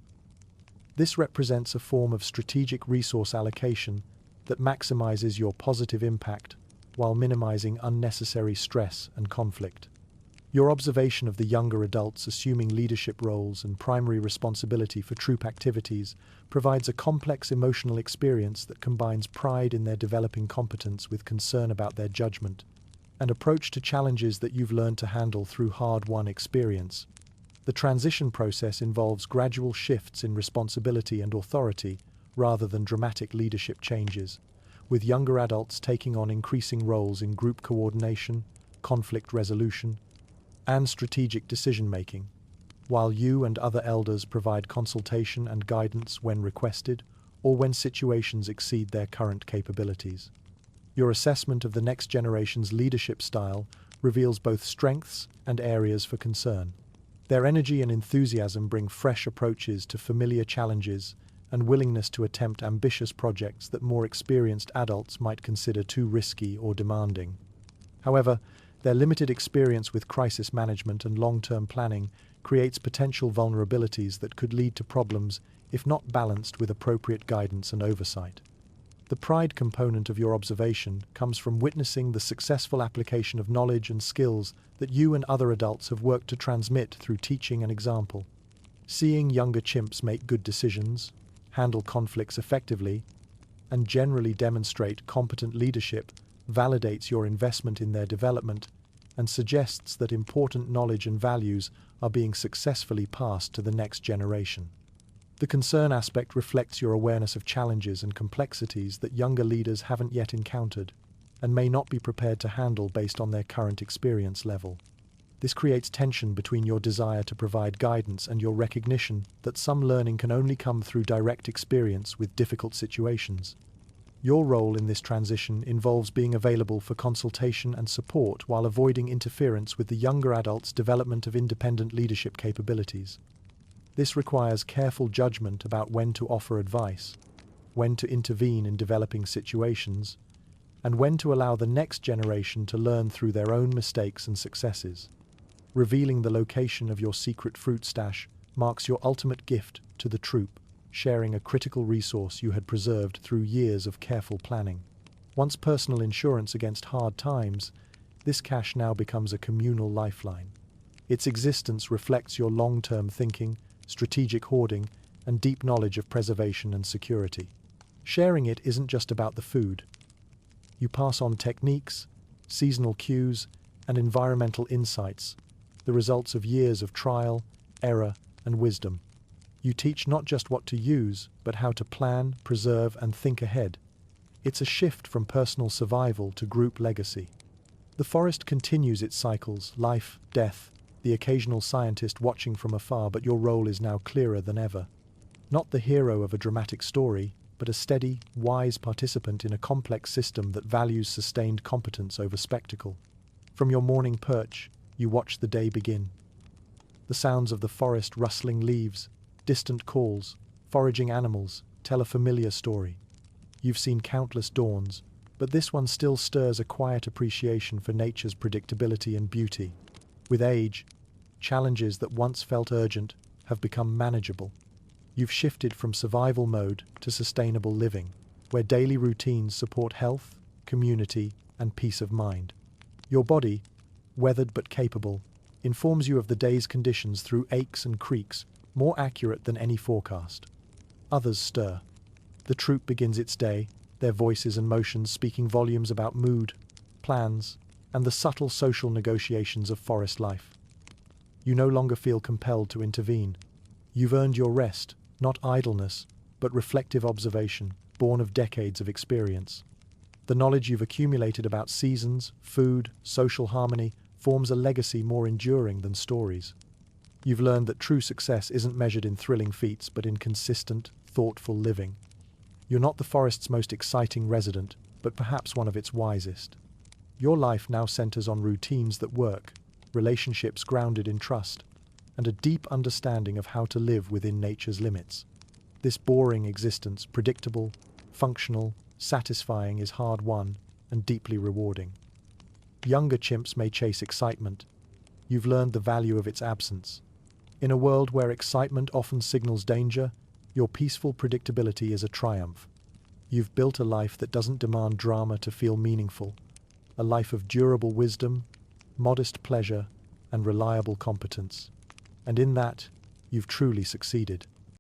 This represents a form of strategic resource allocation that maximizes your positive impact while minimizing unnecessary stress and conflict. Your observation of the younger adults assuming leadership roles and primary responsibility for troop activities provides a complex emotional experience that combines pride in their developing competence with concern about their judgment, and approach to challenges that you've learned to handle through hard-won experience. The transition process involves gradual shifts in responsibility and authority rather than dramatic leadership changes, with younger adults taking on increasing roles in group coordination, conflict resolution, and strategic decision-making, while you and other elders provide consultation and guidance when requested or when situations exceed their current capabilities. Your assessment of the next generation's leadership style reveals both strengths and areas for concern. Their energy and enthusiasm bring fresh approaches to familiar challenges and willingness to attempt ambitious projects that more experienced adults might consider too risky or demanding. However, their limited experience with crisis management and long-term planning creates potential vulnerabilities that could lead to problems if not balanced with appropriate guidance and oversight. The pride component of your observation comes from witnessing the successful application of knowledge and skills that you and other adults have worked to transmit through teaching and example. Seeing younger chimps make good decisions, handle conflicts effectively, and generally demonstrate competent leadership validates your investment in their development and suggests that important knowledge and values are being successfully passed to the next generation. The concern aspect reflects your awareness of challenges and complexities that younger leaders haven't yet encountered and may not be prepared to handle based on their current experience level. This creates tension between your desire to provide guidance and your recognition that some learning can only come through direct experience with difficult situations. Your role in this transition involves being available for consultation and support while avoiding interference with the younger adult's development of independent leadership capabilities. This requires careful judgment about when to offer advice, when to intervene in developing situations, and when to allow the next generation to learn through their own mistakes and successes. Revealing the location of your secret fruit stash marks your ultimate gift to the troop, sharing a critical resource you had preserved through years of careful planning. Once personal insurance against hard times, this cache now becomes a communal lifeline. Its existence reflects your long-term thinking, strategic hoarding, and deep knowledge of preservation and security. Sharing it isn't just about the food. You pass on techniques, seasonal cues, and environmental insights, the results of years of trial, error, and wisdom. You teach not just what to use, but how to plan, preserve, and think ahead. It's a shift from personal survival to group legacy. The forest continues its cycles, life, death, the occasional scientist watching from afar, but your role is now clearer than ever. Not the hero of a dramatic story, but a steady, wise participant in a complex system that values sustained competence over spectacle. From your morning perch, you watch the day begin. The sounds of the forest rustling leaves, distant calls, foraging animals tell a familiar story. You've seen countless dawns, but this one still stirs a quiet appreciation for nature's predictability and beauty. With age, challenges that once felt urgent have become manageable. You've shifted from survival mode to sustainable living, where daily routines support health, community, and peace of mind. Your body, weathered but capable, informs you of the day's conditions through aches and creaks, more accurate than any forecast. Others stir. The troop begins its day, their voices and motions speaking volumes about mood, plans, and the subtle social negotiations of forest life. You no longer feel compelled to intervene. You've earned your rest, not idleness, but reflective observation, born of decades of experience. The knowledge you've accumulated about seasons, food, social harmony forms a legacy more enduring than stories. You've learned that true success isn't measured in thrilling feats, but in consistent, thoughtful living. You're not the forest's most exciting resident, but perhaps one of its wisest. Your life now centers on routines that work, relationships grounded in trust, and a deep understanding of how to live within nature's limits. This boring existence, predictable, functional, satisfying, is hard-won and deeply rewarding. Younger chimps may chase excitement. You've learned the value of its absence. In a world where excitement often signals danger, your peaceful predictability is a triumph. You've built a life that doesn't demand drama to feel meaningful, a life of durable wisdom, modest pleasure, and reliable competence. And in that, you've truly succeeded.